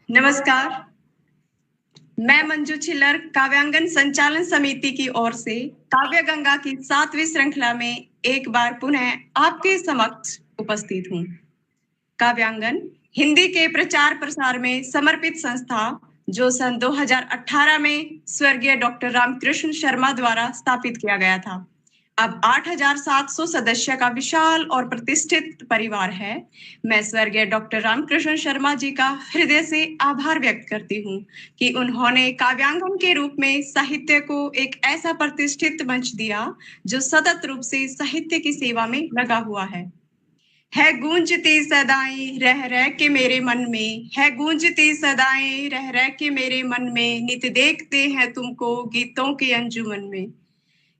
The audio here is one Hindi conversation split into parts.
नमस्कार, मैं मंजू छिल्लर काव्यांगन संचालन समिति की ओर से काव्य गंगा की 7वीं श्रृंखला में एक बार पुनः आपके समक्ष उपस्थित हूँ। काव्यांगन हिंदी के प्रचार प्रसार में समर्पित संस्था जो सन 2018 में स्वर्गीय डॉक्टर रामकृष्ण शर्मा द्वारा स्थापित किया गया था। अब 8,700 सदस्य का विशाल और प्रतिष्ठित परिवार है। मैं स्वर्गीय डॉक्टर रामकृष्ण शर्मा जी का हृदय से आभार व्यक्त करती हूँ कि उन्होंने काव्यांगन के रूप में साहित्य को एक ऐसा प्रतिष्ठित मंच दिया जो सतत रूप से साहित्य की सेवा में लगा हुआ है गूंजती सदाएं रह रह के मेरे मन में, है गूंजती सदाएं रह रह के मेरे मन में, नित देखते हैं तुमको गीतों के अंजुमन में।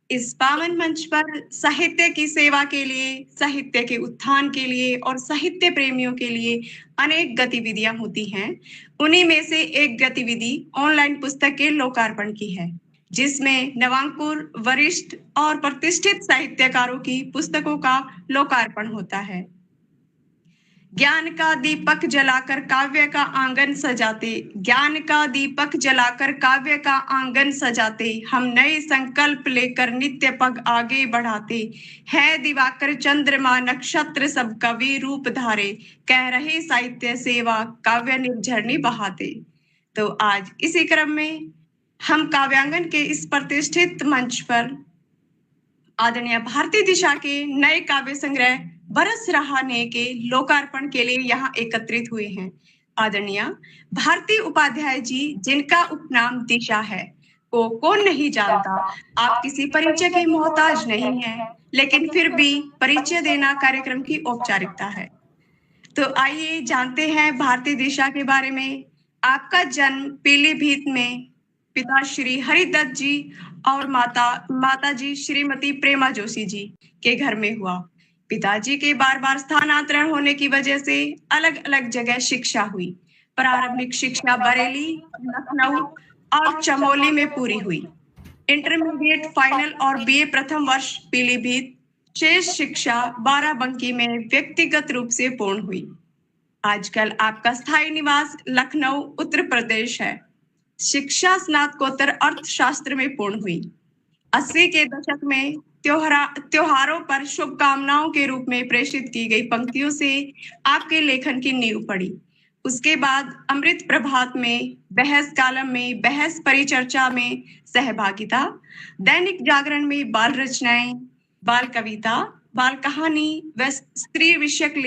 इस पावन मंच पर साहित्य की सेवा के लिए, साहित्य के उत्थान के लिए और साहित्य प्रेमियों के लिए अनेक गतिविधियां होती हैं। उन्हीं में से एक गतिविधि ऑनलाइन पुस्तक के लोकार्पण की है, जिसमें नवांकुर, वरिष्ठ और प्रतिष्ठित साहित्यकारों की पुस्तकों का लोकार्पण होता है। ज्ञान का दीपक जलाकर काव्य का आंगन सजाते, ज्ञान का दीपक जलाकर काव्य का आंगन सजाते, हम नए संकल्प लेकर नित्य पग आगे बढ़ाते, है दिवाकर चंद्रमा नक्षत्र सब कवि रूप धारे, कह रहे साहित्य सेवा काव्य निर्झरणी बहाते। तो आज इसी क्रम में हम काव्यांगन के इस प्रतिष्ठित मंच पर आदरणीय भारती दिशा के नए काव्य संग्रह बरस रहा ने के लोकार्पण के लिए यहाँ एकत्रित हुए हैं। आदरणीय भारती उपाध्याय जी, जिनका उपनाम दिशा है, को कौन नहीं जानता। आप किसी परिचय के मोहताज नहीं हैं, लेकिन फिर भी परिचय देना कार्यक्रम की औपचारिकता है। तो आइए जानते हैं भारती दिशा के बारे में। आपका जन्म पीलीभीत में पिता श्री हरिदत्त जी और माता जी श्रीमती प्रेमा जोशी जी के घर में हुआ। पिताजी के बार बार स्थानांतरण होने की वजह से अलग अलग जगह शिक्षा हुई। प्रारंभिक शिक्षा बरेली, लखनऊ और चमोली में पूरी हुई। इंटरमीडिएट फाइनल और बीए प्रथम वर्ष पीलीभीत, शेष शिक्षा बाराबंकी में व्यक्तिगत रूप से पूर्ण हुई। आजकल आपका स्थायी निवास लखनऊ उत्तर प्रदेश है। शिक्षा स्नातकोत्तर अर्थशास्त्र में पूर्ण हुई। 80 के दशक में त्योहारों पर शुभकामनाओं के रूप में प्रेषित की गई पंक्तियों से आपके लेखन की नींव पड़ी। उसके बाद अमृत प्रभात में, बहस कालम में, बहस परिचर्चा में सहभागिता, दैनिक जागरण में बाल रचनाएं, बाल कविता, बाल कहानी व स्त्री विषयक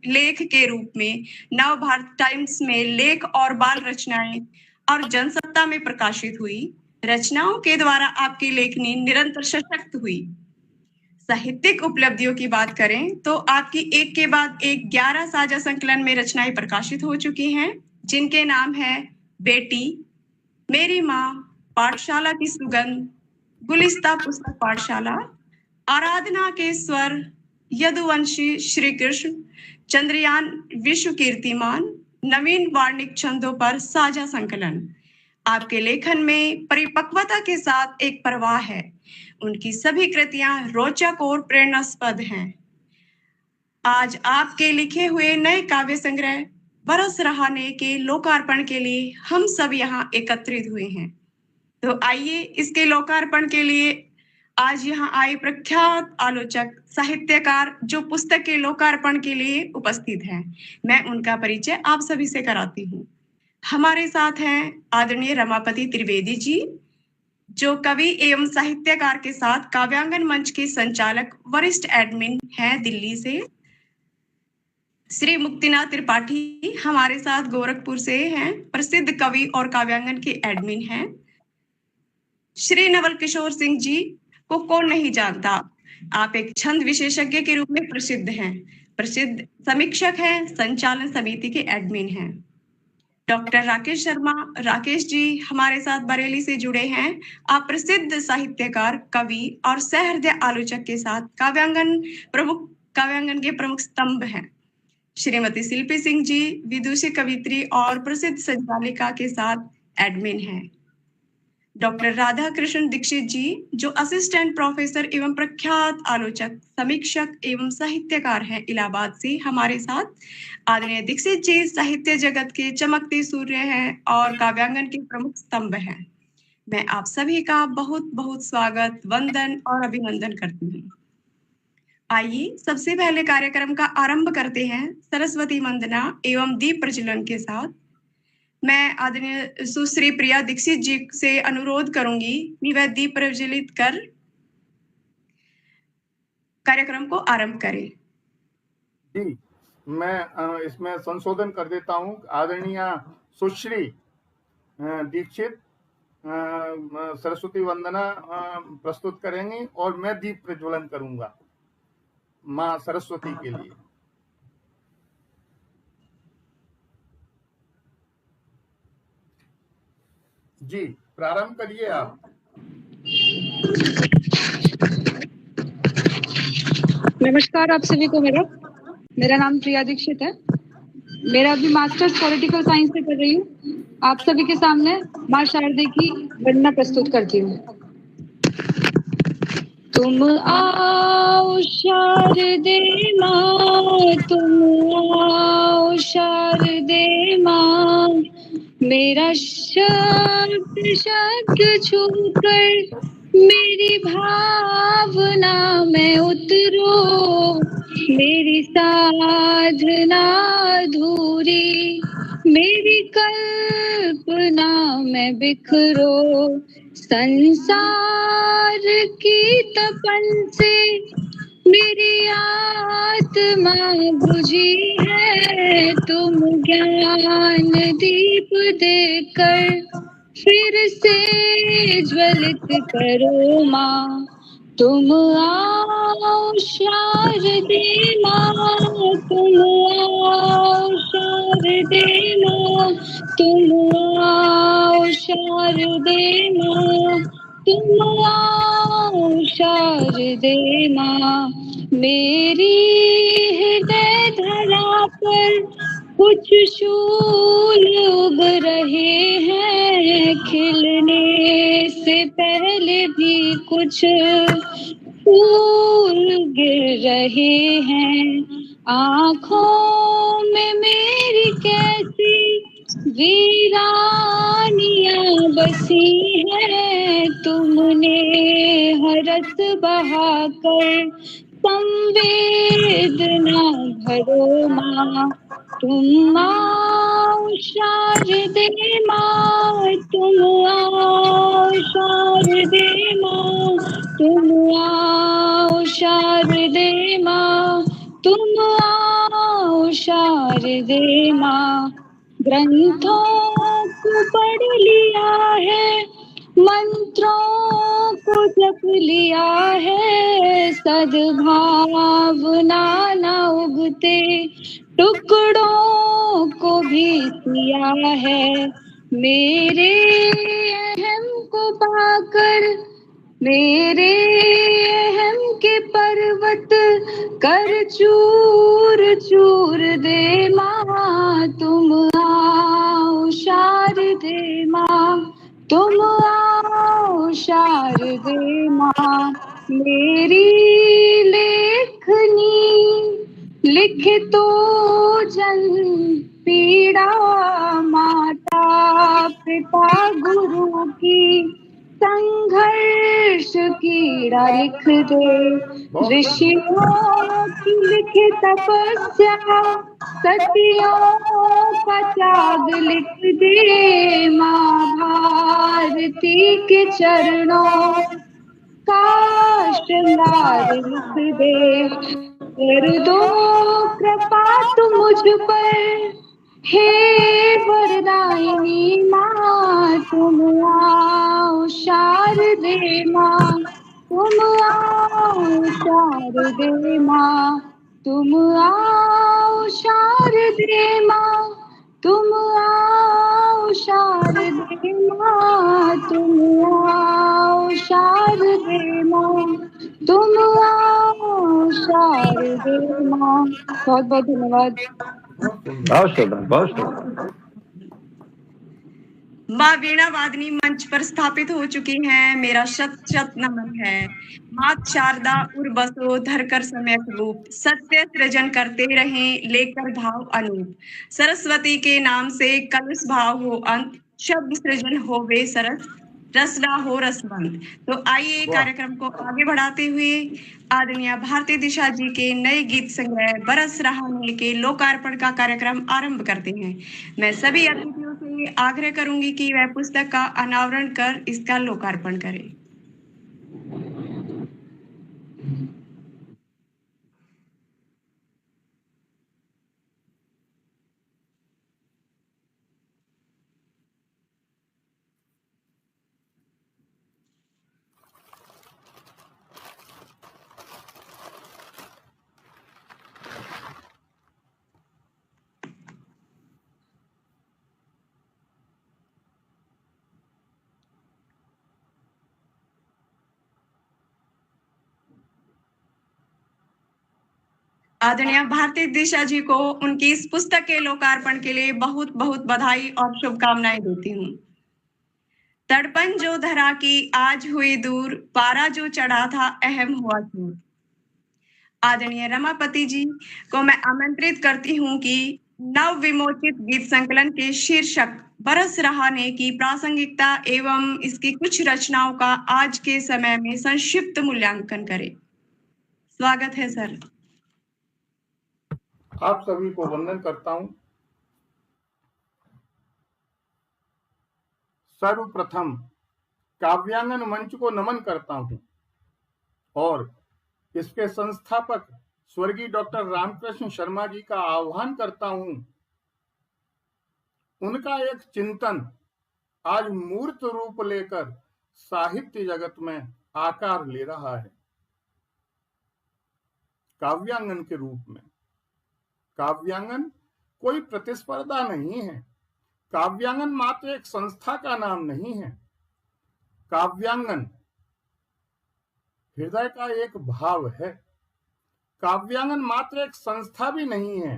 लेख के रूप में नव भारत टाइम्स में लेख और बाल रचनाएं और जनसत्ता में प्रकाशित हुई। रचनाओं के द्वारा आपकी लेखनी निरंतर सशक्त हुई। साहित्यिक उपलब्धियों की बात करें तो आपकी एक के बाद एक 11 साझा संकलन में रचनाएं प्रकाशित हो चुकी हैं, जिनके नाम है बेटी, मेरी माँ, पाठशाला की सुगंध, गुलिस्ता पुस्तक पाठशाला, आराधना के स्वर, यदुवंशी श्री कृष्ण, चंद्रयान विश्व कीर्तिमान, नवीन वार्णिक छंदों पर साझा संकलन। आपके लेखन में परिपक्वता के साथ एक प्रवाह है। उनकी सभी कृतियां रोचक और प्रेरणास्पद हैं। आज आपके लिखे हुए नए काव्य संग्रह बरस रहा ने के लोकार्पण के लिए हम सब यहाँ एकत्रित हुए हैं। तो आइए इसके लोकार्पण के लिए आज यहाँ आए प्रख्यात आलोचक, साहित्यकार जो पुस्तक के लोकार्पण के लिए उपस्थित हैं, मैं उनका परिचय आप सभी से कराती हूँ। हमारे साथ हैं आदरणीय रमापति त्रिवेदी जी, जो कवि एवं साहित्यकार के साथ काव्यांगन मंच के संचालक वरिष्ठ एडमिन हैं दिल्ली से। श्री मुक्तिनाथ त्रिपाठी हमारे साथ गोरखपुर से हैं, प्रसिद्ध कवि और काव्यांगन के एडमिन हैं। श्री नवल किशोर सिंह जी को कौन नहीं जानता, आप एक छंद विशेषज्ञ के रूप में प्रसिद्ध हैं, प्रसिद्ध समीक्षक हैं, संचालन समिति के एडमिन हैं। डॉक्टर राकेश शर्मा, राकेश जी हमारे साथ बरेली से जुड़े हैं। आप प्रसिद्ध साहित्यकार, कवि और सहृदय आलोचक के साथ काव्यांगन के प्रमुख स्तंभ हैं। श्रीमती शिल्पी सिंह जी विदुषी कवित्री और प्रसिद्ध संचालिका के साथ एडमिन हैं। डॉक्टर राधा कृष्ण दीक्षित जी, जो असिस्टेंट प्रोफेसर एवं प्रख्यात आलोचक, समीक्षक एवं साहित्यकार हैं इलाहाबाद से हमारे साथ। आदरणीय दीक्षित जी साहित्य जगत के चमकते सूर्य हैं और काव्यांगन के प्रमुख स्तंभ हैं। मैं आप सभी का बहुत बहुत स्वागत, वंदन और अभिनंदन करती हूँ। आइए सबसे पहले कार्यक्रम का आरंभ करते हैं सरस्वती वंदना एवं दीप प्रज्वलन के साथ। मैं आदरणीय सुश्री प्रिया दीक्षित जी से अनुरोध करूंगी कि वह दीप प्रज्वलित कर कार्यक्रम को आरंभ करें। जी, मैं इसमें संशोधन कर देता हूं। आदरणीय सुश्री दीक्षित सरस्वती वंदना प्रस्तुत करेंगी और मैं दीप प्रज्वलन करूंगा मां सरस्वती के लिए। जी, प्रारंभ करिए आप। नमस्कार आप सभी को। मेरा नाम प्रिया दीक्षित है। मेरा अभी मास्टर्स पॉलिटिकल साइंस से कर रही हूँ। आप सभी के सामने माँ शारदे की वंदना प्रस्तुत करती हूँ। तुम आओ शारदे माँ, तुम आओ शारदे माँ, मेरा शब्द छूकर मेरी भावना में उतरो, मेरी साधना अधूरी, मेरी कल्पना में बिखरो। संसार की तपन से मेरी आत्मा बुझी है, तुम ज्ञान दीप देकर फिर से ज्वलित करो माँ। तुम आओ शारदे माँ, तुम आओ शारदे माँ, तुम आओ शारदे माँ, तुम आओ शारदे माँ। मेरी हृदय धरा पर कुछ शूल उग रहे हैं, खिलने से पहले भी कुछ फूल गिर रहे हैं। आँखों में मेरी कैसी वीरानियां बसी है, तुमने हरस बहाकर संवेदना भरो माँ। तुम आओ शारदे माँ, तुम आओ शारदे माँ, तुम आओ शारदे माँ, तुम आओ शारदे माँ। ग्रंथों को पढ़ लिया है, मंत्रों को जप लिया है, सद्भावना न उगते टुकड़ों को भी किया है। मेरे अहम को पाकर मेरे अहम के पर्वत कर चूर चूर दे माँ। तुम आओ शारदे माँ, तुम आओ शारदे माँ। मेरी लेखनी लिखे तो जन पीड़ा, माता पिता गुरु की संघर्ष कीड़ा लिख दे। ऋषियों की लिखे तपस्या, सतियों का त्याग लिख दे। माँ भारती के चरणों का श्रृंगार लिख दे। कर दो कृपा तुम मुझ पर हे वरदायिनी माँ। तुम आओ शारदे माँ, तुम आओ शारदे माँ, तुम आओ शारदे माँ, तुम आओ शारदे माँ, तुम आओ शारदे माँ, तुम आओ शारदे माँ। बहुत बहुत धन्यवाद। बहुत शुभ, बहुत शुभ। माँ वीणा वादनी मंच पर स्थापित हो चुकी हैं। मेरा शत शत नमन है। मात शारदा उर बसो धरकर सम्यक रूप, सत्य सृजन करते रहें लेकर भाव अनूप। सरस्वती के नाम से कलुष भाव हो अंत, शब्द सृजन हो वे सरस, रसना हो रसवंत। तो आइए वाह, कार्यक्रम को आगे बढ़ाते हुए आदरणीय भारती दिशा जी के नए गीत संग्रह बरस रहा नेह के लोकार्पण का कार्यक्रम आरंभ करते हैं। मैं सभी अतिथियों से आग्रह करूंगी कि वह पुस्तक का अनावरण कर इसका लोकार्पण करें। आदरणीय भारती दिशा जी को उनकी इस पुस्तक के लोकार्पण के लिए बहुत बहुत बधाई और शुभकामनाएं देती हूँ। तड़पन जो धरा की आज हुई दूर, पारा जो चढ़ा था अहम हुआ चूर। आदरणीय रमापति जी को मैं आमंत्रित करती हूँ कि नव विमोचित गीत संकलन के शीर्षक बरस रहा ने की प्रासंगिकता एवं इसकी कुछ रचनाओं का आज के समय में संक्षिप्त मूल्यांकन करें। स्वागत है सर। आप सभी को वंदन करता हूं। सर्वप्रथम काव्यांगन मंच को नमन करता हूं और इसके संस्थापक स्वर्गीय डॉक्टर रामकृष्ण शर्मा जी का आह्वान करता हूं। उनका एक चिंतन आज मूर्त रूप लेकर साहित्य जगत में आकार ले रहा है, काव्यांगन के रूप में। काव्यांगन कोई प्रतिस्पर्धा नहीं है। काव्यांगन मात्र एक संस्था का नाम नहीं है। काव्यांगन हृदय का एक भाव है। काव्यांगन मात्र एक संस्था भी नहीं है।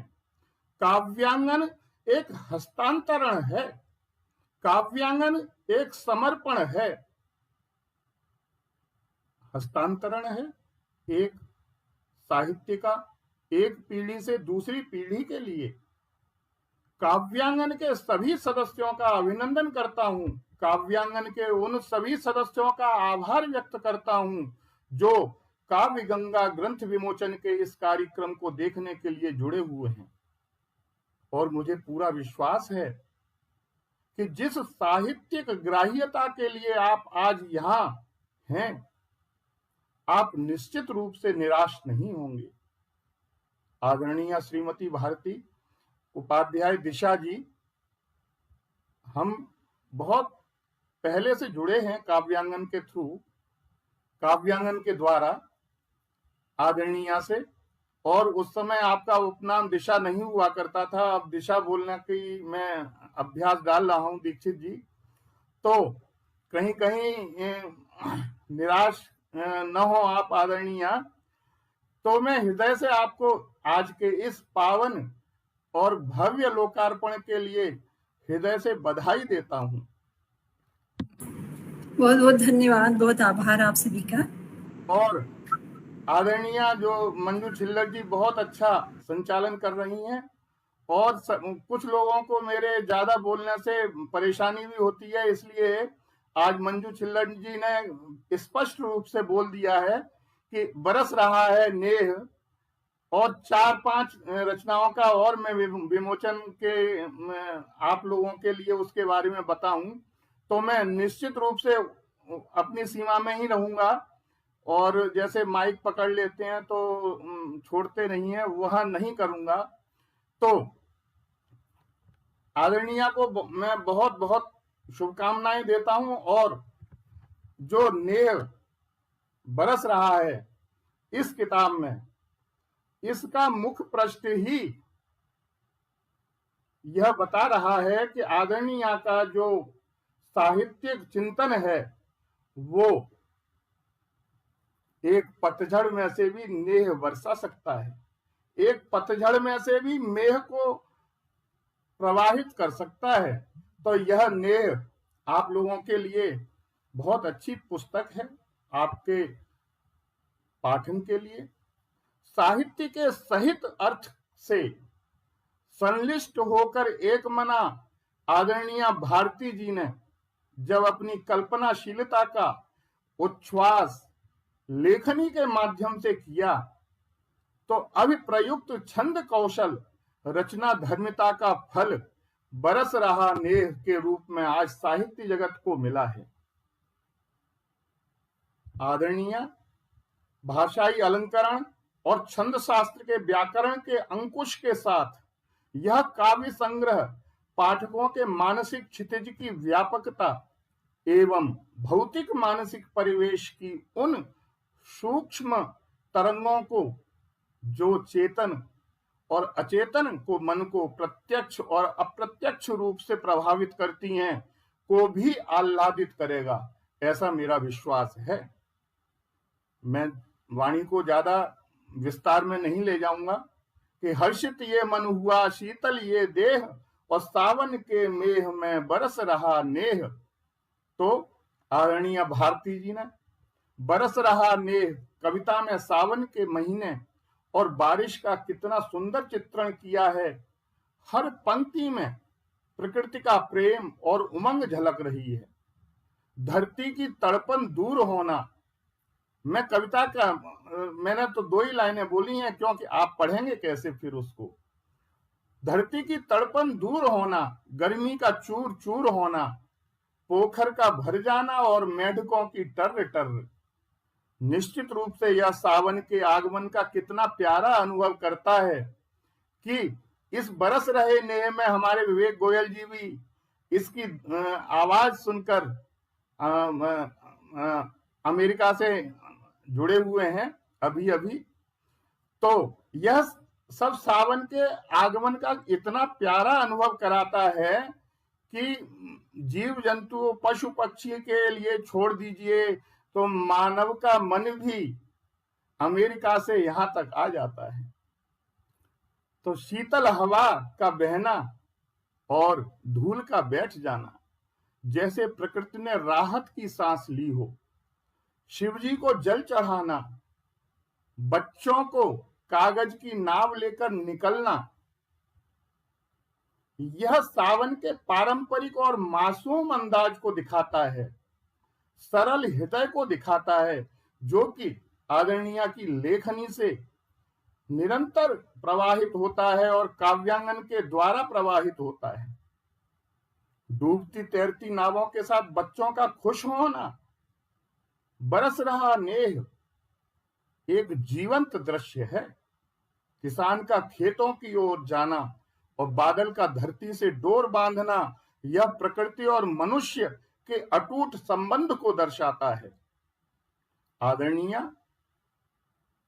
काव्यांगन एक हस्तांतरण है। काव्यांगन एक समर्पण है। हस्तांतरण है एक साहित्य का, एक पीढ़ी से दूसरी पीढ़ी के लिए। काव्यांगन के सभी सदस्यों का अभिनंदन करता हूं। काव्यांगन के उन सभी सदस्यों का आभार व्यक्त करता हूं जो काव्य गंगा ग्रंथ विमोचन के इस कार्यक्रम को देखने के लिए जुड़े हुए हैं। और मुझे पूरा विश्वास है कि जिस साहित्यिक ग्राह्यता के लिए आप आज यहां हैं, आप निश्चित रूप से निराश नहीं होंगे। आदरणीय श्रीमती भारती उपाध्याय दिशा जी, हम बहुत पहले से जुड़े हैं काव्यांगन के थ्रू, काव्यांगन के द्वारा आदरणीय से। और उस समय आपका उपनाम दिशा नहीं हुआ करता था, अब दिशा बोलने की मैं अभ्यास डाल रहा हूं दीक्षित जी। तो कहीं कहीं निराश न हो आप आदरणीय। तो मैं हृदय से आपको आज के इस पावन और भव्य लोकार्पण के लिए हृदय से बधाई देता हूं। बहुत बहुत धन्यवाद, बहुत आभार आप सभी का। और आदरणीय जो मंजू छिल्लर जी बहुत अच्छा संचालन कर रही हैं। और कुछ लोगों को मेरे ज्यादा बोलने से परेशानी भी होती है, इसलिए आज मंजू छिल्लर जी ने स्पष्ट रूप से बोल दिया है कि बरस रहा है नेह, और 4-5 रचनाओं का और मैं विमोचन के आप लोगों के लिए उसके बारे में बताऊं तो मैं निश्चित रूप से अपनी सीमा में ही रहूंगा। और जैसे माइक पकड़ लेते हैं तो छोड़ते नहीं है, वह नहीं करूंगा। तो आदरणीय को मैं बहुत बहुत शुभकामनाएं देता हूं। और जो नेह बरस रहा है इस किताब में, इसका मुख्य पृष्ठ ही यह बता रहा है कि आदरणीय का जो साहित्यिक चिंतन है वो एक पतझड़ में से भी नेह बरसा सकता है, एक पतझड़ में से भी मेह को प्रवाहित कर सकता है। तो यह नेह आप लोगों के लिए बहुत अच्छी पुस्तक है, आपके पाठन के लिए। साहित्य के सहित अर्थ से संलिष्ट होकर एक मना आदरणीय भारती जी ने जब अपनी कल्पनाशीलता का उच्छ्वास लेखनी के माध्यम से किया, तो अभिप्रयुक्त छंद कौशल रचना धर्मिता का फल बरस रहा नेह के रूप में आज साहित्य जगत को मिला है। आदरणीय भाषाई अलंकरण और छंद शास्त्र के व्याकरण के अंकुश के साथ यह काव्य संग्रह पाठकों के मानसिक क्षितिज की व्यापकता एवं भौतिक मानसिक परिवेश की उन सूक्ष्म तरंगों को जो चेतन और अचेतन को मन को प्रत्यक्ष और अप्रत्यक्ष रूप से प्रभावित करती हैं को भी आह्लादित करेगा, ऐसा मेरा विश्वास है। मैं वाणी को ज्यादा विस्तार में नहीं ले जाऊंगा कि हर्षित ये मन हुआ शीतल ये देह और सावन के मेह में बरस रहा नेह। तो आदरणीय भारती जी ने बरस रहा नेह कविता में सावन के महीने और बारिश का कितना सुंदर चित्रण किया है। हर पंक्ति में प्रकृति का प्रेम और उमंग झलक रही है। धरती की तड़पन दूर होना, मैं कविता का मैंने तो 2 ही लाइनें बोली हैं क्योंकि आप पढ़ेंगे कैसे फिर उसको। धरती की तड़पन दूर होना, गर्मी का चूर चूर होना, पोखर का भर जाना और मेढकों की टर्र टर्र। निश्चित रूप से यह सावन के आगमन का कितना प्यारा अनुभव करता है कि इस बरस रहे नेह में हमारे विवेक गोयल जी भी इसकी आवाज सुनकर अमेरिका से जुड़े हुए हैं अभी अभी। तो यह सब सावन के आगमन का इतना प्यारा अनुभव कराता है कि जीव जंतु पशु पक्षी के लिए छोड़ दीजिए तो मानव का मन भी अमेरिका से यहां तक आ जाता है। तो शीतल हवा का बहना और धूल का बैठ जाना, जैसे प्रकृति ने राहत की सांस ली हो। शिवजी को जल चढ़ाना, बच्चों को कागज की नाव लेकर निकलना, यह सावन के पारंपरिक और मासूम अंदाज को दिखाता है, सरल हृदय को दिखाता है, जो कि आदरणीय की लेखनी से निरंतर प्रवाहित होता है और काव्यांगन के द्वारा प्रवाहित होता है। डूबती तैरती नावों के साथ बच्चों का खुश होना, बरस रहा नेह एक जीवंत दृश्य है। किसान का खेतों की ओर जाना और बादल का धरती से डोर बांधना, यह प्रकृति और मनुष्य के अटूट संबंध को दर्शाता है। आदरणीय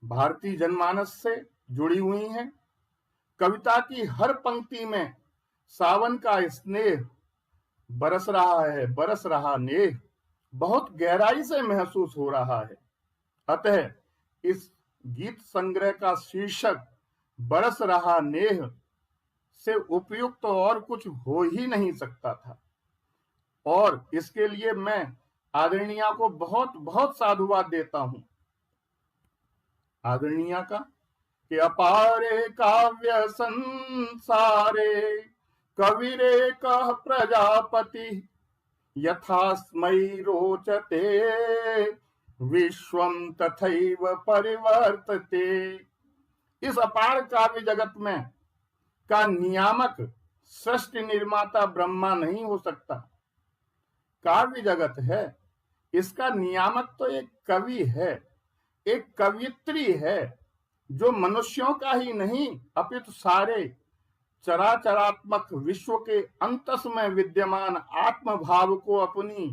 भारतीय जनमानस से जुड़ी हुई हैं। कविता की हर पंक्ति में सावन का स्नेह बरस रहा है, बरस रहा नेह बहुत गहराई से महसूस हो रहा है। अतः इस गीत संग्रह का शीर्षक बरस रहा नेह से उपयुक्त तो और कुछ हो ही नहीं सकता था, और इसके लिए मैं आदरणीय को बहुत बहुत साधुवाद देता हूं। आदरणीय का कि अपारे काव्य संसारे कविरे कह प्रजापति यथास्मै रोचते विश्वम तथैव परिवर्तते। इस अपार काव्य जगत में का नियामक सृष्टि निर्माता ब्रह्मा नहीं हो सकता। काव्य जगत है, इसका नियामक तो एक कवि है, एक कवियत्री है, जो मनुष्यों का ही नहीं अपितु सारे चराचरात्मक विश्व के अंतस में विद्यमान आत्म भाव को अपनी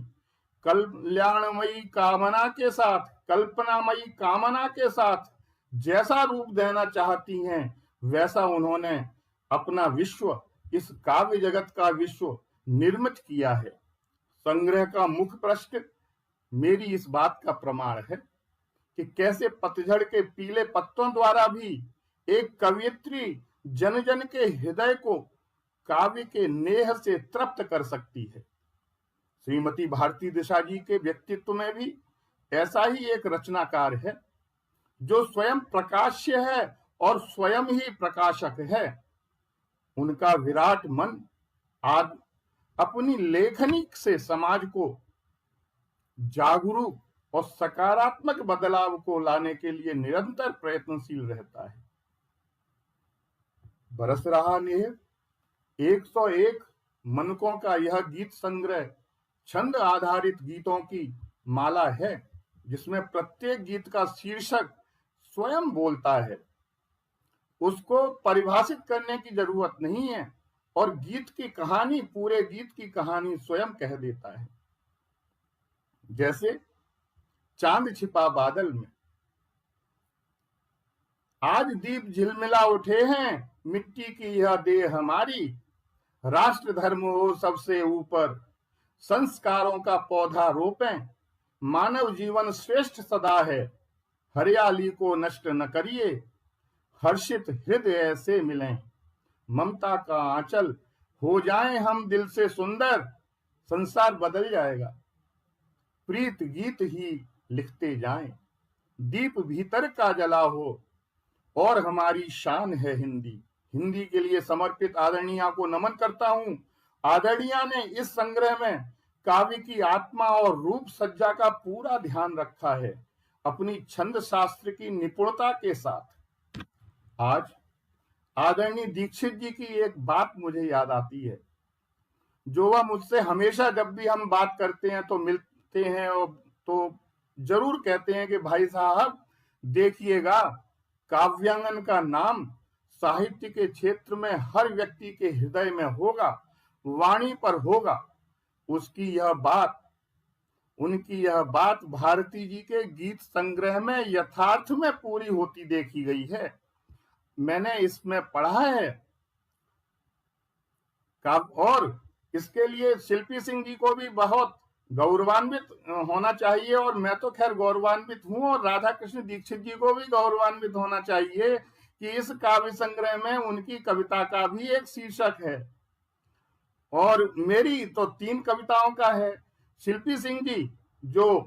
कल्याणमयी कामना के साथ, कल्पनामयी कामना के साथ जैसा रूप देना चाहती हैं, वैसा उन्होंने अपना विश्व, इस काव्य जगत का विश्व निर्मित किया है। संग्रह का मुख्य पृष्ठ मेरी इस बात का प्रमाण है कि कैसे पतझड़ के पीले पत्तों द्वारा भी एक कवियत्री जन जन के हृदय को काव्य के नेह से तृप्त कर सकती है। श्रीमती भारती दिशा जी के व्यक्तित्व में भी ऐसा ही एक रचनाकार है जो स्वयं प्रकाश्य है और स्वयं ही प्रकाशक है। उनका विराट मन आज अपनी लेखनी से समाज को जागरूक और सकारात्मक बदलाव को लाने के लिए निरंतर प्रयत्नशील रहता है। बरस रहा नेह 101 मनकों का यह गीत संग्रह छंद आधारित गीतों की माला है, जिसमें प्रत्येक गीत का शीर्षक स्वयं बोलता है। उसको परिभाषित करने की जरूरत नहीं है और गीत की कहानी, पूरे गीत की कहानी स्वयं कह देता है। जैसे चांद छिपा बादल में, आज दीप झिलमिला उठे हैं, मिट्टी की यह देह हमारी, राष्ट्र धर्म हो सबसे ऊपर, संस्कारों का पौधा रोपें, मानव जीवन श्रेष्ठ सदा है, हरियाली को नष्ट न करिए, हर्षित हृदय से मिलें, ममता का आंचल हो जाएं हम दिल से सुंदर, संसार बदल जाएगा, प्रीत गीत ही लिखते जाएं, दीप भीतर का जला हो और हमारी शान है हिंदी। हिंदी के लिए समर्पित आदरणीया को नमन करता हूं। आदरणीया ने इस संग्रह में काव्य की आत्मा और रूप सज्जा का पूरा ध्यान रखा है, अपनी छंद शास्त्र की निपुणता के साथ। आज आदरणीय दीक्षित जी की एक बात मुझे याद आती है, जो वह मुझसे हमेशा जब भी हम बात करते हैं तो मिलते हैं और तो जरूर कहते हैं कि भाई साहब देखिएगा, काव्यांगन का नाम साहित्य के क्षेत्र में हर व्यक्ति के हृदय में होगा, वाणी पर होगा। उनकी यह बात भारती जी के गीत संग्रह में यथार्थ में पूरी होती देखी गई है। मैंने इसमें पढ़ा है और इसके लिए शिल्पी सिंह जी को भी बहुत गौरवान्वित होना चाहिए, और मैं तो खैर गौरवान्वित हूं, और राधा कृष्ण दीक्षित जी को भी गौरवान्वित होना चाहिए कि इस काव्य संग्रह में उनकी कविता का भी एक शीर्षक है, और मेरी तो 3 कविताओं का है। शिल्पी सिंह जी जो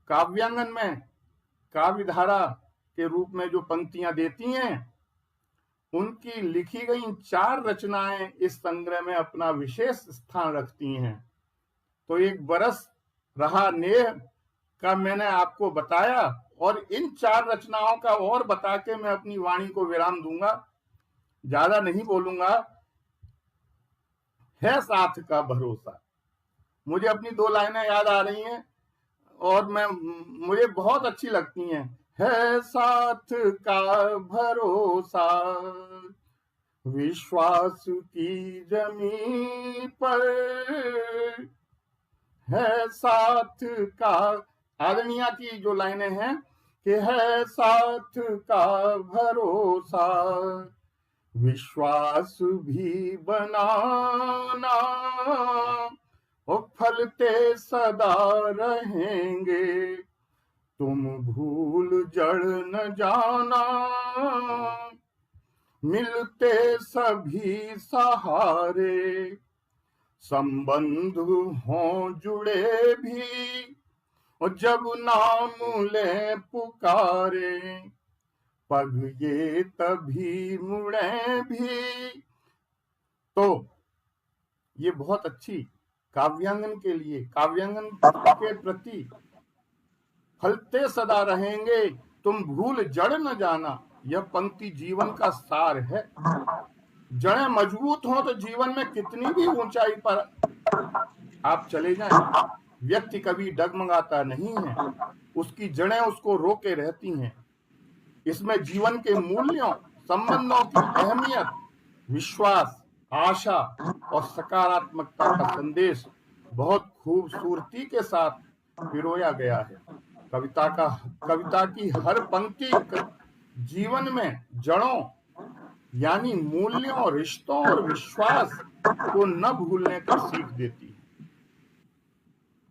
काव्यांगन में काव्य धारा के रूप में जो पंक्तियां देती हैं, उनकी लिखी गई 4 रचनाएं इस संग्रह में अपना विशेष स्थान रखती हैं। तो एक बरस रहा नेह का मैंने आपको बताया, और इन 4 रचनाओं का और बता के मैं अपनी वाणी को विराम दूंगा, ज्यादा नहीं बोलूंगा। है साथ का भरोसा, मुझे अपनी 2 लाइनें याद आ रही हैं और मुझे बहुत अच्छी लगती हैं। है साथ का भरोसा, विश्वास की जमीन पर है साथ का। आदरणीया की जो लाइनें हैं कि है साथ का भरोसा, विश्वास भी बनाना, और फलते सदा रहेंगे, तुम भूल जड़ न जाना, मिलते सभी सहारे, संबंध हों जुड़े भी, और जब नाम ले पुकारे, पग ये तभी मुड़े भी। तो ये बहुत अच्छी काव्यांगन के लिए, काव्यांगन के प्रति, फलते सदा रहेंगे, तुम भूल जड़ न जाना, यह पंक्ति जीवन का सार है। जड़ें मजबूत हो तो जीवन में कितनी भी ऊंचाई पर आप चले जाएं, व्यक्ति कभी डगमगाता नहीं है, उसकी जड़ें उसको रोके रहती हैं। इसमें जीवन के मूल्यों, संबंधों की अहमियत, विश्वास, आशा और सकारात्मकता का संदेश बहुत खूबसूरती के साथ पिरोया गया है। कविता की हर पंक्ति जीवन में जड़ों यानी मूल्यों, रिश्तों और विश्वास को न भूलने की सीख देती है।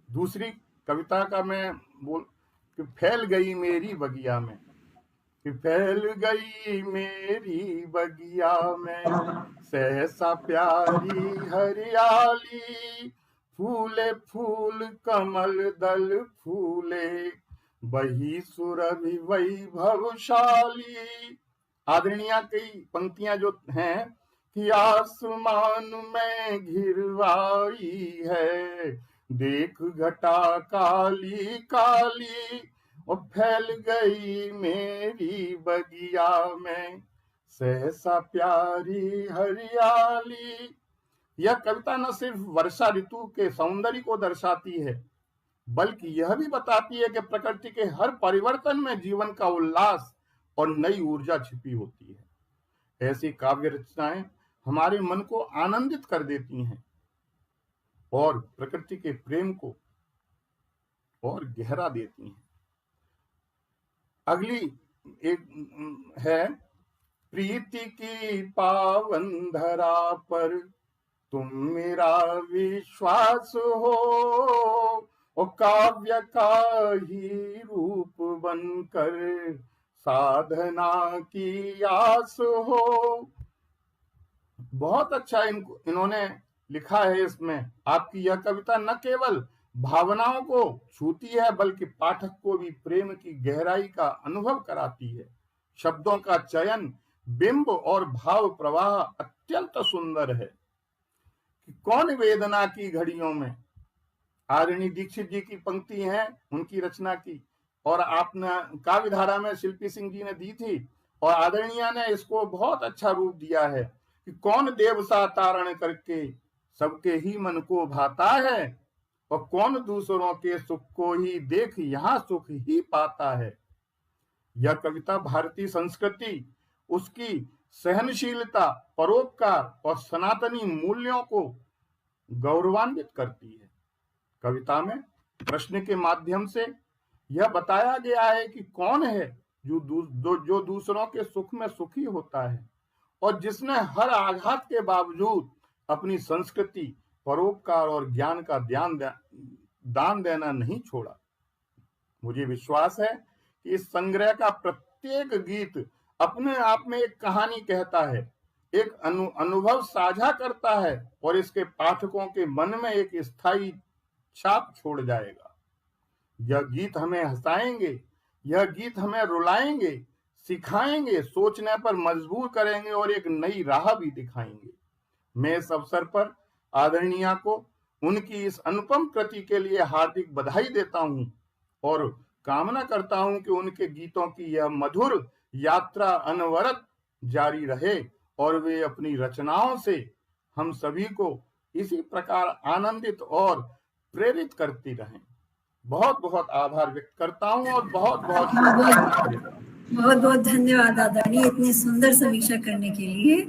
दूसरी कविता का मैं कि फैल गई मेरी बगिया में, कि फैल गई मेरी बगिया में सहसा प्यारी हरियाली, फूले फूल कमल दल फूले, वही सुरभि वैभवशाली। आदरणीय कई पंक्तियां जो हैं कि आसमान में घिरवाई है, देख घटा काली काली, और फैल गई मेरी बगिया में सहसा प्यारी हरियाली। यह कविता न सिर्फ वर्षा ऋतु के सौंदर्य को दर्शाती है, बल्कि यह भी बताती है कि प्रकृति के हर परिवर्तन में जीवन का उल्लास और नई ऊर्जा छिपी होती है। ऐसी काव्य रचनाएं हमारे मन को आनंदित कर देती हैं और प्रकृति के प्रेम को और गहरा देती हैं। अगली एक है, प्रीति की पावन धरा पर तुम मेरा विश्वास हो, और काव्य का ही रूप बनकर साधना की आस हो। बहुत अच्छा इन्होंने लिखा है इसमें। आपकी यह कविता न केवल भावनाओं को छूती है, बल्कि पाठक को भी प्रेम की गहराई का अनुभव कराती है। शब्दों का चयन, बिंब और भाव प्रवाह अत्यंत सुंदर है। कि कौन वेदना की घड़ियों में, आदरणीय दीक्षित जी की पंक्ति है उनकी रचना की, और आपने काव्य धारा में शिल्पी सिंह जी ने दी थी, और आदरणीय ने इसको बहुत अच्छा रूप दिया है कि कौन देव सा तारण करके सबके ही मन को भाता है, और कौन दूसरों के सुख को ही देख यहाँ सुख ही पाता है। यह कविता भारतीय संस्कृति, उसकी सहनशीलता, परोपकार और सनातनी मूल्यों को गौरवान्वित करती है। कविता में प्रश्न के माध्यम से यह बताया गया है कि कौन है जो दूसरों के सुख में सुखी होता है, और जिसने हर आघात के बावजूद अपनी संस्कृति, परोपकार और ज्ञान का दान देना नहीं छोड़ा। मुझे विश्वास है कि इस संग्रह का प्रत्येक गीत अपने आप में एक कहानी कहता है, एक अनुभव साझा करता है, और इसके पाठकों के मन में एक स्थायी छाप छोड़ जाएगा। यह गीत हमें हंसाएंगे, यह गीत हमें रुलाएंगे, सिखाएंगे, सोचने पर मजबूर करेंगे और एक नई राह भी दिखाएंगे। मैं इस अवसर पर आदरणीय को उनकी इस अनुपम कृति के लिए हार्दिक बधाई देता हूं, और कामना करता हूं कि उनके गीतों की यह मधुर यात्रा अनवरत जारी रहे, और वे अपनी रचनाओं से हम सभी को इसी प्रकार आनंदित और प्रेरित करती रहें। बहुत बहुत आभार व्यक्त करता हूं और बहुत बहुत धन्यवाद आदरणीय, इतनी सुंदर समीक्षा करने के लिए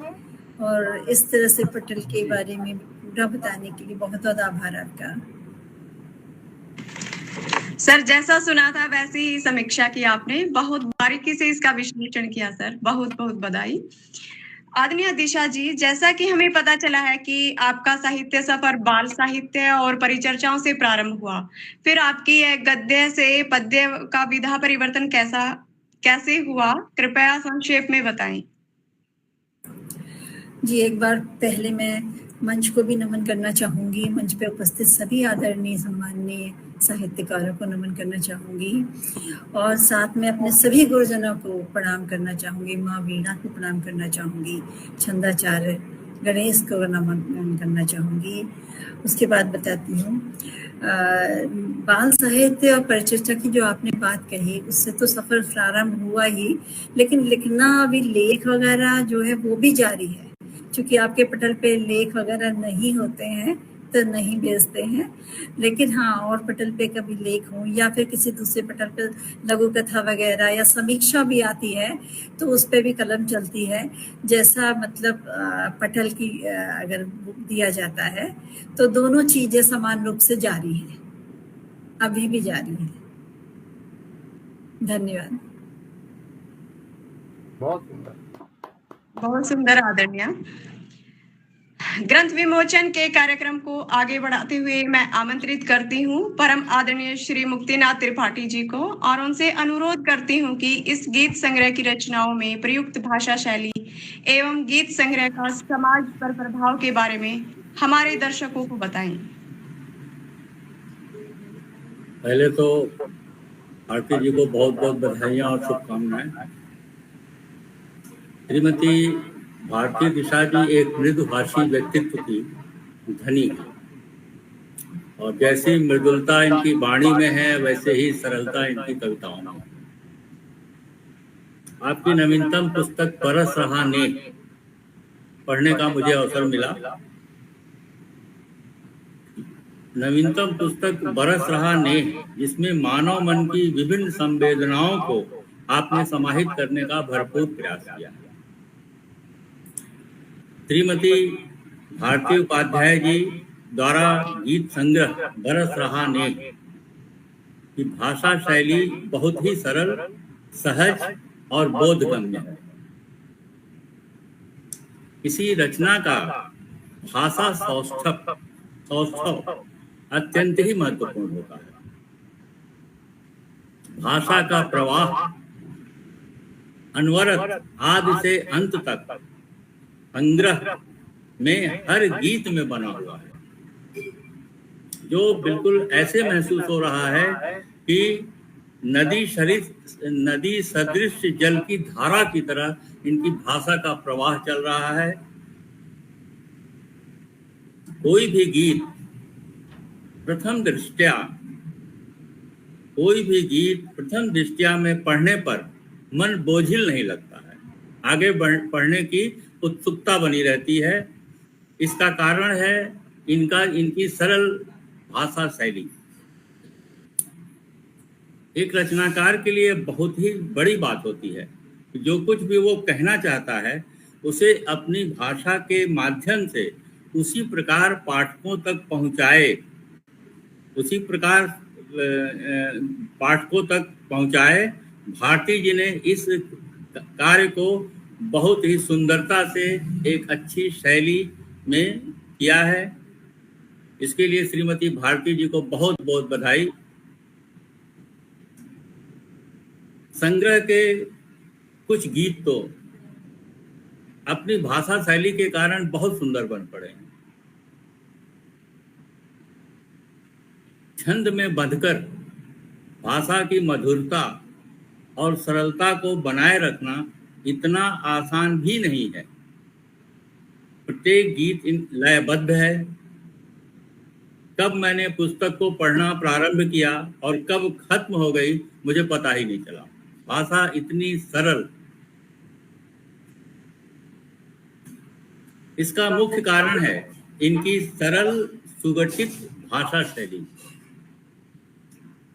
और इस तरह से पटेल के बारे में पूरा बताने के लिए बहुत बहुत आभार आपका। सर, जैसा सुना था वैसी ही समीक्षा की आपने, बहुत बारीकी से इसका विश्लेषण किया सर, बहुत बहुत बधाई। आदरणीय दिशा जी, जैसा कि हमें पता चला है कि आपका साहित्य सफर बाल साहित्य और परिचर्चाओं से प्रारंभ हुआ, फिर आपकी यह गद्य से पद्य का विधा परिवर्तन कैसे हुआ, कृपया संक्षेप में बताएं। जी, एक बार पहले मैं मंच को भी नमन करना चाहूँगी, मंच पे उपस्थित सभी आदरणीय सम्माननीय साहित्यकारों को नमन करना चाहूँगी, और साथ में अपने सभी गुरुजनों को प्रणाम करना चाहूँगी, माँ वीणा को प्रणाम करना चाहूँगी, छंदाचार्य गणेश को नमन करना चाहूँगी। उसके बाद बताती हूँ, बाल साहित्य और परिचर्चा की जो आपने बात कही, उससे तो सफ़र प्रारंभ हुआ ही, लेकिन लिखना अभी लेख वगैरह जो है वो भी जारी है। चूँकि आपके पटल पे लेख वगैरह नहीं होते हैं तो नहीं बेचते हैं, लेकिन हाँ, और पटल पे कभी लेख हो या फिर किसी दूसरे पटल पे लघु कथा वगैरह या समीक्षा भी आती है तो उस पे भी कलम चलती है। जैसा मतलब पटल की अगर दिया जाता है तो दोनों चीज़ें समान रूप से जारी है, अभी भी जारी है। धन्यवाद। बहुत सुंदर आदरणीय। ग्रंथ विमोचन के कार्यक्रम को आगे बढ़ाते हुए मैं आमंत्रित करती हूँ परम आदरणीय श्री मुक्तिनाथ त्रिपाठी जी को, और उनसे अनुरोध करती हूँ कि इस गीत संग्रह की रचनाओं में प्रयुक्त भाषा शैली एवं गीत संग्रह का समाज पर प्रभाव के बारे में हमारे दर्शकों को बताएं। पहले तो भारती जी को बहुत बहुत बधाइयाँ और शुभकामनाएं। श्रीमती भारती दिशा जी एक मृदुभाषी व्यक्तित्व की धनी है और जैसी मृदुलता इनकी वाणी में है वैसे ही सरलता इनकी कविताओं में है। आपकी नवीनतम पुस्तक बरस रहा नेह पढ़ने का मुझे अवसर मिला। नवीनतम पुस्तक बरस रहा नेह, जिसमें मानव मन की विभिन्न संवेदनाओं को आपने समाहित करने का भरपूर प्रयास किया है। श्रीमती भारती उपाध्याय जी द्वारा गीत संग्रह बरस रहा नेह की भाषा शैली बहुत ही सरल, सहज और बोधगम्य है। किसी रचना का भाषा सौष्ठव अत्यंत ही महत्वपूर्ण होता है। भाषा का प्रवाह अनवरत आदि से अंत तक संग्रह में हर गीत में बना हुआ है, जो बिल्कुल ऐसे महसूस हो रहा है कि नदी सदृश जल की धारा की तरह इनकी भाषा का प्रवाह चल रहा है। कोई भी गीत प्रथम दृष्टया में पढ़ने पर मन बोझिल नहीं लगता है, आगे पढ़ने की उत्सुकता बनी रहती है। इसका कारण है इनकी सरल भाषा शैली। एक रचनाकार के लिए बहुत ही बड़ी बात होती है कि जो कुछ भी वो कहना चाहता है उसे अपनी भाषा के माध्यम से उसी प्रकार पाठकों तक पहुंचाए। भारती जी ने इस कार्य को बहुत ही सुंदरता से एक अच्छी शैली में किया है। इसके लिए श्रीमती भारती जी को बहुत बहुत बधाई। संग्रह के कुछ गीत तो अपनी भाषा शैली के कारण बहुत सुंदर बन पड़े हैं। छंद में बंधकर भाषा की मधुरता और सरलता को बनाए रखना इतना आसान भी नहीं है। प्रत्येक गीत लयबद्ध है। कब मैंने पुस्तक को पढ़ना प्रारंभ किया और कब खत्म हो गई मुझे पता ही नहीं चला। भाषा इतनी सरल। इसका मुख्य कारण है इनकी सरल सुगठित भाषा शैली।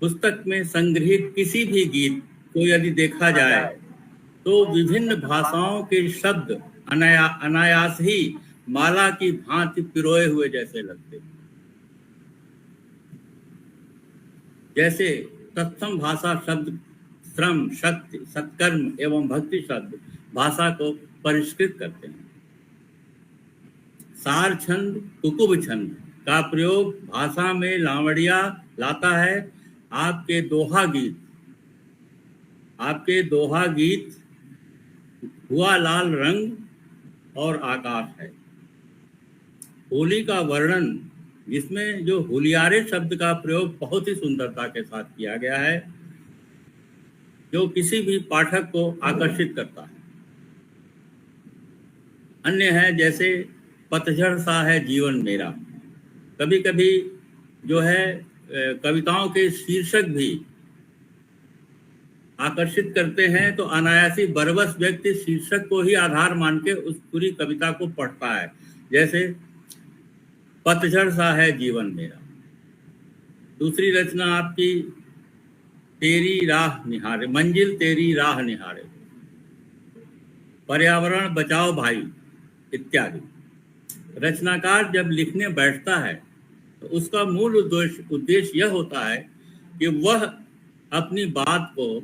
पुस्तक में संग्रहित किसी भी गीत को यदि देखा जाए तो विभिन्न भाषाओं के शब्द अनायास ही माला की भांति पिरोए हुए जैसे लगते, जैसे तत्सम भाषा शब्द श्रम, शक्ति, सत्कर्म एवं भक्ति शब्द भाषा को परिष्कृत करते हैं। सार छंद, कुकुब छंद का प्रयोग भाषा में लावड़िया लाता है। आपके दोहा गीत हुआ लाल रंग और आकाश है। होली का वर्णन, जिसमें जो होलियारे शब्द का प्रयोग बहुत ही सुंदरता के साथ किया गया है, जो किसी भी पाठक को आकर्षित करता है। अन्य है जैसे पतझड़ सा है जीवन मेरा। कभी कभी जो है कविताओं के शीर्षक भी आकर्षित करते हैं, तो अनायासी बरबस व्यक्ति शीर्षक को ही आधार मान के उस पूरी कविता को पढ़ता है। जैसे पतझड़ सा है जीवन मेरा। दूसरी रचना आपकी तेरी राह निहारे, मंजिल तेरी राह निहारे, पर्यावरण बचाओ भाई इत्यादि। रचनाकार जब लिखने बैठता है तो उसका मूल उद्देश्य यह होता है कि वह अपनी बात को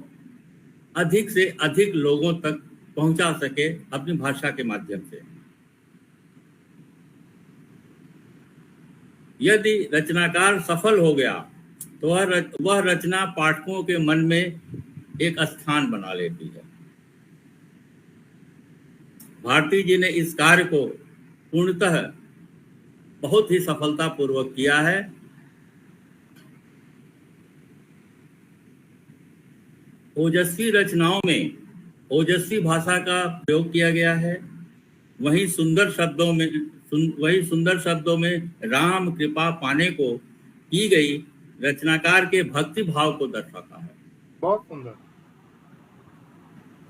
अधिक से अधिक लोगों तक पहुंचा सके अपनी भाषा के माध्यम से। यदि रचनाकार सफल हो गया तो वह रचना पाठकों के मन में एक स्थान बना लेती है। भारती जी ने इस कार्य को पूर्णतः बहुत ही सफलतापूर्वक किया है। ओजस्वी रचनाओं में ओजस्वी भाषा का प्रयोग किया गया है। वही सुंदर शब्दों में राम कृपा पाने को की गई रचनाकार के भक्ति भाव को दर्शाता है। बहुत सुंदर।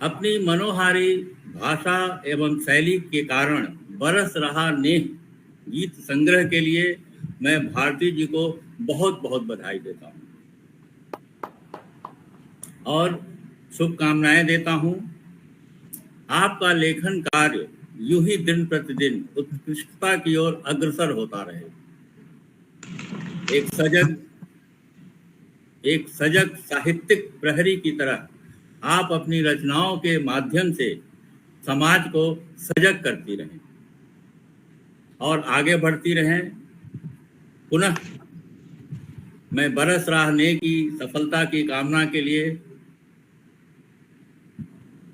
अपनी मनोहारी भाषा एवं शैली के कारण बरस रहा नेह गीत संग्रह के लिए मैं भारती जी को बहुत बहुत बधाई देता हूँ और शुभकामनाएं देता हूँ। आपका लेखन कार्य यूं ही दिन प्रतिदिन उत्कृष्टता की ओर अग्रसर होता रहे। एक सजग साहित्यिक प्रहरी की तरह आप अपनी रचनाओं के माध्यम से समाज को सजग करती रहें और आगे बढ़ती रहें। पुनः मैं बरस रहने की सफलता की कामना के लिए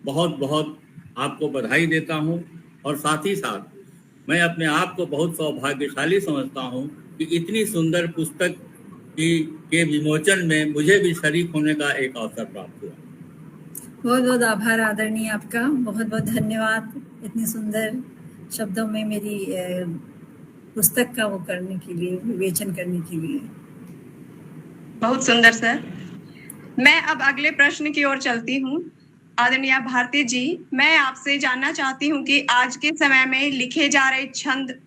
बहुत बहुत आपको बधाई देता हूं और साथ ही साथ मैं अपने आप को बहुत सौभाग्यशाली समझता हूं कि इतनी सुंदर पुस्तक के विमोचन में मुझे भी शरीक होने का एक अवसर प्राप्त हुआ। बहुत बहुत आभार आदरणीय आपका, बहुत बहुत धन्यवाद इतनी सुंदर शब्दों में मेरी पुस्तक का वो करने के लिए, विवेचन करने के लिए। बहुत सुंदर सर। मैं अब अगले प्रश्न की ओर चलती हूँ। आदरणीय भारती जी, मैं आपसे जानना चाहती हूँ कि आज के समय में लिखे जा रहे छंद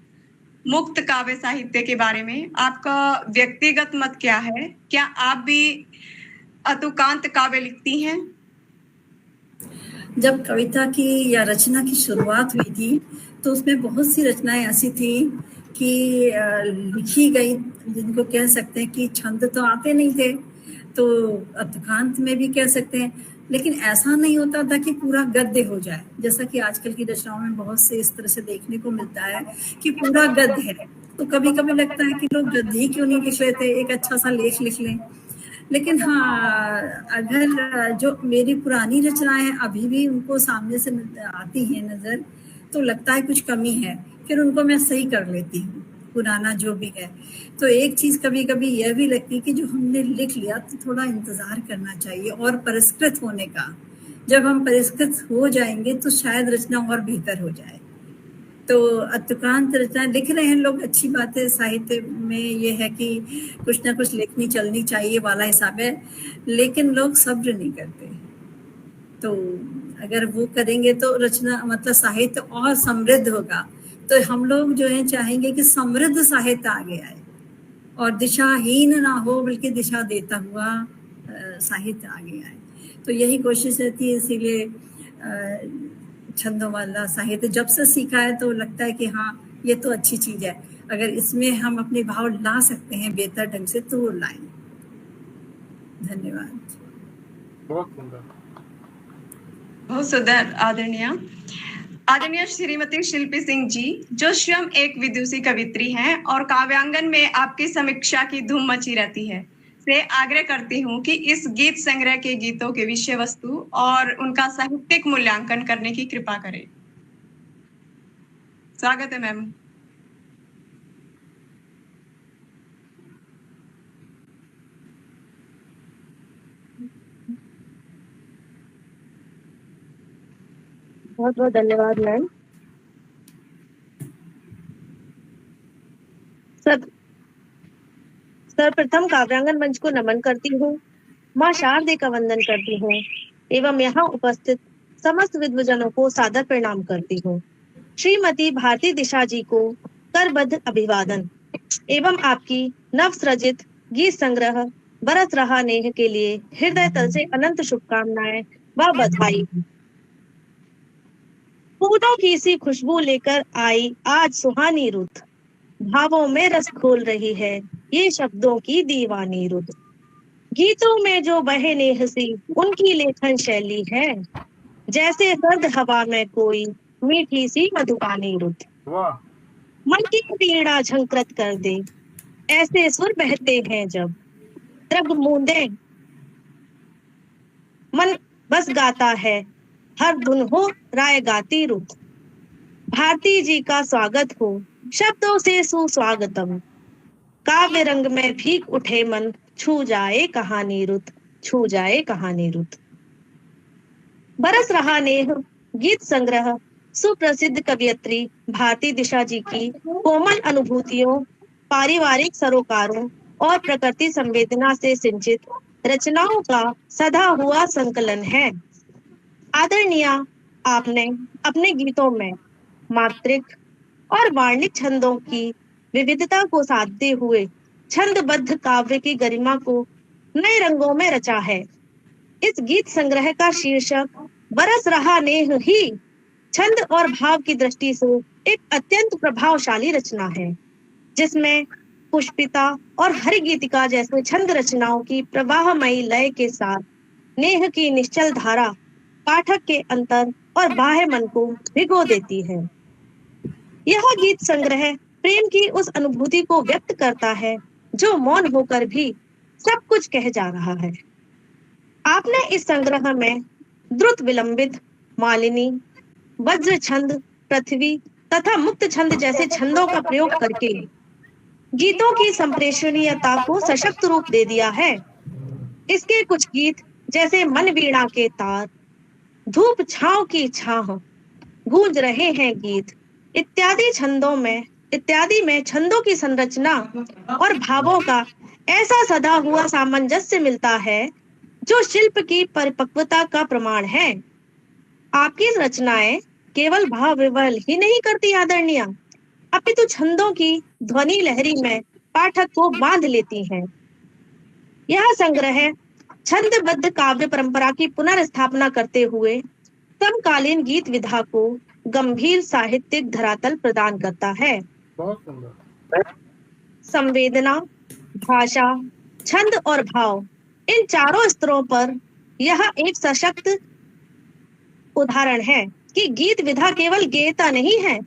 मुक्त काव्य साहित्य के बारे में आपका व्यक्तिगत मत क्या है? क्या आप भी अतुकांत काव्य लिखती हैं? जब कविता की या रचना की शुरुआत हुई थी तो उसमें बहुत सी रचनाएं ऐसी थी कि लिखी गई जिनको कह सकते हैं कि छंद तो आते नहीं थे, तो अतुकांत में भी कह सकते हैं, लेकिन ऐसा नहीं होता था कि पूरा गद्य हो जाए, जैसा कि आजकल की रचनाओं में बहुत से इस तरह से देखने को मिलता है कि पूरा गद्य है। तो कभी कभी लगता है कि लोग गद्य ही क्यों नहीं लिख लेते, एक अच्छा सा लेख लिख लें। लेकिन हाँ, अगर जो मेरी पुरानी रचनाएं हैं अभी भी उनको सामने से आती हैं नजर, तो लगता है कुछ कमी है, फिर उनको मैं सही कर लेती हूँ, पुराना जो भी है। तो एक चीज कभी कभी यह भी लगती है कि जो हमने लिख लिया तो थोड़ा इंतजार करना चाहिए और परिष्कृत होने का। जब हम परिष्कृत हो जाएंगे तो शायद रचना और बेहतर हो जाए। तो अतुकांत रचना लिख रहे हैं लोग, अच्छी बात है। साहित्य में ये है कि कुछ ना कुछ लिखनी चलनी चाहिए वाला हिसाब है, लेकिन लोग सब्र नहीं करते। तो अगर वो करेंगे तो रचना मतलब साहित्य और समृद्ध होगा। तो हम लोग जो है चाहेंगे कि समृद्ध साहित्य आगे आए और दिशाहीन ना हो, बल्कि दिशा देता हुआ साहित्य आगे आए। तो यही कोशिश रहती है। इसीलिए छंदों वाला साहित्य जब से सीखा है तो लगता है कि हाँ ये तो अच्छी चीज है, अगर इसमें हम अपने भाव ला सकते हैं बेहतर ढंग से तो वो लाएं। धन्यवाद। बहुत सुंदर, बहुत सुंदर। आदरणीय श्रीमती शिल्पी सिंह जी, जो स्वयं एक विदुषी कवित्री हैं और काव्यांगन में आपकी समीक्षा की धूम मची रहती है, से आग्रह करती हूँ कि इस गीत संग्रह के गीतों के विषय वस्तु और उनका साहित्यिक मूल्यांकन करने की कृपा करें। स्वागत है मैम। बहुत बहुत धन्यवाद मैम। सर्वप्रथम काव्यांगन मंच को नमन करती हूँ, माँ शारदे का वंदन करती हूँ एवं यहाँ उपस्थित समस्त विद्वजनों को सादर प्रणाम करती हूँ। श्रीमती भारती दिशा जी को करबद्ध अभिवादन एवं आपकी नव सृजित गीत संग्रह बरस रहा नेह के लिए हृदय तल से अनंत शुभकामनाएं व बधाई। फूलों की सी खुशबू लेकर आई आज सुहानी रुत, भावों में रस घोल रही है ये शब्दों की दीवानी रुत। गीतों में जो बहे नेह सी उनकी लेखन शैली है, जैसे सर्द हवा में कोई मीठी सी मधुबानी रुत। वाह। मन की पीड़ा झंकृत कर दे ऐसे सुर बहते हैं जब, द्रग मूंदे मन बस गाता है हर धुन हो राय गाती रुत। भारती जी का स्वागत हो शब्दों से सुस्वागतम, काव्य रंग में भीग उठे मन छू जाए कहानी रुत, छू जाए कहानी रुत। बरस रहा नेह गीत संग्रह सुप्रसिद्ध कवियत्री भारती दिशा जी की कोमल अनुभूतियों, पारिवारिक सरोकारों और प्रकृति संवेदना से सिंचित रचनाओं का सधा हुआ संकलन है। आदरणीय, आपने अपने गीतों में मात्रिक और वार्णिक छंदों की विविधता को साधते हुए छंदबद्ध काव्य की गरिमा को नए रंगों में रचा है। इस गीत संग्रह का शीर्षक बरस रहा नेह ही छंद और भाव की दृष्टि से एक अत्यंत प्रभावशाली रचना है, जिसमें पुष्पिता और हरिगीतिका जैसे छंद रचनाओं की प्रवाहमयी लय के साथ नेह की निश्चल धारा पाठक के अंतर और बाह्य मन को भिगो देती है। यह गीत संग्रह प्रेम की उस अनुभूति को व्यक्त करता है जो मौन होकर भी सब कुछ कह जा रहा है। आपने इस संग्रह में द्रुत विलंबित, मालिनी, वज्र छंद, पृथ्वी तथा मुक्त छंद जैसे छंदों का प्रयोग करके गीतों की संप्रेषणीयता को सशक्त रूप दे दिया है। इसके कुछ गीत जैसे मन वीणा के तार, धूप छांव की छाह, गूंज रहे हैं गीत इत्यादि में छंदों की संरचना और भावों का ऐसा सदा हुआ सामंजस्य मिलता है जो शिल्प की परिपक्वता का प्रमाण है। आपकी रचनाएं केवल भाव विवल ही नहीं करती आदरणीय, अपितु छंदों की ध्वनि लहरी में पाठक को बांध लेती हैं। यह संग्रह छंदबद्ध काव्य परंपरा की पुनर्स्थापना करते हुए समकालीन गीत विधा को गंभीर साहित्यिक धरातल प्रदान करता है। बहुत सुंदर। संवेदना, भाषा, छंद और भाव, इन चारों स्तरों पर यह एक सशक्त उदाहरण है कि गीत विधा केवल गेयता नहीं है,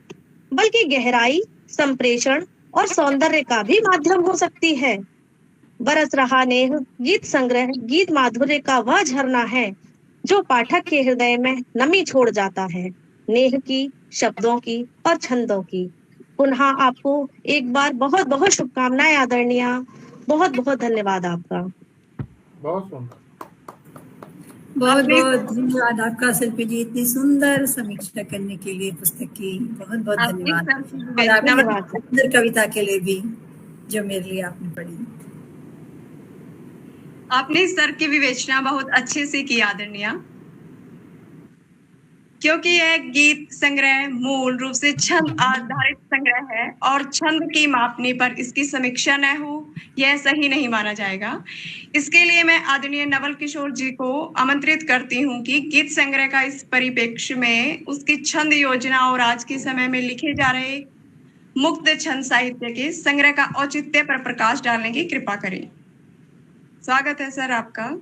बल्कि गहराई, संप्रेषण और सौंदर्य का भी माध्यम हो सकती है। बरस रहा नेह गीत संग्रह गीत माधुर्य का वह झरना है जो पाठक के हृदय में नमी छोड़ जाता है, नेह की, शब्दों की और छंदों की। पुनः आपको एक बार बहुत बहुत शुभकामनाएं आदरणीय, बहुत बहुत धन्यवाद आपका। बहुत सुंदर। बहुत बहुत धन्यवाद आपका शिल्पी जी, इतनी सुंदर समीक्षा करने के लिए पुस्तक की। बहुत बहुत धन्यवाद। और आपकी सुंदर कविता के लिए भी जो मेरे लिए आपने पढ़ी। आपने स्तर की विवेचना बहुत अच्छे से की आदरणीय, क्योंकि यह गीत संग्रह मूल रूप से छंद आधारित संग्रह है और छंद की मापनी पर इसकी समीक्षा न हो यह सही नहीं माना जाएगा। इसके लिए मैं आदरणीय नवल किशोर जी को आमंत्रित करती हूं कि गीत संग्रह का इस परिप्रेक्ष्य में उसकी छंद योजना और आज के समय में लिखे जा रहे मुक्त छंद साहित्य के संग्रह का औचित्य पर प्रकाश डालने की कृपा करें। स्वागत है सर आपका।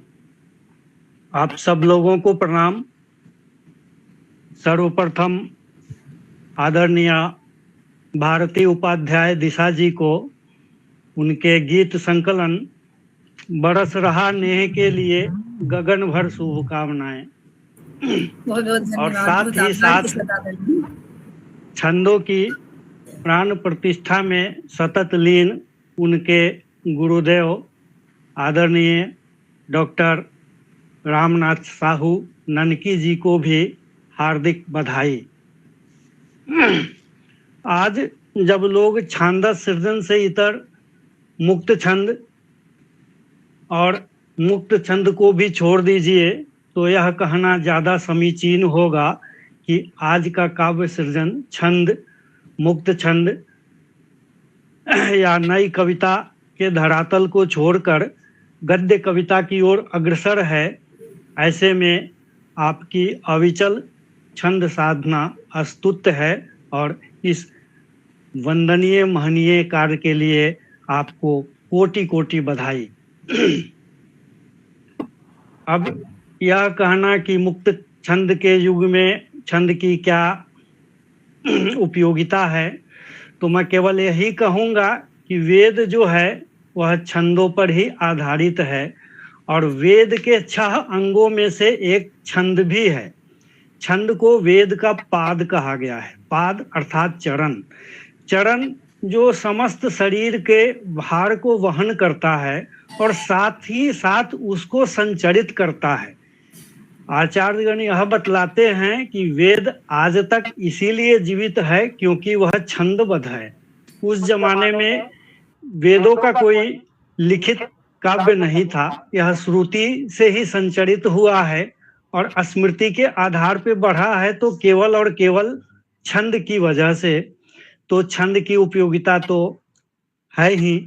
आप सब लोगों को प्रणाम। सर्वप्रथम आदरणीय भारती उपाध्याय दिशा जी को उनके गीत संकलन बरस रहा नेह के लिए गगन भर शुभकामनाएं। और साथ ही साथ छंदों की प्राण प्रतिष्ठा में सतत लीन उनके गुरुदेव आदरणीय डॉक्टर रामनाथ साहू ननकी जी को भी हार्दिक बधाई। आज जब लोग छांदस सृजन से इतर मुक्त छंद और मुक्त छंद को भी छोड़ दीजिए तो यह कहना ज़्यादा समीचीन होगा कि आज का काव्य सृजन छंद, मुक्त छंद या नई कविता के धरातल को छोड़कर गद्य कविता की ओर अग्रसर है। ऐसे में आपकी अविचल छंद साधना अस्तुत्य है और इस वंदनीय महनीय कार्य के लिए आपको कोटि कोटि बधाई। अब यह कहना कि मुक्त छंद के युग में छंद की क्या उपयोगिता है, तो मैं केवल यही कहूँगा कि वेद जो है वह छंदों पर ही आधारित है और वेद के 6 अंगों में से एक छंद भी है। छंद को वेद का पाद कहा गया है। पाद अर्थात चरण। चरण जो समस्त शरीर के भार को वहन करता है और साथ ही साथ उसको संचरित करता है। आचार्यगण यह बतलाते हैं कि वेद आज तक इसीलिए जीवित है क्योंकि वह छंदबद्ध है। उस जमाने में वेदों का कोई लिखित काव्य नहीं था, यह श्रुति से ही संचरित हुआ है और स्मृति के आधार पे बढ़ा है, तो केवल और केवल छंद की वजह से। तो छंद की उपयोगिता तो है ही,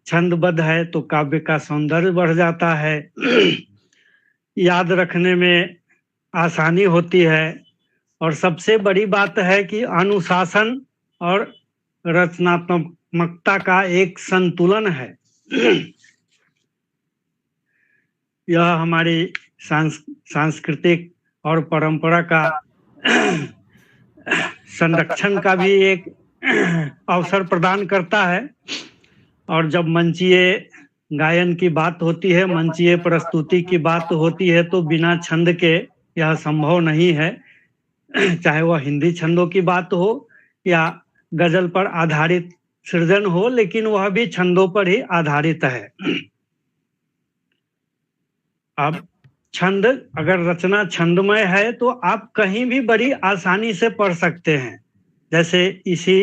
छंदबद्ध है तो काव्य का सौंदर्य बढ़ जाता है, याद रखने में आसानी होती है, और सबसे बड़ी बात है कि अनुशासन और रचनात्मकता का एक संतुलन है। यह हमारी सांस्कृतिक और परंपरा का संरक्षण का भी एक अवसर प्रदान करता है। और जब मंचीय गायन की बात होती है, मंचीय प्रस्तुति की बात होती है, तो बिना छंद के यह संभव नहीं है, चाहे वह हिंदी छंदों की बात हो या गजल पर आधारित सृजन हो, लेकिन वह भी छंदों पर ही आधारित है। अब छंद, अगर रचना छंदमय है तो आप कहीं भी बड़ी आसानी से पढ़ सकते हैं। जैसे इसी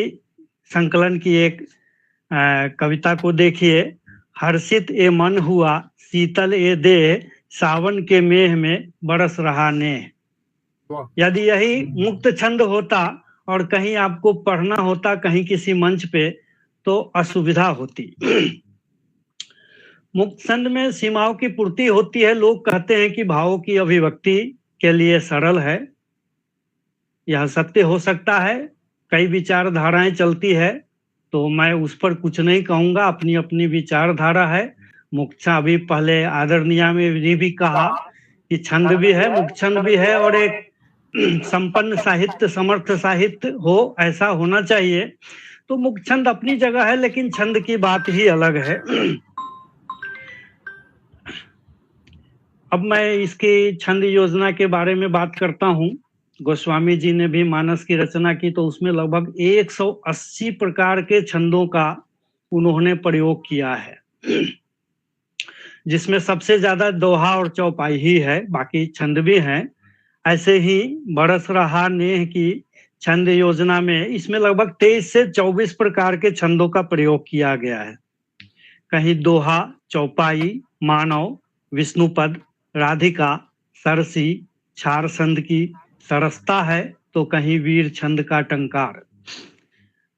संकलन की एक कविता को देखिए, हर्षित ए मन हुआ शीतल ए देह, सावन के मेह में बरस रहा नेह। यदि यही मुक्त छंद होता और कहीं आपको पढ़ना होता कहीं किसी मंच पे, तो असुविधा होती। मुक्त छंद में सीमाओं की पूर्ति होती है। लोग कहते हैं कि भावों की अभिव्यक्ति के लिए सरल है, यह सत्य हो सकता है। कई विचारधाराएं चलती है, तो मैं उस पर कुछ नहीं कहूंगा, अपनी अपनी विचारधारा है। मुक्त अभी पहले आदरणीय में भी कहा कि छंद भी है, मुक्त छंद भी है, और एक संपन्न साहित्य, समर्थ साहित्य हो, ऐसा होना चाहिए। तो मुक्त छंद अपनी जगह है, लेकिन छंद की बात ही अलग है। अब मैं इसकी छंद योजना के बारे में बात करता हूँ। गोस्वामी जी ने भी मानस की रचना की, तो उसमें लगभग 180 प्रकार के छंदों का उन्होंने प्रयोग किया है, जिसमें सबसे ज्यादा दोहा और चौपाई ही है, बाकी छंद भी हैं। ऐसे ही बरस रहा नेह की छंद योजना में इसमें लगभग 23 से 24 प्रकार के छंदों का प्रयोग किया गया है। कहीं दोहा, चौपाई, मानव, विष्णुपद, राधिका, सरसी, छार छंद की सरसता है, तो कहीं वीर छंद का टंकार।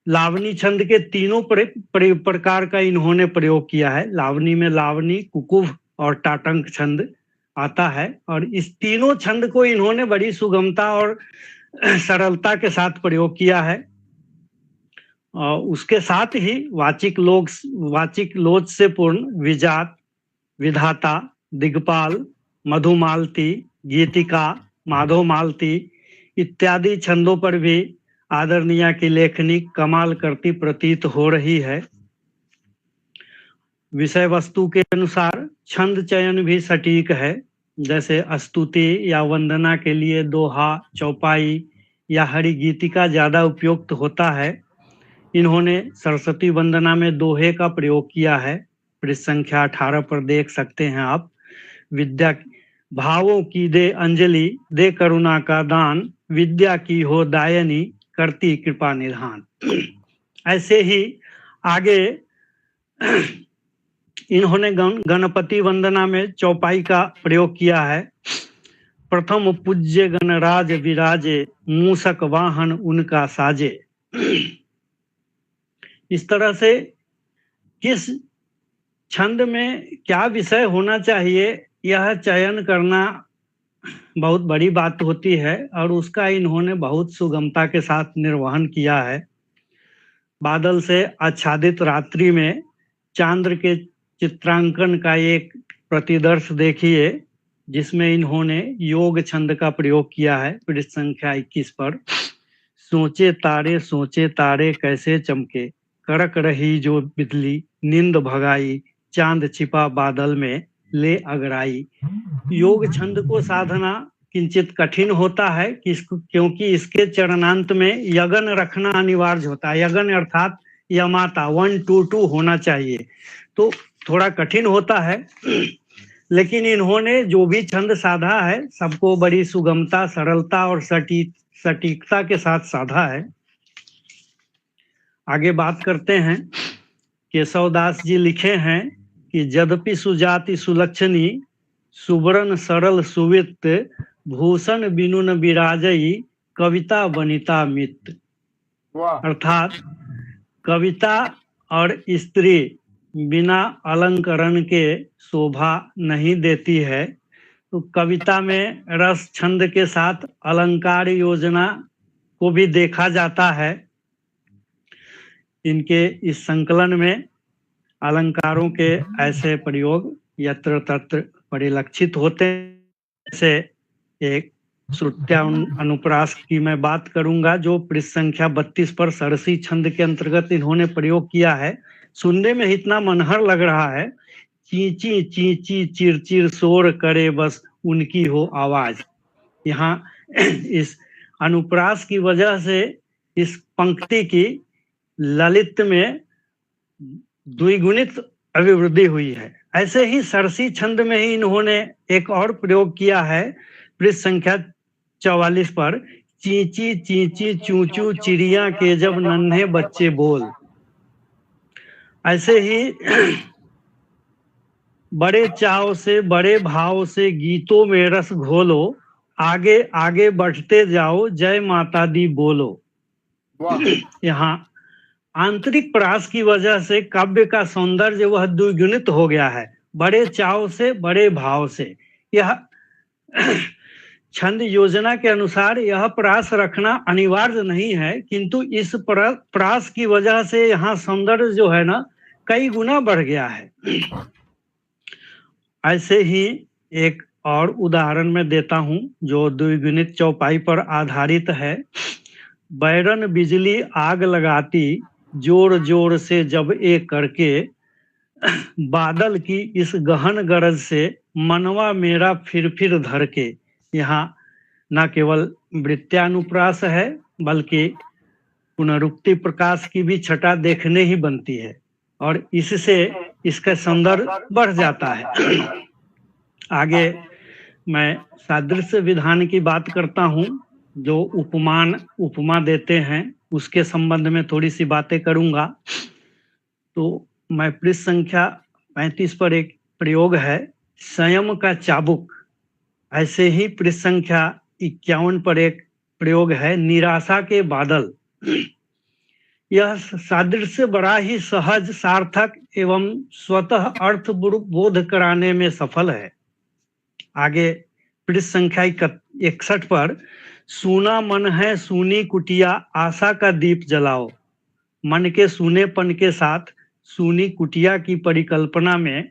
लावनी छंद के तीनों प्रकार का इन्होंने प्रयोग किया है। लावनी में लावनी, कुकुभ और टाटंक छंद आता है, और इस तीनों छंद को इन्होंने बड़ी सुगमता और सरलता के साथ प्रयोग किया है। और उसके साथ ही वाचिक लोच से पूर्ण विजात, विधाता, दिग्पाल, मधुमालती, गीतिका, माधव मालती इत्यादि छंदों पर भी आदरणीय की लेखनी कमाल करती प्रतीत हो रही है। विषय वस्तु के अनुसार छंद चयन भी सटीक है। जैसे स्तुति या वंदना के लिए दोहा, चौपाई या हरि गीतिका ज्यादा उपयुक्त होता है। इन्होंने सरस्वती वंदना में दोहे का प्रयोग किया है, पृष्ठ संख्या 18 पर देख सकते हैं आप। विद्या भावों की दे अंजलि, दे करुणा का दान, विद्या की हो दायनी, करती कृपा निधान। ऐसे ही आगे इन्होंने गणपति वंदना में चौपाई का प्रयोग किया है। प्रथम पूज्य गणराज विराजे, मूषक वाहन उनका साजे। इस तरह से किस छंद में क्या विषय होना चाहिए, यह चयन करना बहुत बड़ी बात होती है, और उसका इन्होंने बहुत सुगमता के साथ निर्वहन किया है। बादल से आच्छादित रात्रि में चांद्र के चित्रांकन का एक प्रतिदर्श देखिए, जिसमें इन्होंने योग छंद का प्रयोग किया है, पृष्ठ संख्या 21 पर। सोचे तारे कैसे चमके, कड़क रही जो बिजली, नींद भगाई, चांद छिपा बादल में ले अगराई। योग छंद को साधना किंचित कठिन होता है, क्योंकि इसके चरणांत में यगन रखना अनिवार्य होता है। यगन अर्थात यमाता 1 2 2 होना चाहिए, तो थोड़ा कठिन होता है। लेकिन इन्होंने जो भी छंद साधा है सबको बड़ी सुगमता, सरलता और सटीकता के साथ साधा है। आगे बात करते हैं। केशव दास जी लिखे हैं कि यद्यपि सुजाति सुलक्षणी सुवर्ण सरल सुवित भूषण बिनुन विराजई कविता वनिता मित। अर्थात कविता और स्त्री बिना अलंकरण के शोभा नहीं देती है, तो कविता में रस छंद के साथ अलंकार योजना को भी देखा जाता है। इनके इस संकलन में अलंकारों के ऐसे प्रयोग यत्र तत्र परिलक्षित होते हैं। से एक श्रुत्या अनुप्रास की मैं बात करूंगा जो पृष्ठ संख्या 32 पर सरसी छंद के अंतर्गत इन्होंने प्रयोग किया है। सुनने में इतना मनहर लग रहा है। चींची चींची चिरचिर शोर करे बस उनकी हो आवाज। यहाँ इस अनुप्रास की वजह से इस पंक्ति की ललित में द्विगुणित अभिवृद्धि हुई है। ऐसे ही सरसी छंद में ही इन्होंने एक और प्रयोग किया है पृष्ठ संख्या 44 पर। चींची चींची चू चू चिड़िया के जब नन्हे बच्चे बोल। ऐसे ही बड़े चाव से बड़े भाव से गीतों में रस घोलो, आगे आगे बढ़ते जाओ जय माता दी बोलो। यहाँ आंतरिक प्रयास की वजह से काव्य का सौंदर्य वह द्विगुणित हो गया है। बड़े चाव से बड़े भाव से। यह छंद योजना के अनुसार यह प्रयास रखना अनिवार्य नहीं है, किंतु इस प्रयास की वजह से यहाँ सौंदर्य जो है ना कई गुना बढ़ गया है। ऐसे ही एक और उदाहरण मैं देता हूं जो द्विगुणित चौपाई पर आधारित है। बैरन बिजली आग लगाती जोर जोर से जब एक करके, बादल की इस गहन गरज से मनवा मेरा फिर धर के। यहाँ न केवल वृत्यानुप्रास है बल्कि पुनरुक्ति प्रकाश की भी छटा देखने ही बनती है और इससे इसका सौंदर्य बढ़ जाता है। आगे मैं सादृश्य विधान की बात करता हूँ जो उपमा देते हैं, उसके संबंध में थोड़ी सी बातें करूंगा। तो मैं पृष्ठ संख्या 35 पर एक प्रयोग है संयम का चाबुक। ऐसे ही पृष्ठ संख्या 51 पर एक प्रयोग है निराशा के बादल। यह सादृश्य बड़ा ही सहज, सार्थक एवं स्वतः अर्थ बोध कराने में सफल है। आगे पृष्ठ संख्या 61 पर सूना मन है सूनी कुटिया आशा का दीप जलाओ। मन के सूनेपन के साथ सूनी कुटिया की परिकल्पना में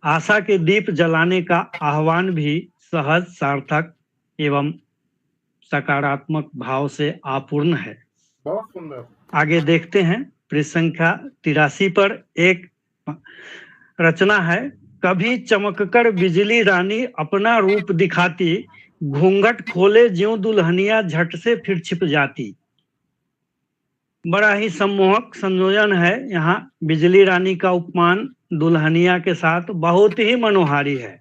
आशा के दीप जलाने का आह्वान भी सहज, सार्थक एवं सकारात्मक भाव से आपूर्ण है। बहुत सुंदर। आगे देखते हैं पृष्ठ संख्या 83 पर एक रचना है। कभी चमककर बिजली रानी अपना रूप दिखाती, घूंघट खोले ज्यों दुल्हनिया झट से फिर छिप जाती। बड़ा ही सम्मोहक संयोजन है। यहाँ बिजली रानी का उपमान दुल्हनिया के साथ बहुत ही मनोहारी है।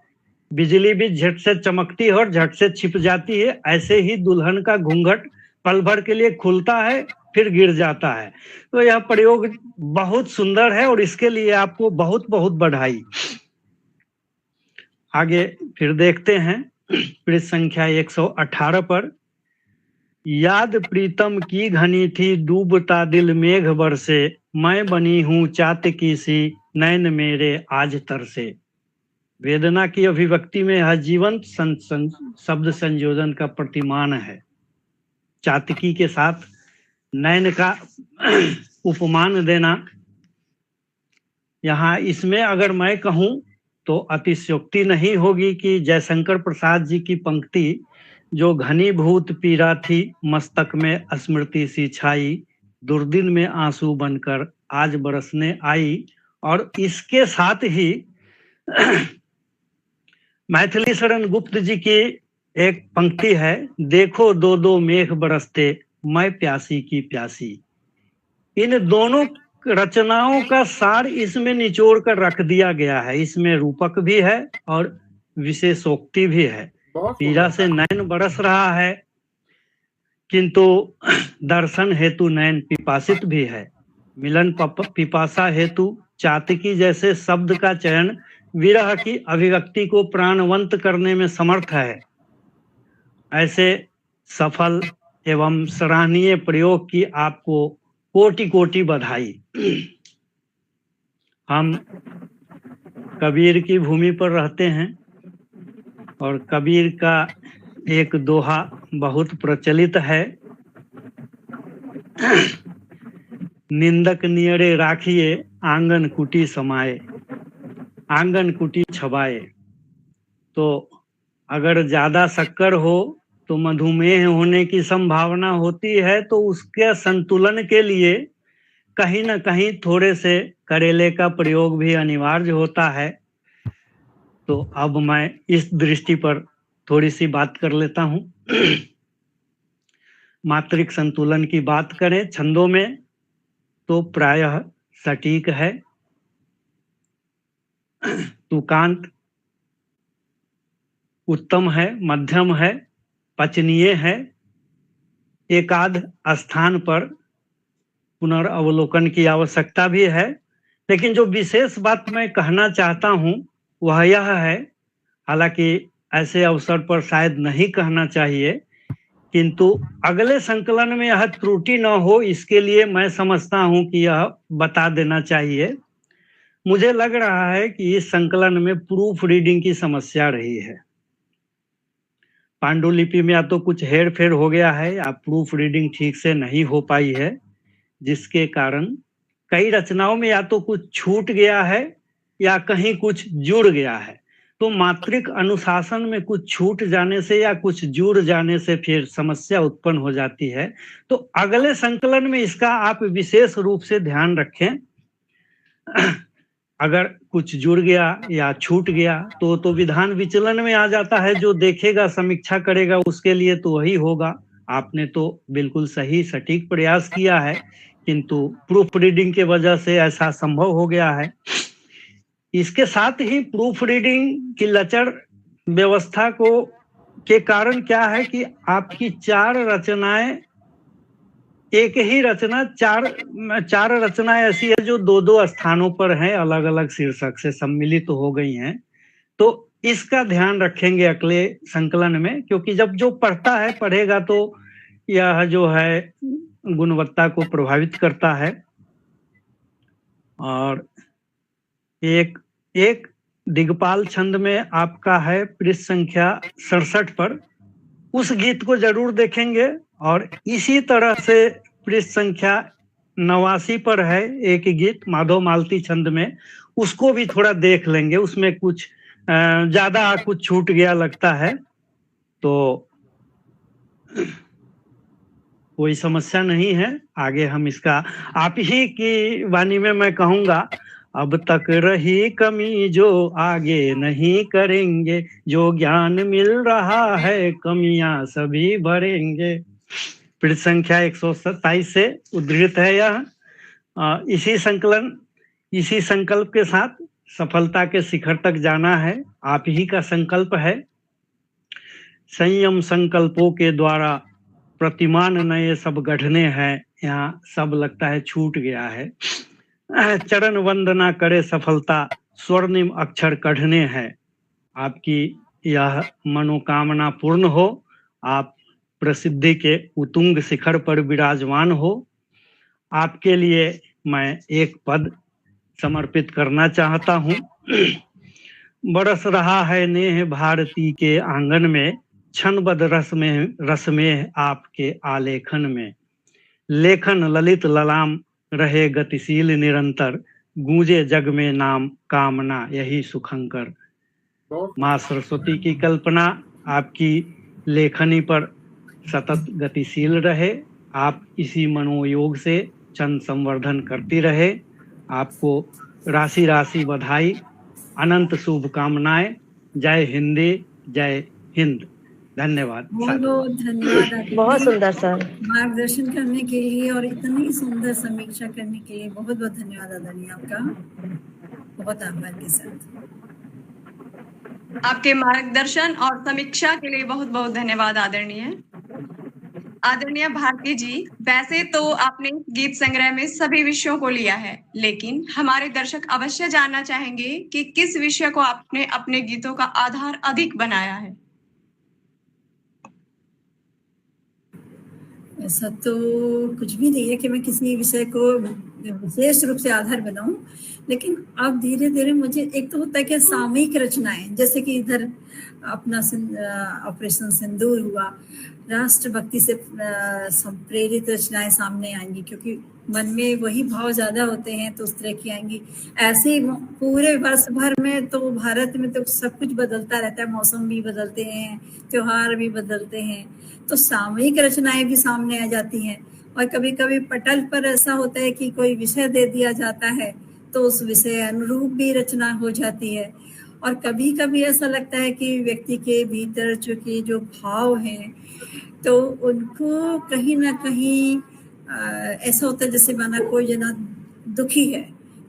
बिजली भी झट से चमकती है और झट से छिप जाती है। ऐसे ही दुल्हन का घूंघट पल भर के लिए खुलता है फिर गिर जाता है। तो यह प्रयोग बहुत सुंदर है और इसके लिए आपको बहुत बहुत बधाई। आगे फिर देखते हैं पृष्ठ संख्या 118 पर। याद प्रीतम की घनी थी डूबता दिल मेघ बरसे, मैं बनी हूँ चातकी सी नैन मेरे आज तरसे। वेदना की अभिव्यक्ति में यह जीवंत शब्द संयोजन का प्रतिमान है। चातकी के साथ नैन का उपमान देना। यहाँ इसमें अगर मैं कहूँ तो अतिशयोक्ति नहीं होगी कि जयशंकर प्रसाद जी की पंक्ति जो घनीभूत पीड़ा थी मस्तक में स्मृति सी छाई, दुर्दिन में आंसू बनकर आज बरसने आई। और इसके साथ ही मैथिली शरण गुप्त जी की एक पंक्ति है, देखो दो दो मेघ बरसते मैं प्यासी की प्यासी। इन दोनों रचनाओं का सार इसमें निचोड़ कर रख दिया गया है। इसमें रूपक भी है और विशेषोक्ति भी है। बहुत पीड़ा सुंदर। से नयन बरस रहा है, किंतु दर्शन हेतु नयन पिपासित भी है। मिलन पिपासा हेतु चातकी जैसे शब्द का चयन विरह की अभिव्यक्ति को प्राणवंत करने में समर्थ है। ऐसे सफल एवं सराहनीय प्रयोग की आपको कोटि कोटि बधाई। हम कबीर की भूमि पर रहते हैं और कबीर का एक दोहा बहुत प्रचलित है, निंदक नियरे राखिए आंगन कुटी समाए, आंगन कुटी छबाए। तो अगर ज्यादा शक्कर हो तो मधुमेह होने की संभावना होती है, तो उसके संतुलन के लिए कहीं ना कहीं थोड़े से करेले का प्रयोग भी अनिवार्य होता है। तो अब मैं इस दृष्टि पर थोड़ी सी बात कर लेता हूं। मात्रिक संतुलन की बात करें छंदों में तो प्रायः सटीक है। तुकांत उत्तम है, मध्यम है, पचनीय है। एकाध स्थान पर पुनर्अवलोकन की आवश्यकता भी है, लेकिन जो विशेष बात मैं कहना चाहता हूं वह यह है, हालांकि ऐसे अवसर पर शायद नहीं कहना चाहिए, किंतु अगले संकलन में यह त्रुटि न हो इसके लिए मैं समझता हूं कि यह बता देना चाहिए। मुझे लग रहा है कि इस संकलन में प्रूफ रीडिंग की समस्या रही है। पांडुलिपि में या तो कुछ हेर फेर हो गया है या प्रूफ रीडिंग ठीक से नहीं हो पाई है, जिसके कारण कई रचनाओं में या तो कुछ छूट गया है या कहीं कुछ जुड़ गया है। तो मात्रिक अनुशासन में कुछ छूट जाने से या कुछ जुड़ जाने से फिर समस्या उत्पन्न हो जाती है। तो अगले संकलन में इसका आप विशेष रूप से ध्यान रखें। अगर कुछ जुड़ गया या छूट गया तो विधान विचलन में आ जाता है। जो देखेगा समीक्षा करेगा उसके लिए तो वही होगा। आपने तो बिल्कुल सही सटीक प्रयास किया है, किंतु प्रूफ रीडिंग के वजह से ऐसा संभव हो गया है। इसके साथ ही प्रूफ रीडिंग की लचर व्यवस्था के कारण क्या है कि आपकी चार रचनाएं, एक ही रचना चार रचनाएं ऐसी है जो दो दो स्थानों पर हैं, अलग अलग शीर्षक से सम्मिलित हो गई हैं। तो इसका ध्यान रखेंगे अगले संकलन में, क्योंकि जब जो पढ़ता है पढ़ेगा तो यह जो है गुणवत्ता को प्रभावित करता है। और एक दिगपाल छंद में आपका है पृष्ठ संख्या 67 पर, उस गीत को जरूर देखेंगे। और इसी तरह से पृष्ठ संख्या 89 पर है एक गीत माधव मालती छंद में, उसको भी थोड़ा देख लेंगे। उसमें कुछ ज्यादा कुछ छूट गया लगता है, तो कोई समस्या नहीं है। आगे हम इसका आप ही की वाणी में मैं कहूंगा, अब तक रही कमी जो आगे नहीं करेंगे, जो ज्ञान मिल रहा है कमियां सभी भरेंगे। पृष्ठ संख्या 127 से उद्धृत है यह। इसी संकल्प के साथ सफलता के शिखर तक जाना है, आप ही का संकल्प है। संयम संकल्पों के द्वारा प्रतिमान नए सब गढ़ने हैं, यहाँ सब लगता है छूट गया है। चरण वंदना करे सफलता स्वर्णिम अक्षर कढ़ने हैं। आपकी यह मनोकामना पूर्ण हो, आप प्रसिद्धि के उतुंग शिखर पर विराजमान हो। आपके लिए मैं एक पद समर्पित करना चाहता हूँ। बरस रहा है नेह भारती के आंगन में, क्षणबद्ध रस में आपके आलेखन में। लेखन ललित ललाम रहे गतिशील निरंतर, गूंजे जग में नाम कामना यही सुखंकर। माँ सरस्वती की कल्पना आपकी लेखनी पर सतत गतिशील रहे, आप इसी मनोयोग से छंद संवर्धन करती रहे। आपको राशि राशि बधाई, अनंत शुभकामनाएं। जय हिंदी, जय हिंद। धन्यवाद। बहुत बहुत धन्यवाद आपको बहुत सुंदर सर। मार्गदर्शन करने के लिए और इतनी सुंदर समीक्षा करने के लिए बहुत बहुत धन्यवाद आदरणीय आपका, बहुत आभार के साथ। आपके मार्गदर्शन और समीक्षा के लिए बहुत बहुत धन्यवाद आदरणीय। आदरणीय भारती जी, वैसे तो आपने गीत संग्रह में सभी विषयों को लिया है, लेकिन हमारे दर्शक अवश्य जानना चाहेंगे कि किस विषय को आपने अपने गीतों का आधार अधिक बनाया है। ऐसा तो कुछ भी नहीं है कि मैं किसी विषय को विशेष रूप से आधार बनाऊं, लेकिन अब धीरे धीरे मुझे एक तो होता है कि सामयिक रचनाएं, जैसे कि इधर अपना ऑपरेशन सिंदूर हुआ, राष्ट्रभक्ति से प्रेरित रचनाएं सामने आएंगी, क्योंकि मन में वही भाव ज्यादा होते हैं तो उस तरह की आएंगी। ऐसे पूरे वर्ष भर में तो भारत में तो सब कुछ बदलता रहता है, मौसम भी बदलते हैं, त्योहार भी बदलते हैं, तो सामयिक रचनाएं भी सामने आ जाती हैं। और कभी कभी पटल पर ऐसा होता है कि कोई विषय दे दिया जाता है तो उस विषय अनुरूप भी रचना हो जाती है। और कभी कभी ऐसा लगता है कि व्यक्ति के भीतर चूंकि जो भाव हैं तो उनको कहीं ना कहीं ऐसा होता है जैसे माना कोई जना दुखी है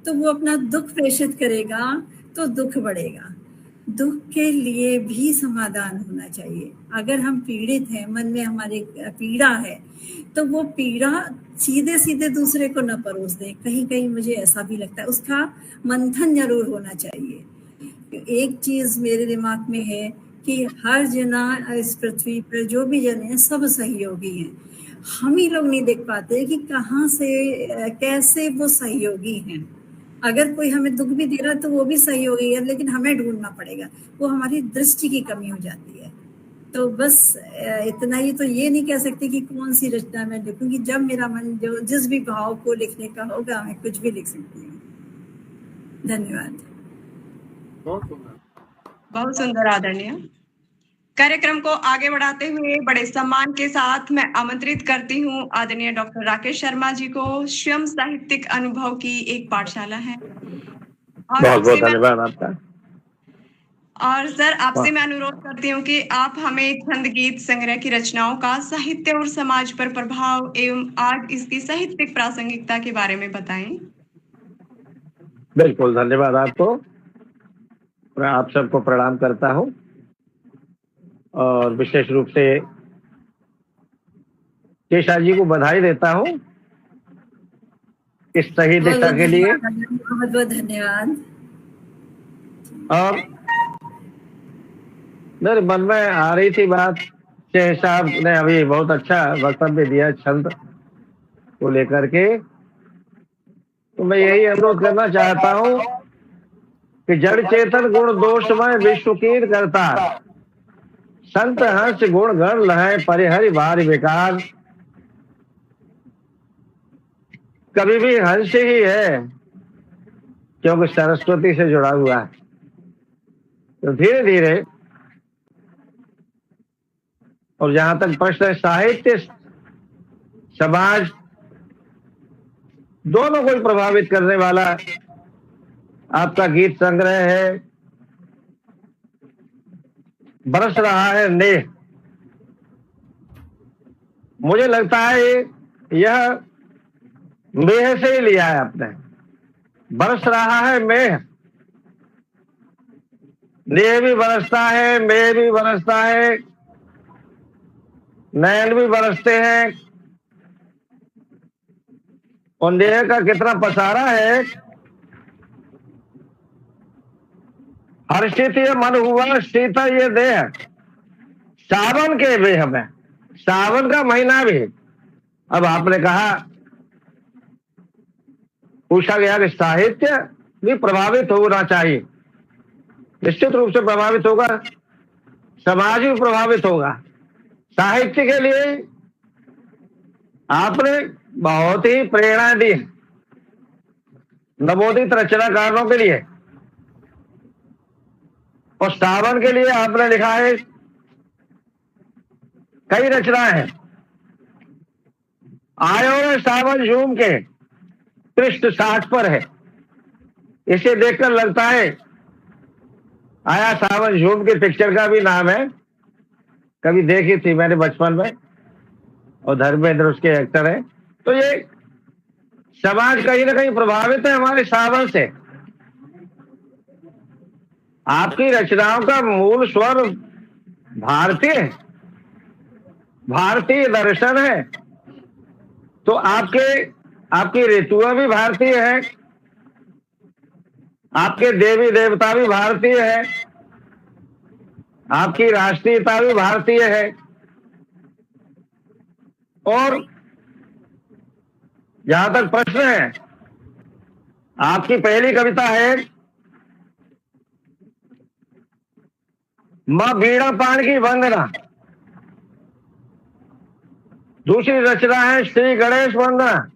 तो वो अपना दुख प्रेषित करेगा तो दुख बढ़ेगा। दुख के लिए भी समाधान होना चाहिए। अगर हम पीड़ित हैं, मन में हमारे पीड़ा है, तो वो पीड़ा सीधे सीधे दूसरे को न परोस दे। कहीं कहीं मुझे ऐसा भी लगता है उसका मंथन जरूर होना चाहिए। एक चीज मेरे दिमाग में है कि हर जना इस पृथ्वी पर जो भी जन है सब सहयोगी हैं। हम ही लोग नहीं देख पाते कि कहाँ से कैसे वो सहयोगी हैं। अगर कोई हमें दुख भी दे रहा तो वो भी सहयोगी है, लेकिन हमें ढूंढना पड़ेगा, वो हमारी दृष्टि की कमी हो जाती है। तो बस इतना ही, तो ये नहीं कह सकती कि कौन सी रचना मैं लिखूंगी। जब मेरा मन जो जिस भी भाव को लिखने का होगा मैं कुछ भी लिख सकती हूँ। धन्यवाद। बहुत सुंदर आदरणीय। कार्यक्रम को आगे बढ़ाते हुए बड़े सम्मान के साथ मैं आमंत्रित करती हूँ आदरणीय डॉक्टर राकेश शर्मा जी को। स्वयं साहित्यिक अनुभव की एक पाठशाला है और बहुत बहुत धन्यवाद आपका। और सर आपसे मैं अनुरोध करती हूँ कि आप हमें छंद गीत संग्रह की रचनाओं का साहित्य और समाज पर प्रभाव एवं आज इसकी साहित्यिक प्रासंगिकता के बारे में बताएं। बिल्कुल, धन्यवाद आपको। मैं आप सबको प्रणाम करता हूँ और विशेष रूप से केशा जी को बधाई देता हूँ इस सही दिशा के लिए। बहुत बहुत धन्यवाद। और मेरे मन में आ रही थी बात, शेख साहब ने अभी बहुत अच्छा वक्तव्य दिया छंद को लेकर के, तो मैं यही अनुरोध करना चाहता हूँ कि जड़ चेतन गुण दोषमय विश्व कीर करता, संत हंस गुण गण लहै परिहरि वारि विकार। कभी भी हंस ही है क्योंकि सरस्वती से जुड़ा हुआ है। तो धीरे धीरे, और जहां तक प्रश्न है, साहित्य समाज दोनों को प्रभावित करने वाला आपका गीत संग्रह है। बरस रहा है नेह, मुझे लगता है यह मेह से ही लिया है आपने। बरस रहा है मेह, नेह भी बरसता है, मेह भी बरसता है, नैन भी बरसते हैं। और नेह का कितना पसारा है। हर्षित ये मन हुआ शीतल ये देह, सावन के बेह में, सावन का महीना भी। अब आपने कहा, पूछा गया कि साहित्य भी प्रभावित होना चाहिए। निश्चित रूप से प्रभावित होगा, समाज भी प्रभावित होगा। साहित्य के लिए आपने बहुत ही प्रेरणा दी है नवोदित रचनाकारों के लिए। और सावन के लिए आपने लिखा है कई रचनाएं हैं। आयो रे सावन झूम के पृष्ठ 60 पर है। इसे देखकर लगता है आया सावन झूम के पिक्चर का भी नाम है। कभी देखी थी मैंने बचपन में, और धर्मेंद्र उसके एक्टर है। तो ये समाज कहीं ना कहीं प्रभावित है हमारे सावन से। आपकी रचनाओं का मूल स्वर भारतीय दर्शन है, तो आपकी ऋतुएं भी भारतीय है, आपके देवी देवता भी भारतीय है, आपकी राष्ट्रीयता भी भारतीय है। और जहां तक प्रश्न है, आपकी पहली कविता है मां बीणा पाण की वंदना, दूसरी रचना है श्री गणेश वंदना।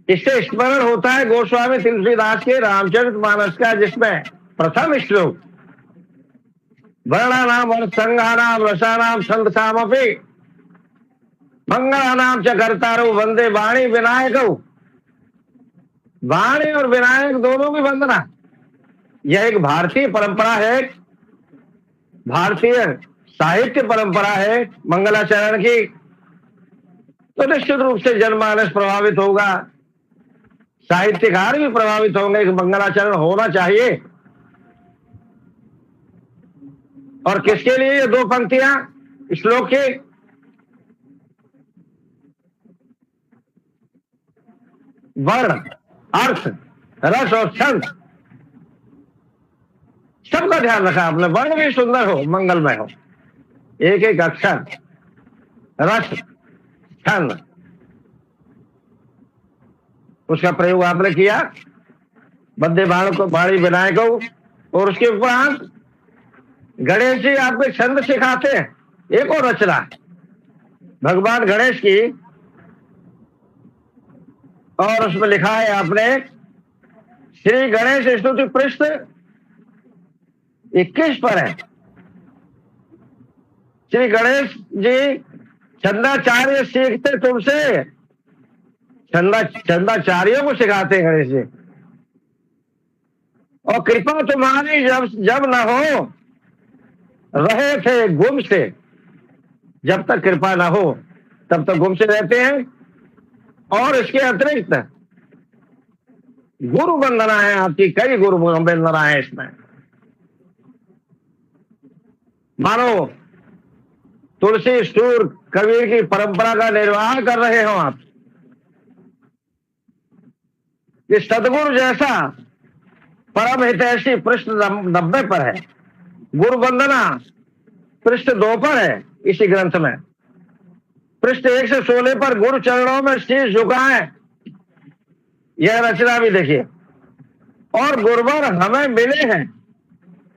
इससे स्मरण होता है गोस्वामी तुलसीदास के रामचरितमानस का, जिसमें प्रथम श्लोक वर्णानाम वर्णसंगानाम रसानाम छंदसामपि मंगलानाम च कर्तारो वंदे वाणी विनायकौ। वाणी और विनायक दोनों की वंदना, यह एक भारतीय परंपरा है, भारतीय साहित्य परंपरा है मंगलाचरण की। तो निश्चित रूप से जनमानस प्रभावित होगा, साहित्यकार भी प्रभावित होंगे कि मंगलाचरण होना चाहिए। और किसके लिए ये 2 पंक्तियां श्लोक की? वर्ण, अर्थ, रस और छंद, सबका ध्यान रखा आपने। वर्ण भी सुंदर हो, मंगलमय हो, एक एक अक्षर, रस, छंद, उसका प्रयोग आपने किया। बद्दे बाण को बाणी विनायक हो, और उसके उपरांत गणेश जी आपको छंद सिखाते हैं। एक और रचना भगवान गणेश की, और उसमें लिखा है आपने श्री गणेश स्तुति पृष्ठ 21 पर है। श्री गणेश जी छंदाचार्य सीखते तुमसे, छंदाचार्यों को सिखाते हैं गणेश जी। और कृपा तुम्हारी जब न हो रहे थे गुम से, जब तक कृपा ना हो तब तक गुम से रहते हैं। और इसके अतिरिक्त गुरु वंदना है आपकी, कई गुरु वंदना है इसमें। मानो तुलसी सूर कबीर की परंपरा का निर्वाह कर रहे हो आप। ये सदगुरु जैसा परम हितैषी पृष्ठ 90 पर है, गुरु वंदना पृष्ठ 2 पर है इसी ग्रंथ में। पृष्ठ 1 से 16 पर गुरु चरणों में शीश झुकाएं, यह रचना भी देखिए। और गुरुवर हमें मिले हैं,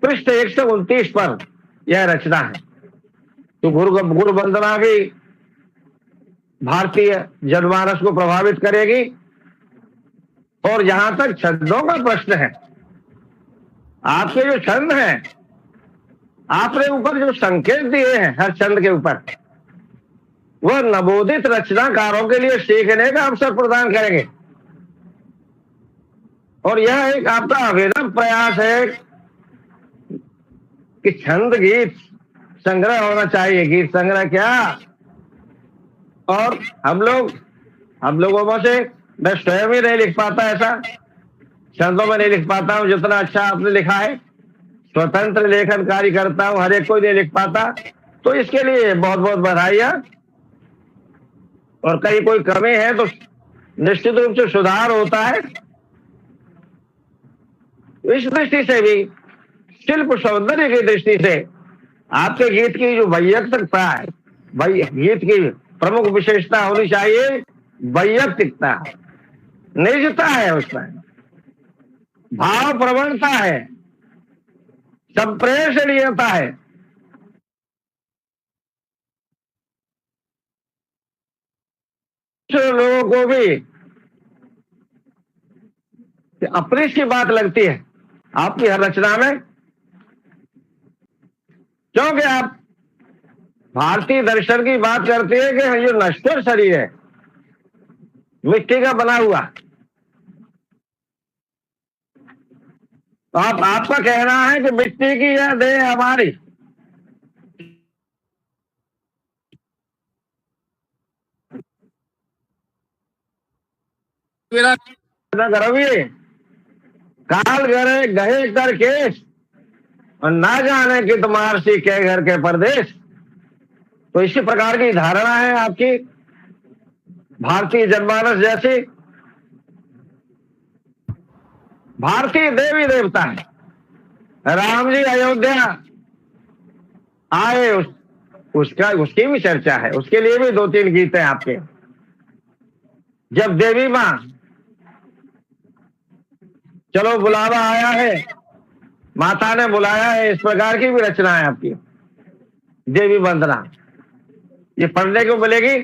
पृष्ठ 129 पर यह रचना है। तो गुरु वंदना भी भारतीय जनमानस को प्रभावित करेगी। और जहां तक छंदों का प्रश्न है, आपके जो छंद हैं, आपने ऊपर जो संकेत दिए हैं हर छंद के ऊपर, वह नवोदित रचनाकारों के लिए सीखने का अवसर प्रदान करेंगे। और यह एक आपका अविरत प्रयास है कि छंद गीत संग्रह होना चाहिए। गीत संग्रह क्या, और हम लोगों में से मैं स्वयं ही नहीं लिख पाता, ऐसा छंदों में नहीं लिख पाता हूं जितना अच्छा आपने लिखा है। स्वतंत्र लेखन कार्य करता हूं, हर एक कोई नहीं लिख पाता। तो इसके लिए बहुत बहुत बधाइयां। और कहीं कोई कमी है तो निश्चित रूप से सुधार होता है। इस दृष्टि से भी, शिल्प सौंदर्य की दृष्टि से आपके गीत की जो वैयक्तिकता है, गीत की प्रमुख विशेषता होनी चाहिए वैयक्तिकता, निजता है, उसमें भाव प्रवणता है, संप्रेषणीयता है। लोगों को भी अपनी सी बात लगती है आपकी हर रचना में, क्योंकि आप भारतीय दर्शन की बात करते हैं कि जो नश्वर शरीर है, मिट्टी का बना हुआ, तो आपका कहना है कि मिट्टी की यह देह हमारी, रवि काल गए गहे कर केश और ना जाने कि तुम्हार सी के घर के परदेश। तो इसी प्रकार की धारणा है आपकी भारतीय जनमानस जैसी। भारतीय देवी देवता है, राम जी अयोध्या आए, उसकी भी चर्चा है, उसके लिए भी 2-3 गीत हैं आपके। जब देवी मां चलो बुलावा आया है, माता ने बुलाया है, इस प्रकार की भी रचना है आपकी देवी वंदना। ये पढ़ने को मिलेगी।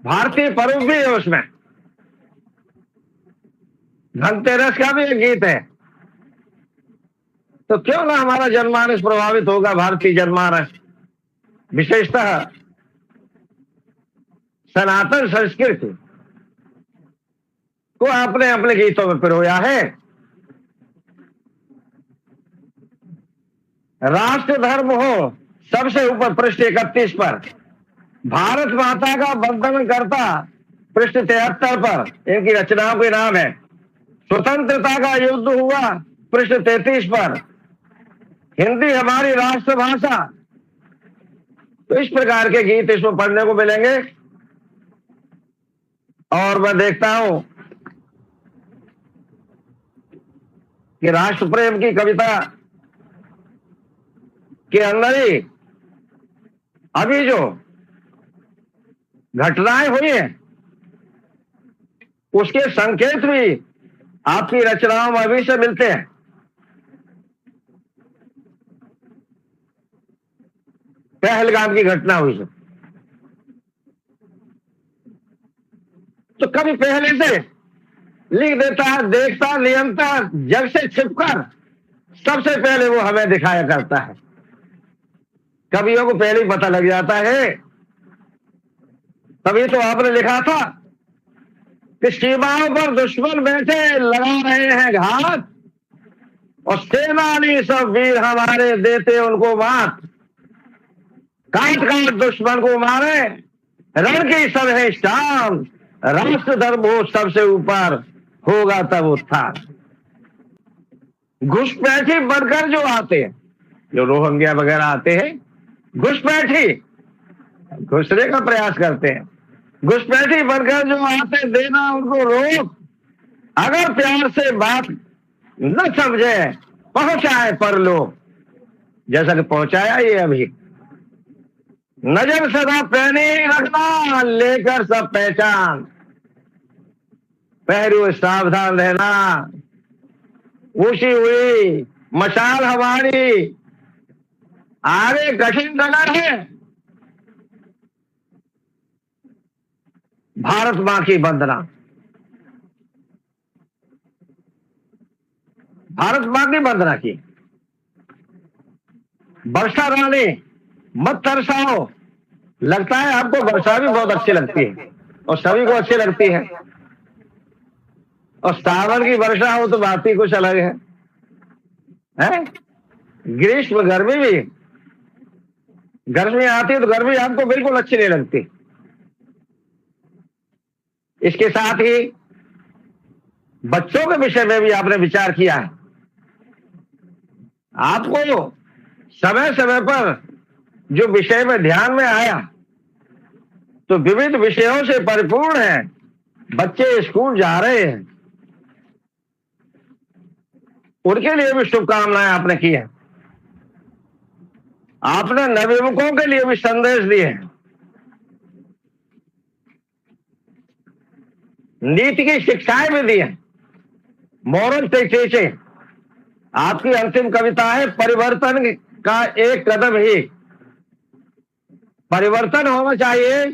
भारतीय पर्व भी है उसमें, धनतेरस का भी एक गीत है। तो क्यों ना हमारा जनमानस प्रभावित होगा भारतीय जनमानस, विशेषतः सनातन संस्कृति को आपने अपने गीतों में पिरोया है। राष्ट्र धर्म हो सबसे ऊपर पृष्ठ 31 पर, भारत माता का वंदन करता पृष्ठ 73 पर इनकी रचनाओं के नाम है। स्वतंत्रता का युद्ध हुआ पृष्ठ 33 पर, हिंदी हमारी राष्ट्रभाषा। तो इस प्रकार के गीत इसमें पढ़ने को मिलेंगे। और मैं देखता हूं कि राष्ट्र प्रेम की कविता के अंदर ही अभी जो घटनाएं हुई हैं उसके संकेत भी आपकी रचनाओं में अभी से मिलते हैं। पहलगाम की घटना हुई तो कभी पहले से लिख देता है, देखता, नियंत्रण जग से छिपकर सबसे पहले वो हमें दिखाया करता है। कवियों को पहले ही पता लग जाता है। तभी तो आपने लिखा था कि सीमाओं पर दुश्मन बैठे लगा रहे हैं घात और सेनानी सब वीर हमारे देते उनको मात। काट काट दुश्मन को मारे रण की सब है शाम, राष्ट्र धर्म हो सबसे ऊपर होगा तब उत्थान। घुसपैठी बनकर जो आते हैं, जो रोहिंग्या वगैरह आते हैं, घुसपैठी घुसने का प्रयास करते हैं, घुसपैठी बनकर जो आते देना उनको रोक। अगर प्यार से बात न समझे पहुंचाए पर लोग, जैसा कि पहुंचाया ये अभी। नजर सदा पैनी रखना लेकर सब पहचान, पहरू सावधान रहना। ऊंची हुई मशाल हमारी आगे कठिन डगर है। भारत मां की वंदना, भारत मां की वंदना की। वर्षा रानी मत तरसाओ। लगता है आपको वर्षा भी बहुत अच्छी लगती है और सभी को अच्छी लगती है, और सावन की वर्षा हो तो बात ही कुछ अलग है? ग्रीष्म गर्मी भी, गर्मी आती है तो गर्मी आपको बिल्कुल अच्छी नहीं लगती। इसके साथ ही बच्चों के विषय में भी आपने विचार किया है। आपको समय समय पर जो विषय में ध्यान में आया तो विविध विषयों से परिपूर्ण है। बच्चे स्कूल जा रहे हैं, उनके लिए भी शुभकामनाएं आपने की है। आपने नवयुवकों के लिए भी संदेश दिए हैं। नीति की शिक्षाएं भी दी हैं, मोरल टीचिंग। आपकी अंतिम कविता है परिवर्तन का एक कदम ही। परिवर्तन होना चाहिए,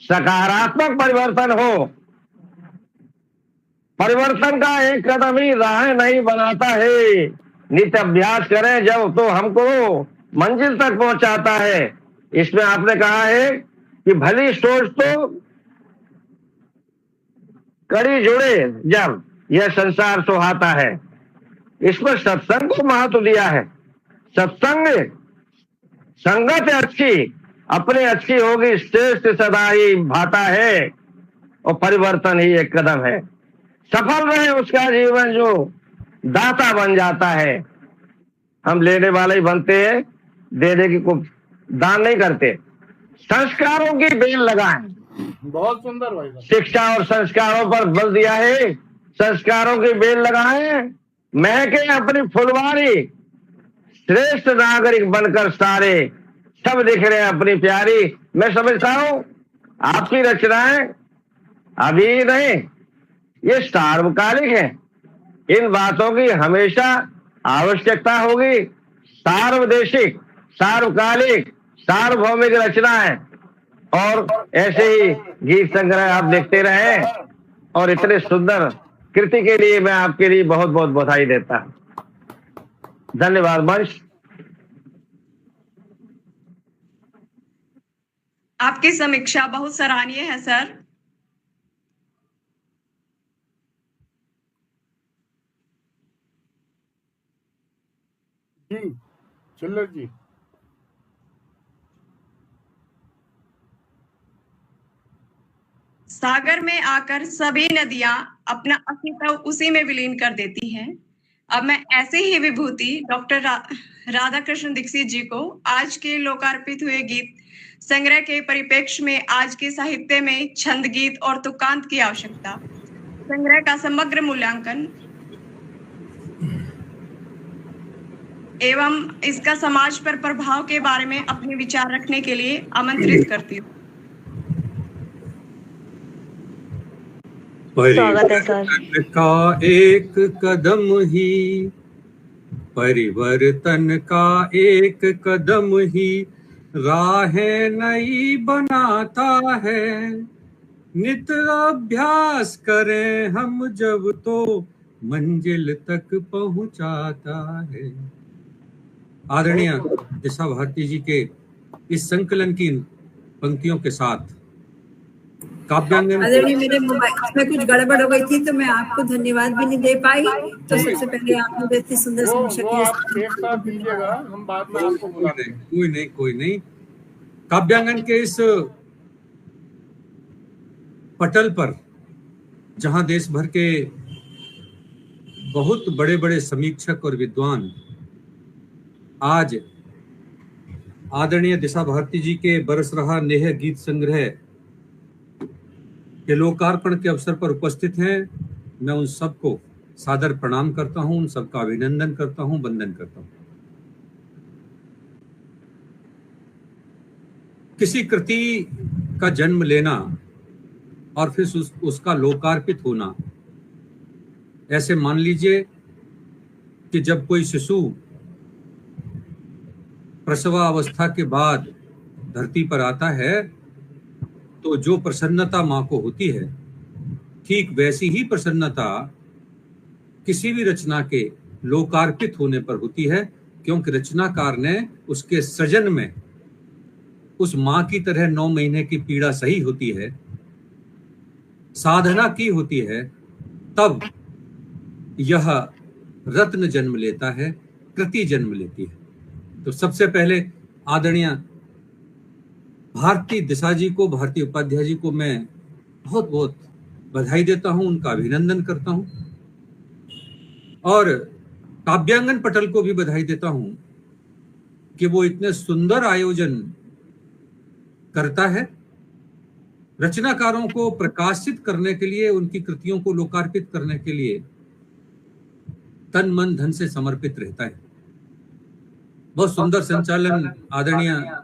सकारात्मक परिवर्तन हो। परिवर्तन का एक कदम ही राह नहीं बनाता है। नित्य अभ्यास करें जब तो हमको मंजिल तक पहुंचाता है। इसमें आपने कहा है कि भली सोच तो कड़ी जुड़े जब यह संसार सुहाता है। इसमें सत्संग को महत्व दिया है। सत्संग संगत अच्छी अपने अच्छी होगी, श्रेष्ठ सदा ही भाता है, और परिवर्तन ही एक कदम है। सफल रहे उसका जीवन जो दाता बन जाता है। हम लेने वाले ही बनते हैं, देने की को दान नहीं करते। संस्कारों की बेल लगाएं। बहुत सुंदर भाई साहब। शिक्षा और संस्कारों पर बल दिया है। संस्कारों की बेल लगाएं, महके अपनी फुलवारी, श्रेष्ठ नागरिक बनकर सारे सब दिख रहे हैं अपनी प्यारी। मैं समझता हूं आपकी रचनाएं अभी नहीं, ये सार्वकालिक है। इन बातों की हमेशा आवश्यकता होगी। सार्वदेशिक, सार्वकालिक, सार्वभौमिक रचनाएं और ऐसे ही गीत संग्रह आप देखते रहे। और इतने सुंदर कृति के लिए मैं आपके लिए बहुत बहुत बधाई देता हूं। धन्यवाद मंच। आपकी समीक्षा बहुत सराहनीय है सर। जी चिल्लर जी। सागर में आकर सभी नदियां अपना अस्तित्व उसी में विलीन कर देती हैं। अब मैं ऐसे ही विभूति डॉक्टर राधा कृष्ण दीक्षित जी को आज के लोकार्पित हुए गीत संग्रह के परिप्रेक्ष्य में आज के साहित्य में छंद, गीत और तुकांत की आवश्यकता, संग्रह का समग्र मूल्यांकन एवं इसका समाज पर प्रभाव के बारे में अपने विचार रखने के लिए आमंत्रित करती हूँ। स्वागत है सर। का एक कदम ही परिवर्तन का एक कदम ही राहें नई बनाता है। नित अभ्यास करें हम जब तो मंजिल तक पहुंचाता है। आदरणीय दिशा भारती जी के इस संकलन की पंक्तियों के साथ काव्यांगन आदरणीय मेरे मोबाइल में कुछ गड़बड़ हो गई थी तो मैं आपको धन्यवाद भी नहीं दे पाई। तो सबसे पहले आपने इतनी सुंदर समीक्षा वो आप एक साथ दीजिएगा, हम बाद में आपको बुलाते हैं। कोई नहीं। काव्यांगन के इस पटल पर जहां देश भर के बहुत बड़े बड़े समीक्षक और विद्वान आज आदरणीय दिशा भारती जी के बरस रहा नेह गीत संग्रह के लोकार्पण के अवसर पर उपस्थित हैं, मैं उन सबको सादर प्रणाम करता हूं, उन सबका अभिनंदन करता हूं, वंदन करता हूं। किसी कृति का जन्म लेना और फिर उसका लोकार्पित होना, ऐसे मान लीजिए कि जब कोई शिशु प्रसवावस्था के बाद धरती पर आता है तो जो प्रसन्नता माँ को होती है, ठीक वैसी ही प्रसन्नता किसी भी रचना के लोकार्पित होने पर होती है, क्योंकि रचनाकार ने उसके सृजन में उस माँ की तरह 9 महीने की पीड़ा सही होती है, साधना की होती है, तब यह रत्न जन्म लेता है, कृति जन्म लेती है। तो सबसे पहले आदरणीय भारती दिशा जी को, भारती उपाध्याय जी को मैं बहुत बहुत बधाई देता हूं, उनका अभिनंदन करता हूं और काव्यांगन पटल को भी बधाई देता हूं कि वो इतने सुंदर आयोजन करता है। रचनाकारों को प्रकाशित करने के लिए, उनकी कृतियों को लोकार्पित करने के लिए तन मन धन से समर्पित रहता है। बहुत सुंदर संचालन आदरणीय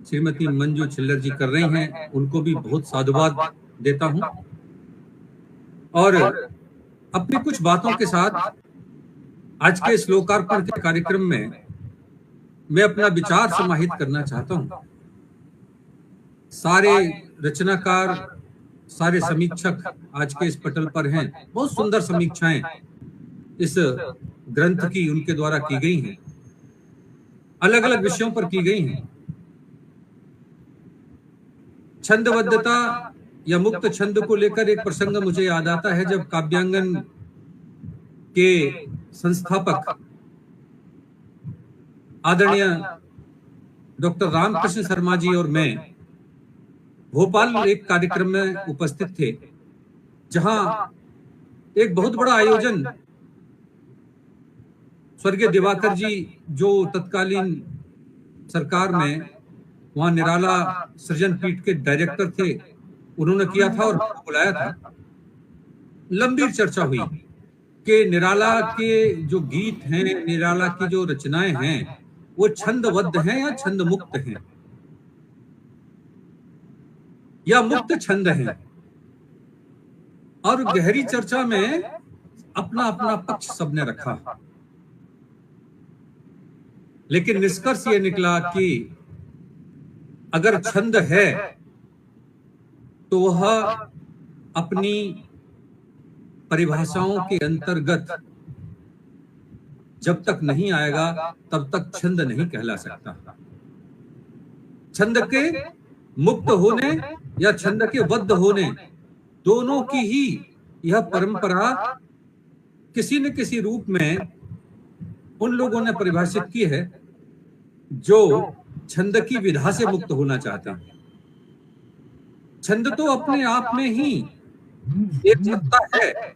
श्रीमती मंजू छिल्लर जी कर रही हैं, उनको भी बहुत साधुवाद देता हूं और अपनी कुछ बातों के साथ आज के इस लोकार्पण के कार्यक्रम में मैं अपना विचार समाहित करना चाहता हूं। सारे रचनाकार, सारे समीक्षक आज के इस पटल पर हैं। बहुत सुंदर समीक्षाएं इस ग्रंथ की उनके द्वारा की गई हैं, अलग अलग विषयों पर की गई हैं। छंदबद्धता या मुक्त छंद को लेकर एक प्रसंग मुझे याद आता है। जब काव्यांगन के संस्थापक आदरणीय डॉक्टर रामकृष्ण शर्मा जी और मैं भोपाल एक कार्यक्रम में उपस्थित थे, जहां एक बहुत बड़ा आयोजन स्वर्गीय दिवाकर जी जो तत्कालीन सरकार में वहां निराला सृजन पीठ के डायरेक्टर थे, उन्होंने किया था और बुलाया था। लंबी चर्चा हुई कि निराला के जो गीत हैं, निराला की जो रचनाएं हैं, वो छंदबद्ध हैं या छंद मुक्त हैं या मुक्त छंद हैं। और गहरी चर्चा में अपना अपना पक्ष सबने रखा, लेकिन निष्कर्ष ये निकला कि अगर छंद है तो वह अपनी परिभाषाओं के अंतर्गत जब तक नहीं आएगा तब तक छंद नहीं कहला सकता। छंद के मुक्त होने या छंद के बद्ध होने, दोनों की ही यह परंपरा किसी न किसी रूप में उन लोगों ने परिभाषित की है जो छंद की विधा से मुक्त होना चाहते हैं। छंद तो अपने आप में ही एक सत्ता है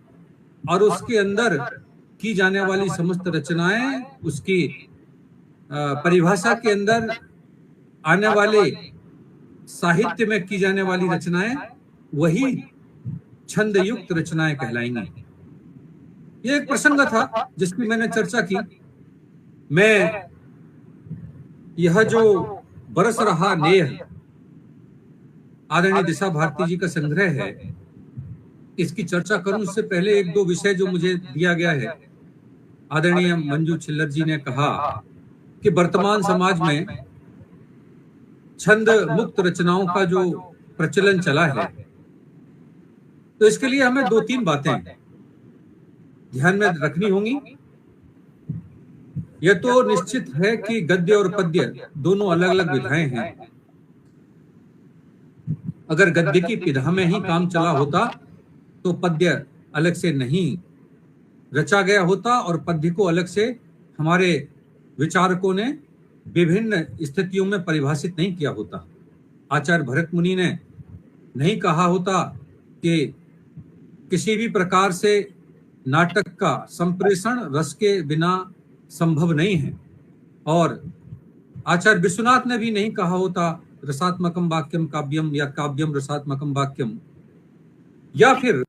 और उसके अंदर की जाने वाली समस्त रचनाएं, उसकी परिभाषा के अंदर आने वाले साहित्य में की जाने वाली रचनाएं, वही छंद युक्त रचनाएं कहलाएंगी। ये एक प्रसंग था जिसकी मैंने चर्चा की। मैं यह जो बरस रहा नेह आदरणीय दिशा भारती जी का संग्रह है, इसकी चर्चा करूं उससे पहले एक दो विषय जो मुझे दिया गया है। आदरणीय मंजू छिल्लर जी ने कहा कि वर्तमान समाज में छंद मुक्त रचनाओं का जो प्रचलन चला है, तो इसके लिए हमें दो तीन बातें ध्यान में रखनी होंगी। यह तो निश्चित है कि गद्य और पद्य दोनों अलग अलग विधाएं हैं। अगर गद्य की विधा में ही काम चला होता तो पद्य अलग से नहीं रचा गया होता और पद्य को अलग से हमारे विचारकों ने विभिन्न स्थितियों में परिभाषित नहीं किया होता। आचार्य भरत मुनि ने नहीं कहा होता कि किसी भी प्रकार से नाटक का संप्रेषण रस के बिना संभव नहीं है, और आचार्य विश्वनाथ ने भी नहीं कहा होता रसात्मकम वाक्यम काव्यम या काव्यम रसात्मकम वाक्यम। या फिर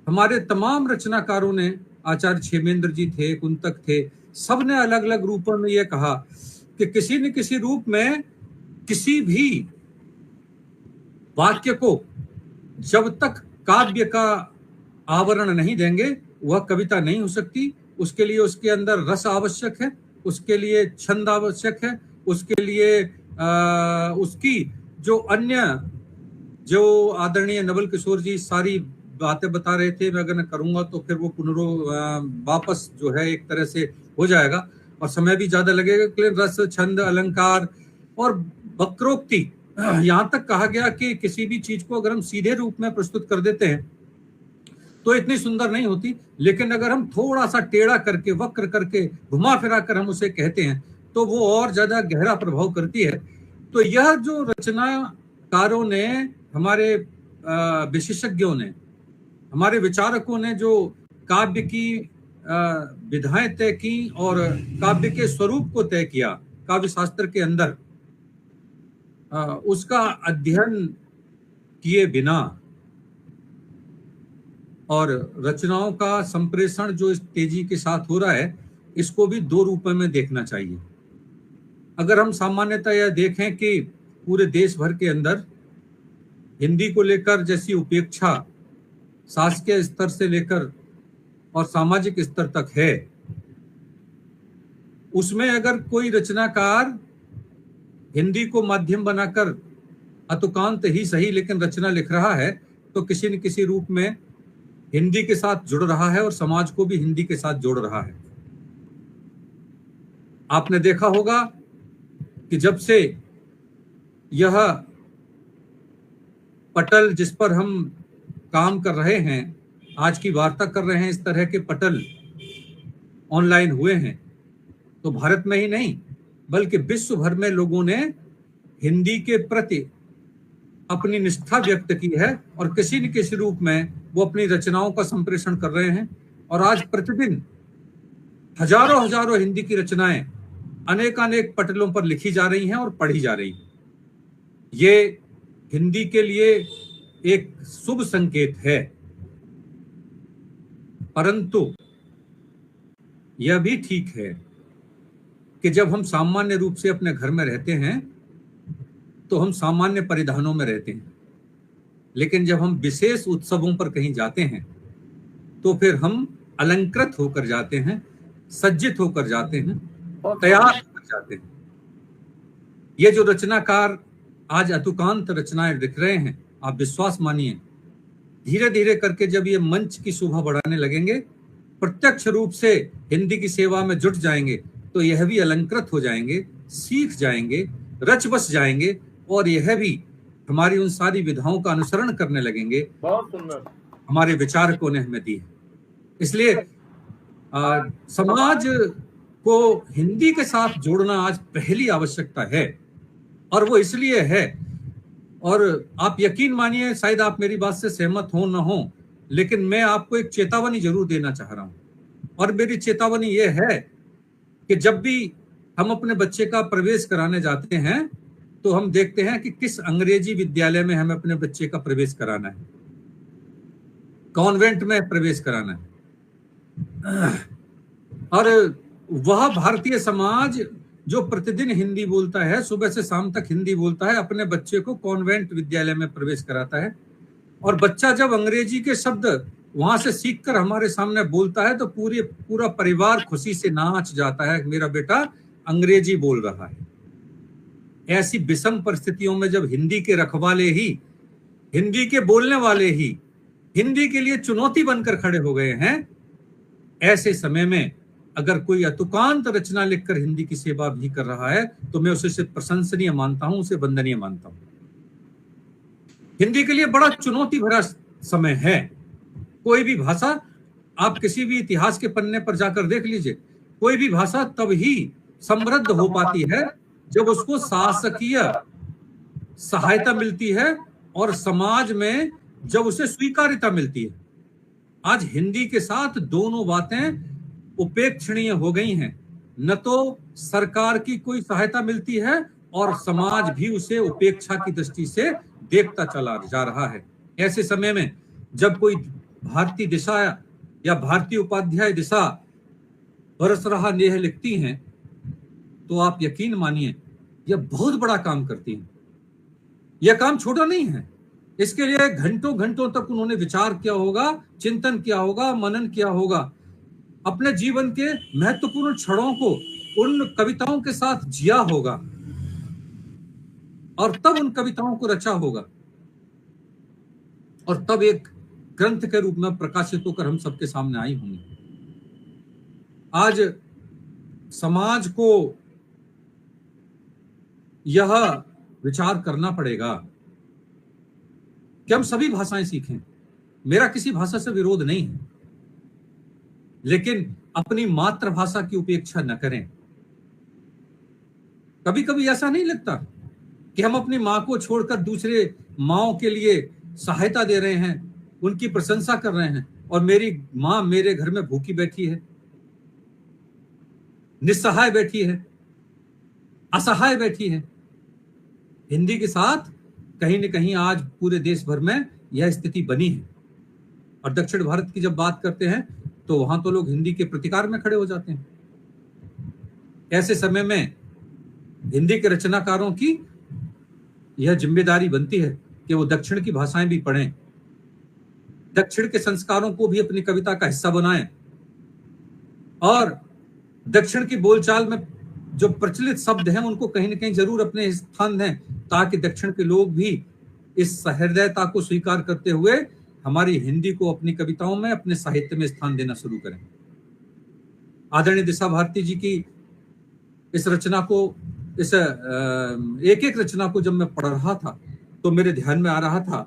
हमारे तमाम रचनाकारों ने, आचार्य क्षेमेंद्र जी थे, कुंतक थे, सब ने अलग अलग रूपों में यह कहा कि किसी न किसी रूप में किसी भी वाक्य को जब तक काव्य का आवरण नहीं देंगे वह कविता नहीं हो सकती। उसके लिए उसके अंदर रस आवश्यक है, उसके लिए छंद आवश्यक है, उसके लिए उसकी जो अन्य जो आदरणीय नवल किशोर जी सारी बातें बता रहे थे, मैं अगर मैं करूंगा तो फिर वो वापस जो है एक तरह से हो जाएगा और समय भी ज्यादा लगेगा। लेकिन रस, छंद, अलंकार और वक्रोक्ति, यहाँ तक कहा गया कि किसी भी चीज को अगर हम सीधे रूप में प्रस्तुत कर देते हैं तो इतनी सुंदर नहीं होती, लेकिन अगर हम थोड़ा सा टेढ़ा करके, वक्र करके, घुमा फिरा कर हम उसे कहते हैं तो वो और ज्यादा गहरा प्रभाव करती है। तो यह जो रचनाकारों ने, हमारे विशेषज्ञों ने, हमारे विचारकों ने जो काव्य की विधाएं तय की और काव्य के स्वरूप को तय किया काव्य शास्त्र के अंदर, उसका अध्ययन किए बिना और रचनाओं का संप्रेषण जो इस तेजी के साथ हो रहा है, इसको भी दो रूपों में देखना चाहिए। अगर हम सामान्यतः यह देखें कि पूरे देश भर के अंदर हिंदी को लेकर जैसी उपेक्षा शासकीय स्तर से लेकर और सामाजिक स्तर तक है, उसमें अगर कोई रचनाकार हिंदी को माध्यम बनाकर अतुकांत ही सही लेकिन रचना लिख रहा है तो किसी न किसी रूप में हिंदी के साथ जुड़ रहा है और समाज को भी हिंदी के साथ जोड़ रहा है। आपने देखा होगा कि जब से यह पटल जिस पर हम काम कर रहे हैं, आज की वार्ता कर रहे हैं, इस तरह के पटल ऑनलाइन हुए हैं, तो भारत में ही नहीं बल्कि विश्व भर में लोगों ने हिंदी के प्रति अपनी निष्ठा व्यक्त की है और किसी न किसी रूप में वो अपनी रचनाओं का संप्रेषण कर रहे हैं। और आज प्रतिदिन हजारों हिंदी की रचनाएं अनेक पटलों पर लिखी जा रही हैं और पढ़ी जा रही हैं। ये हिंदी के लिए एक शुभ संकेत है, परंतु यह भी ठीक है कि जब हम सामान्य रूप से अपने घर में रहते हैं तो हम सामान्य परिधानों में रहते हैं, लेकिन जब हम विशेष उत्सवों पर कहीं जाते हैं तो फिर हम अलंकृत होकर जाते हैं, सज्जित होकर जाते हैं, तैयार होकर जाते हैं। ये जो रचनाकार आज अतुकांत रचनाएं लिख रहे हैं, आप विश्वास मानिए धीरे धीरे करके जब ये मंच की शोभा बढ़ाने लगेंगे, प्रत्यक्ष रूप से हिंदी की सेवा में जुट जाएंगे, तो यह भी अलंकृत हो जाएंगे, सीख जाएंगे, रच बस जाएंगे और यह भी हमारी उन सारी विधाओं का अनुसरण करने लगेंगे। बहुत सुंदर हमारे विचारकों ने हमें दी है। इसलिए समाज को हिंदी के साथ जोड़ना आज पहली आवश्यकता है, और वो इसलिए है, और आप यकीन मानिए, शायद आप मेरी बात से सहमत हो न हो, लेकिन मैं आपको एक चेतावनी जरूर देना चाह रहा हूं। और मेरी चेतावनी ये है कि जब भी हम अपने बच्चे का प्रवेश कराने जाते हैं तो हम देखते हैं कि किस अंग्रेजी विद्यालय में हमें अपने बच्चे का प्रवेश कराना है, कॉन्वेंट में प्रवेश कराना है। और वह भारतीय समाज जो प्रतिदिन हिंदी बोलता है, सुबह से शाम तक हिंदी बोलता है, अपने बच्चे को कॉन्वेंट विद्यालय में प्रवेश कराता है, और बच्चा जब अंग्रेजी के शब्द वहां से सीखकर हमारे सामने बोलता है तो पूरा परिवार खुशी से नाच जाता है, मेरा बेटा अंग्रेजी बोल रहा है। ऐसी विषम परिस्थितियों में जब हिंदी के रखवाले ही, हिंदी के बोलने वाले ही हिंदी के लिए चुनौती बनकर खड़े हो गए हैं, ऐसे समय में अगर कोई अतुकांत रचना लिखकर हिंदी की सेवा भी कर रहा है तो मैं उसे सिर्फ प्रशंसनीय मानता हूं, उसे वंदनीय मानता हूं। हिंदी के लिए बड़ा चुनौती भरा समय है। कोई भी भाषा, आप किसी भी इतिहास के पन्ने पर जाकर देख लीजिए, कोई भी भाषा तब ही समृद्ध हो पाती है जब उसको शासकीय सहायता मिलती है और समाज में जब उसे स्वीकार्यता मिलती है। आज हिंदी के साथ दोनों बातें उपेक्षणीय हो गई हैं। न तो सरकार की कोई सहायता मिलती है और समाज भी उसे उपेक्षा की दृष्टि से देखता चला जा रहा है। ऐसे समय में जब कोई भारतीय दिशा या भारतीय उपाध्याय दिशा बरस रहा नेह लिखती हैं तो आप यकीन मानिए यह बहुत बड़ा काम करती हैं। यह काम छोटा नहीं है, इसके लिए घंटों तक उन्होंने विचार किया होगा, चिंतन किया होगा, मनन किया होगा, अपने जीवन के महत्वपूर्ण क्षणों को उन कविताओं के साथ जिया होगा और तब उन कविताओं को रचा होगा और तब एक ग्रंथ के रूप में प्रकाशित होकर हम सबके सामने आई होंगी। आज समाज को यह विचार करना पड़ेगा कि हम सभी भाषाएं सीखें। मेरा किसी भाषा से विरोध नहीं है, लेकिन अपनी मातृभाषा की उपेक्षा न करें। कभी कभी ऐसा नहीं लगता कि हम अपनी मां को छोड़कर दूसरे माओं के लिए सहायता दे रहे हैं, उनकी प्रशंसा कर रहे हैं, और मेरी मां मेरे घर में भूखी बैठी है, निस्सहाय बैठी है, असहाय बैठी है। हिंदी के साथ कहीं न कहीं आज पूरे देश भर में यह स्थिति बनी है। और दक्षिण भारत की जब बात करते हैं तो वहां तो लोग हिंदी के प्रतिकार में खड़े हो जाते हैं। ऐसे समय में हिंदी के रचनाकारों की यह जिम्मेदारी बनती है कि वो दक्षिण की भाषाएं भी पढ़ें, दक्षिण के संस्कारों को भी अपनी कविता का हिस्सा बनाएं, और दक्षिण की बोलचाल में जो प्रचलित शब्द हैं उनको कहीं न कहीं जरूर अपने स्थान दें, ताकि दक्षिण के लोग भी इस सहृदयता को स्वीकार करते हुए हमारी हिंदी को अपनी कविताओं में, अपने साहित्य में स्थान देना शुरू करें। आदरणीय दिशा भारती जी की इस रचना को, इस एक एक रचना को जब मैं पढ़ रहा था तो मेरे ध्यान में आ रहा था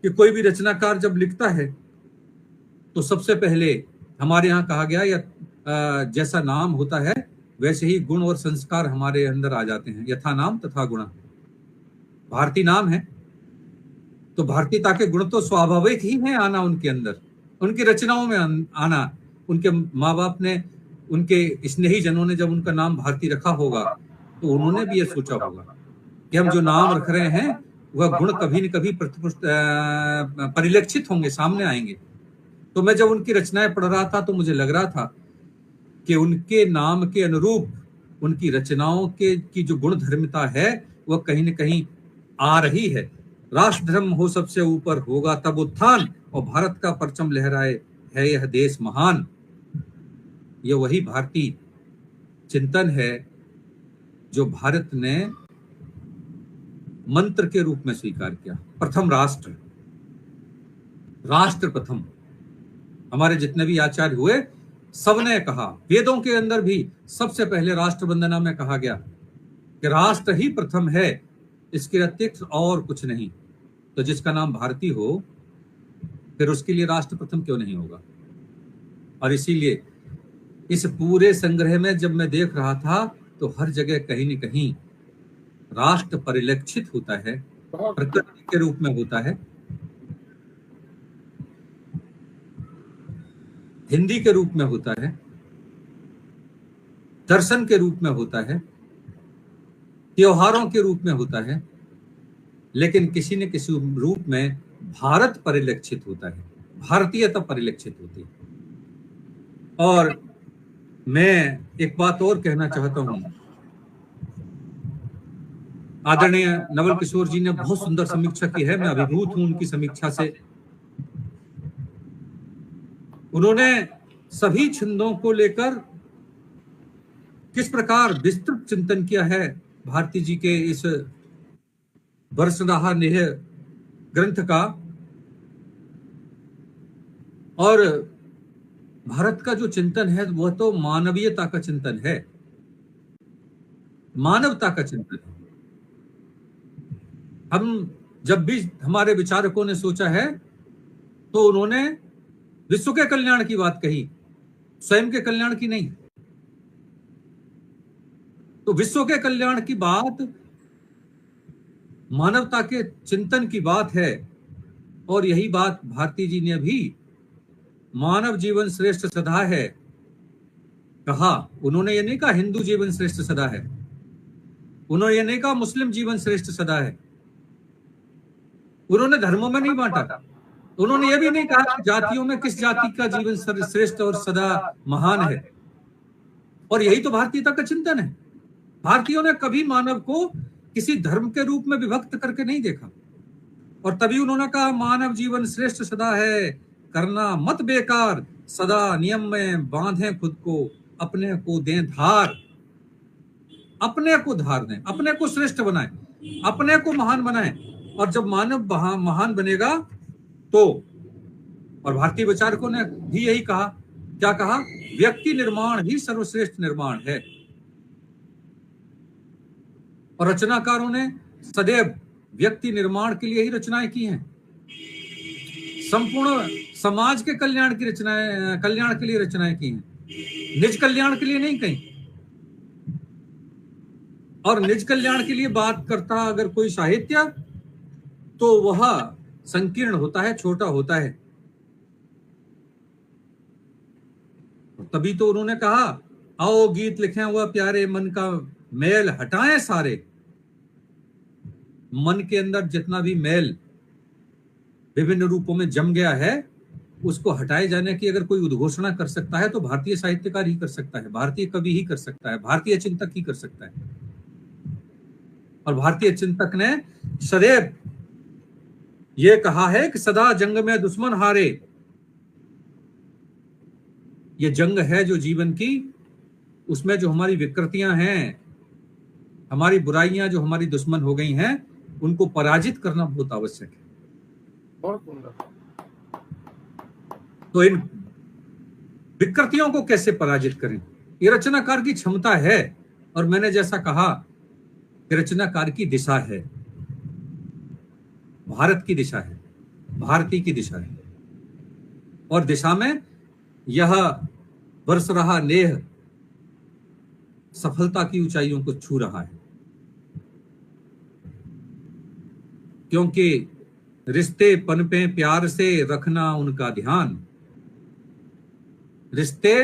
कि कोई भी रचनाकार जब लिखता है तो सबसे पहले हमारे यहाँ कहा गया या जैसा नाम होता है वैसे ही गुण और संस्कार हमारे अंदर आ जाते हैं। यथा नाम तथा गुण। भारती नाम है तो भारतीयता के गुण तो स्वाभाविक ही हैं आना उनके अंदर, उनकी रचनाओं में आना। उनके माँ बाप ने, उनके स्नेही जनों ने जब उनका नाम भारती रखा होगा तो उन्होंने भी ये सोचा होगा कि हम जो नाम रख रहे हैं वह गुण कभी न कभी परिलक्षित होंगे, सामने आएंगे। तो मैं जब उनकी रचनाएं पढ़ रहा था तो मुझे लग रहा था कि उनके नाम के अनुरूप उनकी रचनाओं की जो गुण धर्मिता है वह कहीं न कहीं आ रही है। राष्ट्र धर्म हो सबसे ऊपर, होगा तब उत्थान, और भारत का परचम लहराए, है यह देश महान। यह वही भारतीय चिंतन है जो भारत ने मंत्र के रूप में स्वीकार किया। प्रथम राष्ट्र, राष्ट्र प्रथम। हमारे जितने भी आचार्य हुए सबने कहा, वेदों के अंदर भी सबसे पहले राष्ट्र वंदना में कहा गया कि राष्ट्र ही प्रथम है, इसके अतिरिक्त और कुछ नहीं। तो जिसका नाम भारती हो फिर उसके लिए राष्ट्र प्रथम क्यों नहीं होगा। और इसीलिए इस पूरे संग्रह में जब मैं देख रहा था तो हर जगह कहीं न कहीं राष्ट्र परिलक्षित होता है, प्रकृति के रूप में होता है, हिंदी के रूप में होता है, दर्शन के रूप में होता है, त्योहारों के रूप में होता है, लेकिन किसी न किसी रूप में भारत परिलक्षित होता है, भारतीयता परिलक्षित होती है। और मैं एक बात और कहना चाहता हूं, आदरणीय नवल किशोर जी ने बहुत सुंदर समीक्षा की है, मैं अभिभूत हूं उनकी समीक्षा से। उन्होंने सभी छंदों को लेकर किस प्रकार विस्तृत चिंतन किया है भारती जी के इस वर्षदाहा नेह ग्रंथ का। और भारत का जो चिंतन है वह तो मानवीयता का चिंतन है, मानवता का चिंतन है। हम जब भी हमारे विचारकों ने सोचा है तो उन्होंने विश्व के कल्याण की बात कही, स्वयं के कल्याण की नहीं। तो विश्व के कल्याण की बात मानवता के चिंतन की बात है। और यही बात भारती जी ने भी मानव जीवन श्रेष्ठ सदा है कहा। उन्होंने ये नहीं कहा हिंदू जीवन श्रेष्ठ सदा है, उन्होंने ये नहीं कहा मुस्लिम जीवन श्रेष्ठ सदा है, उन्होंने धर्मों में नहीं बांटा। उन्होंने ये भी नहीं कहा कि जातियों में किस जाति का जीवन श्रेष्ठ और सदा महान है। और यही तो भारतीयता का चिंतन है। भारतीयों ने कभी मानव को किसी धर्म के रूप में विभक्त करके नहीं देखा। और तभी उन्होंने कहा मानव जीवन श्रेष्ठ सदा है, करना मत बेकार, सदा नियम में बांधे खुद को, अपने को दें धार। अपने को धार दें, अपने को श्रेष्ठ बनाएं, अपने को महान बनाएं। और जब मानव महान बनेगा तो, और भारतीय विचारकों ने भी यही कहा, क्या कहा, व्यक्ति निर्माण ही सर्वश्रेष्ठ निर्माण है। और रचनाकारों ने सदैव व्यक्ति निर्माण के लिए ही रचनाएं की हैं, संपूर्ण समाज के कल्याण की रचनाएं, कल्याण के लिए रचनाएं की हैं, निज कल्याण के लिए नहीं कहीं। और निज कल्याण के लिए बात करता अगर कोई साहित्य तो वह संकीर्ण होता है, छोटा होता है। तभी तो उन्होंने कहा आओ गीत लिखें हुआ प्यारे, मन का मैल हटाएं सारे। मन के अंदर जितना भी मैल विभिन्न रूपों में जम गया है उसको हटाए जाने की अगर कोई उद्घोषणा कर सकता है तो भारतीय साहित्यकार ही कर सकता है, भारतीय कवि ही कर सकता है, भारतीय चिंतक ही कर सकता है। और भारतीय चिंतक ने सदैव ये कहा है कि सदा जंग में दुश्मन हारे। ये जंग है जो जीवन की, उसमें जो हमारी विकृतियां हैं, हमारी बुराइयां जो हमारी दुश्मन हो गई हैं, उनको पराजित करना बहुत आवश्यक है। बहुत सुंदर। तो इन विकृतियों को कैसे पराजित करें, ये रचनाकार की क्षमता है। और मैंने जैसा कहा कि रचनाकार की दिशा है, भारत की दिशा है, भारती की दिशा है। और दिशा में यह बरस रहा नेह सफलता की ऊंचाइयों को छू रहा है, क्योंकि रिश्ते पनपे प्यार से, रखना उनका ध्यान। रिश्ते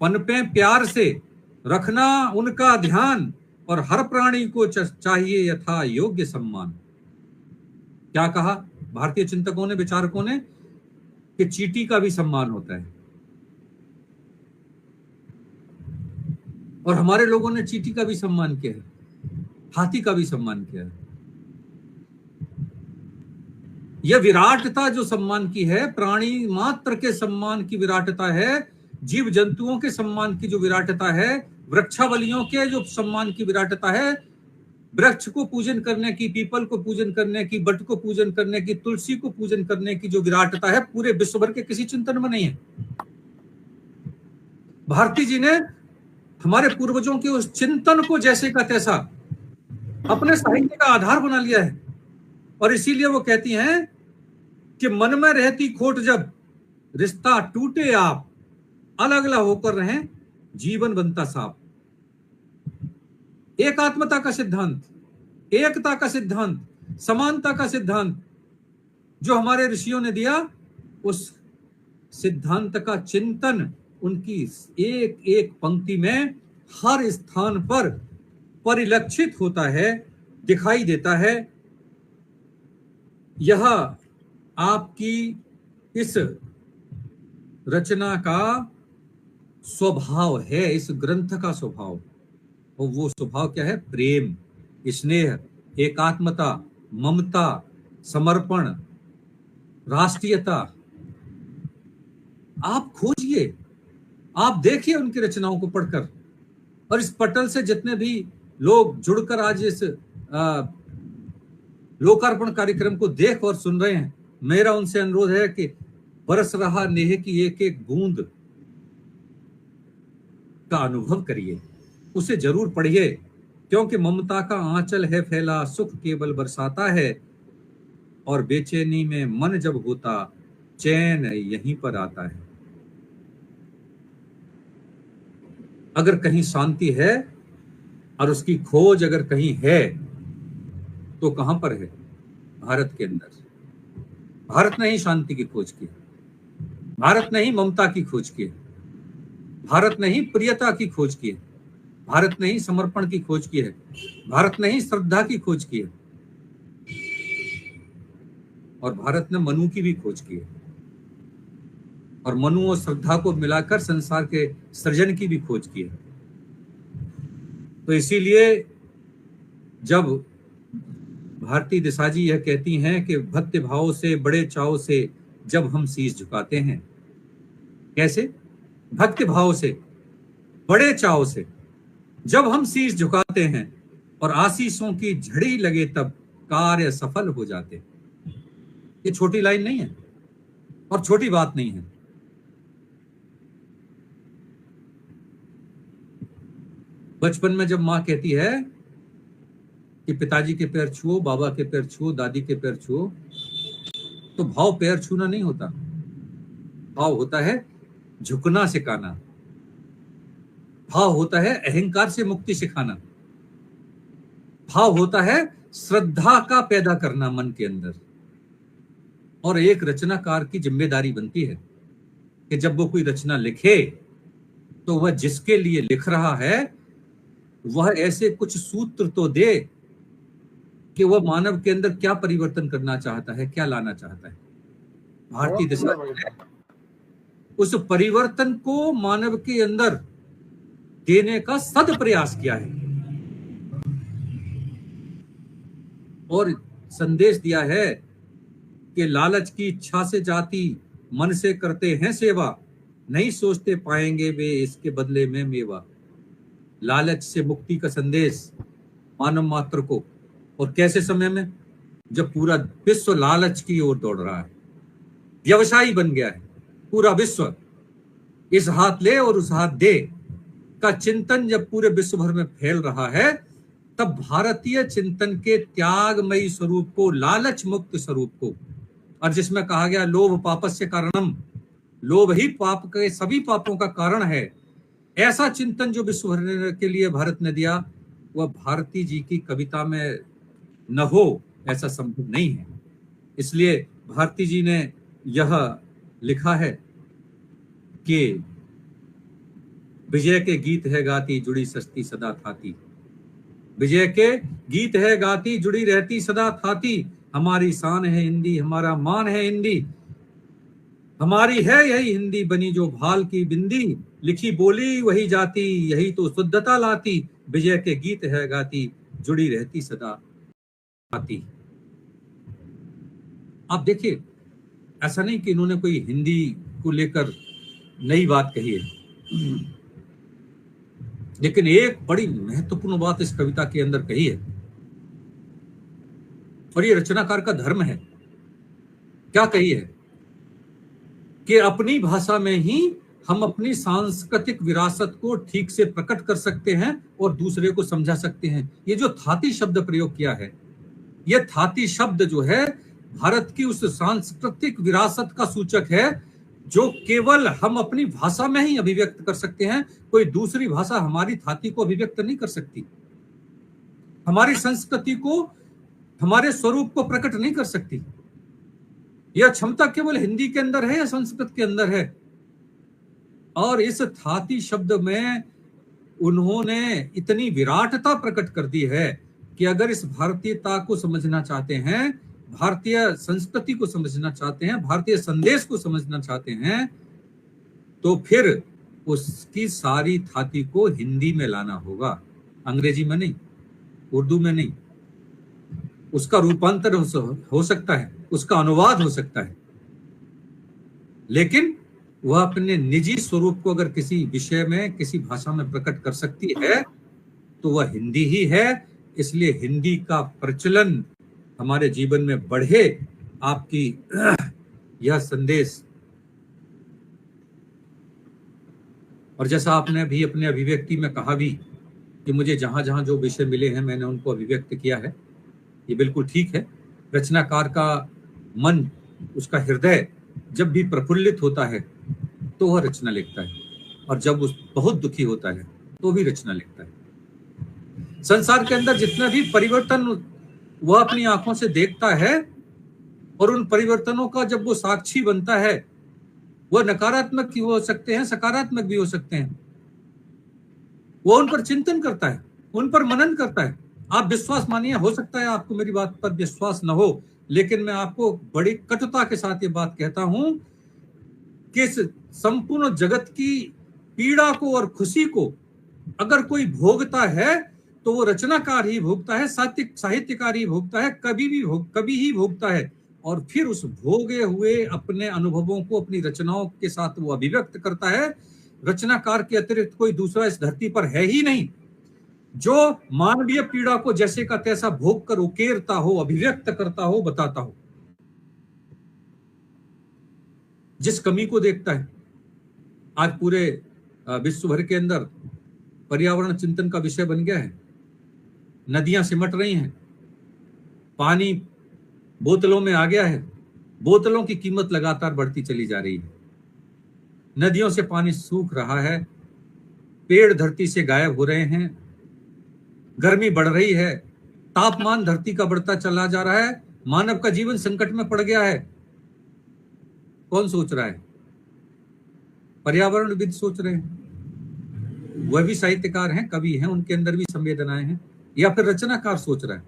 पनपे प्यार से, रखना उनका ध्यान, और हर प्राणी को चाहिए यथा योग्य सम्मान। क्या कहा भारतीय चिंतकों ने, विचारकों ने, कि चींटी का भी सम्मान होता है, और हमारे लोगों ने चींटी का भी सम्मान किया है, हाथी का भी सम्मान किया है। यह विराटता जो सम्मान की है, प्राणी मात्र के सम्मान की विराटता है, जीव जंतुओं के सम्मान की जो विराटता है, वृक्षावलियों के जो सम्मान की विराटता है, वृक्ष को पूजन करने की, पीपल को पूजन करने की, बट को पूजन करने की, तुलसी को पूजन करने की जो विराटता है, पूरे विश्व भर के किसी चिंतन में नहीं है। भारती जी ने हमारे पूर्वजों के उस चिंतन को जैसे का तैसा अपने साहित्य का आधार बना लिया है, और इसीलिए वो कहती हैं कि मन में रहती खोट जब, रिश्ता टूटे आप, अलग अलग होकर रहें, जीवन बनता साफ। एकात्मता का सिद्धांत, एकता का सिद्धांत, समानता का सिद्धांत जो हमारे ऋषियों ने दिया, उस सिद्धांत का चिंतन उनकी एक एक पंक्ति में हर स्थान पर परिलक्षित होता है, दिखाई देता है। यह आपकी इस रचना का स्वभाव है, इस ग्रंथ का स्वभाव। और वो स्वभाव क्या है? प्रेम, स्नेह, एकात्मता, ममता, समर्पण, राष्ट्रीयता। आप खोजिए, आप देखिए उनकी रचनाओं को पढ़कर, और इस पटल से जितने भी लोग जुड़कर आज इस लोकार्पण कार्यक्रम को देख और सुन रहे हैं, मेरा उनसे अनुरोध है कि बरस रहा नेह की एक एक बूंद का अनुभव करिए, उसे जरूर पढ़िए, क्योंकि ममता का आंचल है फैला, सुख केवल बरसाता है, और बेचैनी में मन जब होता, चैन यहीं पर आता है। अगर कहीं शांति है और उसकी खोज अगर कहीं है तो कहां पर है? भारत के अंदर। भारत ने ही शांति की खोज की, भारत ने ही ममता की खोज की, भारत ने ही प्रियता की खोज की है, भारत ने ही समर्पण की खोज की है, भारत ने ही श्रद्धा की खोज की है, और भारत ने मनु की भी खोज की है, और मनु और श्रद्धा को मिलाकर संसार के सृजन की भी खोज की है। तो इसीलिए जब भारती दिशा जी यह कहती हैं कि भक्ति भाव से, बड़े चाव से जब हम शीश झुकाते हैं, कैसे? भक्ति भाव से, बड़े चाव से जब हम शीश झुकाते हैं, और आशीषों की झड़ी लगे तब कार्य सफल हो जाते। ये छोटी लाइन नहीं है और छोटी बात नहीं है। बचपन में जब माँ कहती है कि पिताजी के पैर छुओ, बाबा के पैर छुओ, दादी के पैर छुओ, तो भाव पैर छूना नहीं होता, भाव होता है झुकना सिखाना, भाव होता है अहंकार से मुक्ति सिखाना, भाव होता है श्रद्धा का पैदा करना मन के अंदर। और एक रचनाकार की जिम्मेदारी बनती है कि जब वो कोई रचना लिखे तो वह जिसके लिए लिख रहा है वह ऐसे कुछ सूत्र तो दे कि वह मानव के अंदर क्या परिवर्तन करना चाहता है, क्या लाना चाहता है। भारतीय दिशा उस परिवर्तन को मानव के अंदर देने का सद प्रयास किया है, और संदेश दिया है कि लालच की इच्छा से जाति, मन से करते हैं सेवा, नहीं सोचते पाएंगे वे इसके बदले में मेवा। लालच से मुक्ति का संदेश मानव मात्र को, और कैसे समय में? जब पूरा विश्व लालच की ओर दौड़ रहा है, व्यवसायी बन गया है पूरा विश्व, इस हाथ ले और उस हाथ दे का चिंतन जब पूरे विश्व भर में फैल रहा है, तब भारतीय चिंतन के त्यागमयी स्वरूप को, लालच मुक्त स्वरूप को, और जिसमें कहा गया लोभ पापस्य कारणम, लोभ ही पाप के सभी पापों का कारण है, ऐसा चिंतन जो विश्व भर के लिए भारत ने दिया, वह भारती जी की कविता में न हो ऐसा संभव नहीं है। इसलिए भारती जी ने यह लिखा है कि विजय के गीत है गाती जुड़ी सस्ती सदा थाती, विजय के गीत है गाती जुड़ी रहती सदा थाती, हमारी शान है हिंदी, हमारा मान है हिंदी, हमारी है यही हिंदी बनी जो भाल की बिंदी, लिखी बोली वही जाती यही तो शुद्धता लाती, विजय के गीत है गाती जुड़ी रहती सदा थाती। आप देखिए, ऐसा नहीं कि इन्होंने कोई हिंदी को लेकर नई बात कही है, लेकिन एक बड़ी महत्वपूर्ण बात इस कविता के अंदर कही है, और ये रचनाकार का धर्म है। क्या कही है कि अपनी भाषा में ही हम अपनी सांस्कृतिक विरासत को ठीक से प्रकट कर सकते हैं और दूसरे को समझा सकते हैं। ये जो थाती शब्द प्रयोग किया है, ये थाती शब्द जो है भारत की उस सांस्कृतिक विरासत का सूचक है जो केवल हम अपनी भाषा में ही अभिव्यक्त कर सकते हैं। कोई दूसरी भाषा हमारी थाती को अभिव्यक्त नहीं कर सकती, हमारी संस्कृति को, हमारे स्वरूप को प्रकट नहीं कर सकती। यह क्षमता केवल हिंदी के अंदर है या संस्कृत के अंदर है। और इस थाती शब्द में उन्होंने इतनी विराटता प्रकट कर दी है कि अगर इस भारतीयता को समझना चाहते हैं, भारतीय संस्कृति को समझना चाहते हैं, भारतीय संदेश को समझना चाहते हैं, तो फिर उसकी सारी थाती को हिंदी में लाना होगा, अंग्रेजी में नहीं, उर्दू में नहीं। उसका रूपांतर हो सकता है, उसका अनुवाद हो सकता है, लेकिन वह अपने निजी स्वरूप को अगर किसी विषय में, किसी भाषा में प्रकट कर सकती है तो वह हिंदी ही है। इसलिए हिंदी का प्रचलन हमारे जीवन में बढ़े, आपकी यह संदेश। और जैसा आपने भी अपने अभिव्यक्ति में कहा भी कि मुझे जहां जहां जो विषय मिले हैं मैंने उनको अभिव्यक्त किया है, ये बिल्कुल ठीक है। रचनाकार का मन, उसका हृदय जब भी प्रफुल्लित होता है तो वह रचना लिखता है, और जब उस बहुत दुखी होता है तो भी रचना लिखता है। संसार के अंदर जितने भी परिवर्तन वह अपनी आंखों से देखता है, और उन परिवर्तनों का जब वो साक्षी बनता है, वह नकारात्मक भी हो सकते हैं, सकारात्मक भी हो सकते हैं, वो उन पर चिंतन करता है, उन पर मनन करता है। आप विश्वास मानिए, हो सकता है आपको मेरी बात पर विश्वास न हो, लेकिन मैं आपको बड़ी कटुता के साथ ये बात कहता हूं कि इस संपूर्ण जगत की पीड़ा को और खुशी को अगर कोई भोगता है तो वो रचनाकार ही भोगता है, साहित्यकार ही भोगता है, कभी ही भोगता है, और फिर उस भोगे हुए अपने अनुभवों को अपनी रचनाओं के साथ वो अभिव्यक्त करता है। रचनाकार के अतिरिक्त कोई दूसरा इस धरती पर है ही नहीं जो मानवीय पीड़ा को जैसे का तैसा भोग कर उकेरता हो, अभिव्यक्त करता हो, बताता हो। जिस कमी को देखता है, आज पूरे विश्व भर के अंदर पर्यावरण चिंतन का विषय बन गया है। नदियां सिमट रही हैं, पानी बोतलों में आ गया है, बोतलों की कीमत लगातार बढ़ती चली जा रही है, नदियों से पानी सूख रहा है, पेड़ धरती से गायब हो रहे हैं, गर्मी बढ़ रही है, तापमान धरती का बढ़ता चला जा रहा है, मानव का जीवन संकट में पड़ गया है। कौन सोच रहा है? पर्यावरणविद सोच रहे हैं, वह भी साहित्यकार हैं, कवि हैं, उनके अंदर भी संवेदनाएं हैं, या फिर रचनाकार सोच रहा है?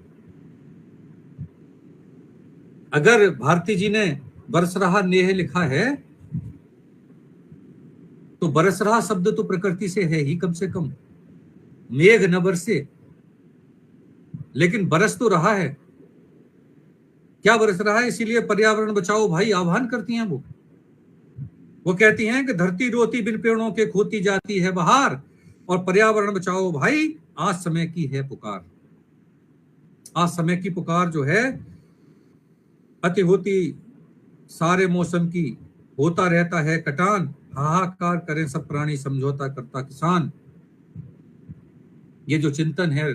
अगर भारती जी ने बरसरहा नेह लिखा है तो बरसरहा शब्द तो प्रकृति से है ही, कम से कम मेघ न बरसे, लेकिन बरस तो रहा है। क्या बरस रहा है? इसीलिए पर्यावरण बचाओ भाई आह्वान करती हैं वो कहती हैं कि धरती रोती बिन पेड़ों के खोती जाती है बहार, और पर्यावरण बचाओ भाई आज समय की है पुकार। आज समय की पुकार जो है, अति होती सारे मौसम की, होता रहता है कटान, हाहाकार करें सब प्राणी समझौता करता किसान। ये जो चिंतन है,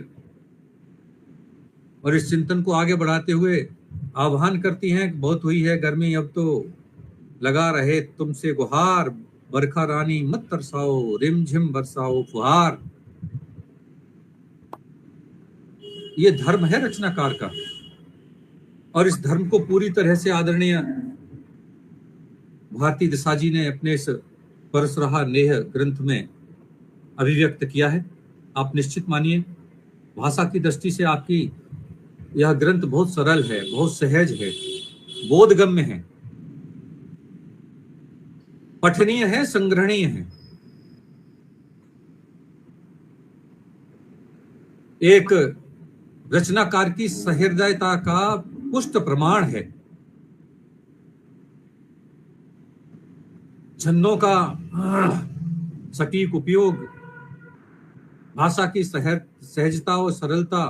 और इस चिंतन को आगे बढ़ाते हुए आह्वान करती हैं, बहुत हुई है गर्मी, अब तो लगा रहे तुमसे गुहार, बरखा रानी मत तरसाओ, रिमझिम बरसाओ फुहार। ये धर्म है रचनाकार का, और इस धर्म को पूरी तरह से आदरणीय भारती दिशा जी ने अपने इस बरस रहा नेह ग्रंथ में अभिव्यक्त किया है। आप निश्चित मानिए, भाषा की दृष्टि से आपकी यह ग्रंथ बहुत सरल है, बहुत सहज है, बोधगम्य है, पठनीय है, संग्रहणीय है। एक रचनाकार की सहृदयता का पुष्ट प्रमाण है। छंदों का सटीक उपयोग, भाषा की सहजता और सरलता,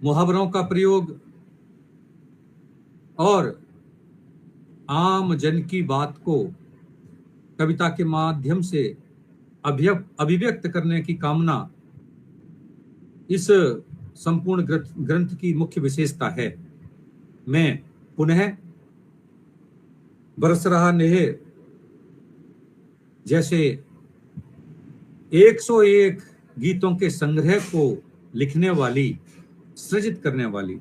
मुहावरों का प्रयोग और आम जन की बात को कविता के माध्यम से अभिव्यक्त करने की कामना इस संपूर्ण ग्रंथ की मुख्य विशेषता है। मैं पुनः बरस रहा नेह जैसे 101 गीतों के संग्रह को लिखने वाली, सृजित करने वाली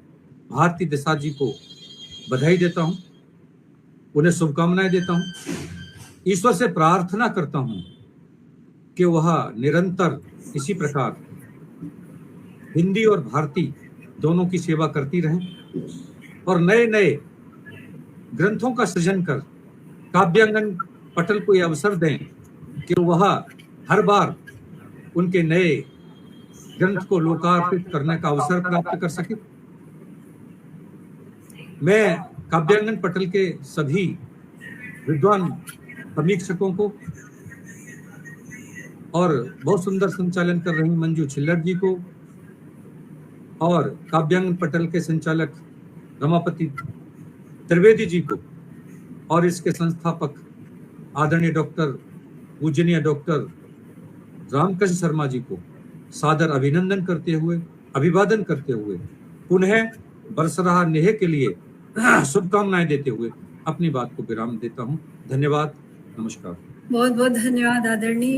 भारती दिशा जी को बधाई देता हूं, उन्हें शुभकामनाएं देता हूं। ईश्वर से प्रार्थना करता हूं कि वह निरंतर इसी प्रकार हिंदी और भारती दोनों की सेवा करती रहें और नए नए ग्रंथों का सृजन कर काव्यांगन पटल को यह अवसर दें कि वह हर बार उनके नए ग्रंथ को लोकार्पित करने का अवसर प्राप्त कर सके। मैं काव्यांगन पटल के सभी विद्वान समीक्षकों को और बहुत सुंदर संचालन कर रही मंजू छिल्लर जी को और काव्यांगन पटल के संचालक रमापति त्रिवेदी जी को और इसके संस्थापक आदरणीय डॉक्टर पूजनीय डॉक्टर रामकृष्ण शर्मा जी को सादर अभिनंदन करते हुए, अभिवादन करते हुए, पुनः बरस रहा नेह के लिए शुभकामनाएं देते हुए अपनी बात को विराम देता हूं। धन्यवाद, नमस्कार। बहुत बहुत धन्यवाद आदरणीय।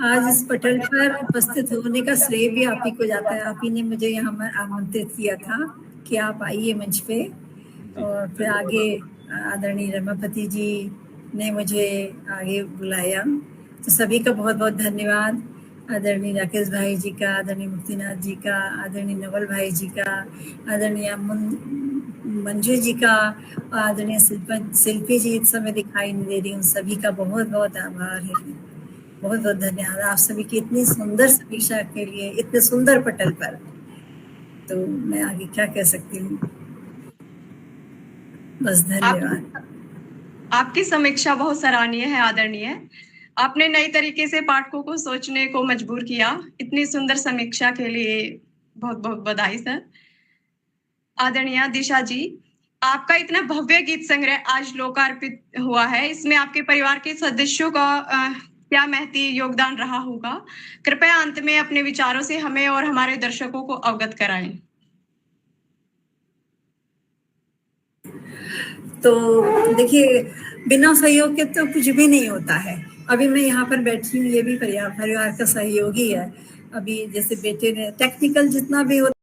आज इस पटल पर उपस्थित होने का श्रेय भी आप ही को जाता है। आप ही ने मुझे यहाँ आमंत्रित किया था कि आप आइए मंच पे, और फिर आगे आदरणीय रमापति जी ने मुझे आगे बुलाया। तो सभी का बहुत बहुत धन्यवाद। आदरणीय राकेश भाई जी का, आदरणीय मुक्तिनाथ जी का, आदरणीय नवल भाई जी का, आदरणीय मंजू जी का, आदरणीय शिल्पी जी इस समय दिखाई नहीं दे रही, उन सभी का बहुत बहुत आभार है। बहुत बहुत धन्यवाद आप सभी की इतनी सुंदर समीक्षा के लिए, इतने सुंदर पटल पर। तो मैं आगे क्या कह सकती हूँ, बस धन्यवाद। आपकी समीक्षा बहुत सराहनीय है आदरणीय। आपने नई तरीके से पाठकों को सोचने को मजबूर किया। इतनी सुंदर समीक्षा के लिए बहुत बहुत बधाई सर। आदरणीय दिशा जी, आपका इतना भव्य गीत संग्रह आज लोकार्पित हुआ है, इसमें आपके परिवार के सदस्यों का क्या महती योगदान रहा होगा? कृपया अंत में अपने विचारों से हमें और हमारे दर्शकों को अवगत कराएं। तो देखिए, बिना सहयोग के तो कुछ भी नहीं होता है। अभी मैं यहाँ पर बैठी हूँ, ये भी परिवार का सहयोग ही है। अभी जैसे बेटे ने टेक्निकल जितना भी होता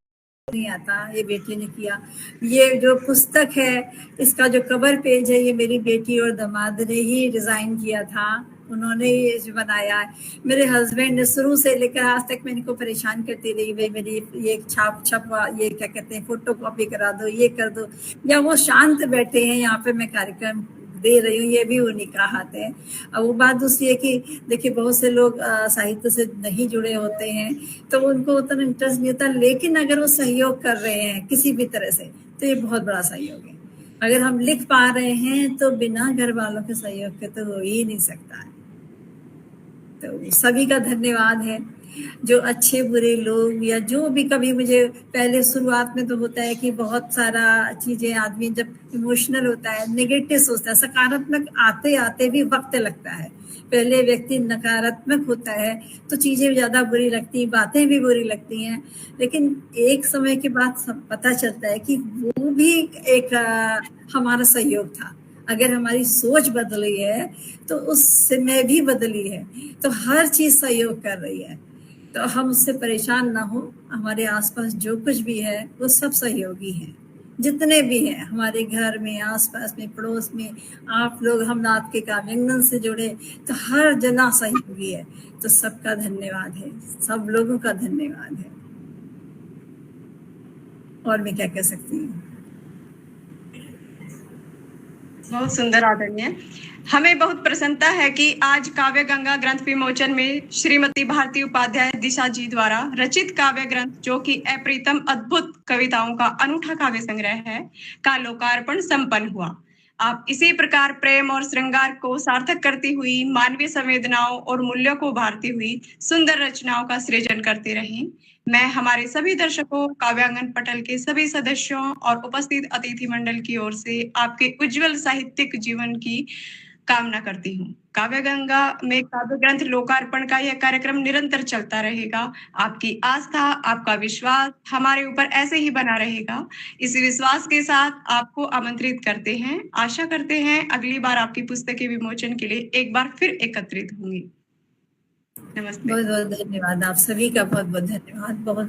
नहीं आता, ये बेटे ने किया। ये जो पुस्तक है, इसका जो कवर पेज है, ये मेरी बेटी और दामाद ने ही डिजाइन किया था, उन्होंने ये बनाया है। मेरे हस्बैंड ने शुरू से लेकर आज तक मैं इनको परेशान करती रही, भाई मेरी ये छपवा, ये क्या कहते हैं, फोटो कॉपी करा दो, ये कर दो। या वो शांत बैठे हैं यहाँ पे, मैं कार्यक्रम दे रही हूँ, ये भी उन्हीं का हाथ है। अब वो बात दूसरी है कि देखिए, बहुत से लोग साहित्य से नहीं जुड़े होते हैं, तो उनको उतना इंटरेस्ट नहीं होता, लेकिन अगर वो सहयोग कर रहे हैं किसी भी तरह से, तो ये बहुत बड़ा सहयोग है। अगर हम लिख पा रहे हैं तो बिना घर वालों के सहयोग के तो हो ही नहीं सकता है। तो सभी का धन्यवाद है। जो अच्छे बुरे लोग या जो भी, कभी मुझे पहले शुरुआत में तो होता है कि बहुत सारा चीजें, आदमी जब इमोशनल होता है, नेगेटिव सोचता है, सकारात्मक आते आते भी वक्त लगता है। पहले व्यक्ति नकारात्मक होता है तो चीजें ज्यादा बुरी लगती हैं, बातें भी बुरी लगती हैं, लेकिन एक समय के बाद सब पता चलता है कि वो भी एक हमारा सहयोग था। अगर हमारी सोच बदली है तो उस समय भी बदली है, तो हर चीज सहयोग कर रही है। तो हम उससे परेशान ना हो, हमारे आसपास जो कुछ भी है वो सब सहयोगी हैं, जितने भी हैं हमारे घर में, आसपास में, पड़ोस में। आप लोग, हम आपके काव्यांगन से जुड़े तो हर जना सहयोगी है। तो सबका धन्यवाद है, सब लोगों का धन्यवाद है। और मैं क्या कह सकती हूँ। बहुत सुंदर आदरणीय। हमें बहुत प्रसन्नता है कि आज काव्य गंगा ग्रंथ विमोचन में श्रीमती भारती उपाध्याय दिशा जी द्वारा रचित काव्य ग्रंथ, जो कि अप्रीतम अद्भुत कविताओं का अनूठा काव्य संग्रह है, का लोकार्पण संपन्न हुआ। आप इसी प्रकार प्रेम और श्रृंगार को सार्थक करती हुई, मानवीय संवेदनाओं और मूल्यों को उभारती हुई सुंदर रचनाओं का सृजन करते रहें। मैं हमारे सभी दर्शकों, काव्यांगन पटल के सभी सदस्यों और उपस्थित अतिथि मंडल की ओर से आपके उज्जवल साहित्यिक जीवन की कामना करती हूँ। काव्य गंगा में काव्य ग्रंथ लोकार्पण का यह कार्यक्रम निरंतर चलता रहेगा। आपकी आस्था, आपका विश्वास हमारे ऊपर ऐसे ही बना रहेगा। इस विश्वास के साथ आपको आमंत्रित करते हैं। आशा करते हैं अगली बार आपकी पुस्तक के विमोचन के लिए एक बार फिर एकत्रित होंगी। नमस्ते। बहुत बहुत धन्यवाद, आप सभी का बहुत बहुत धन्यवाद। बहुत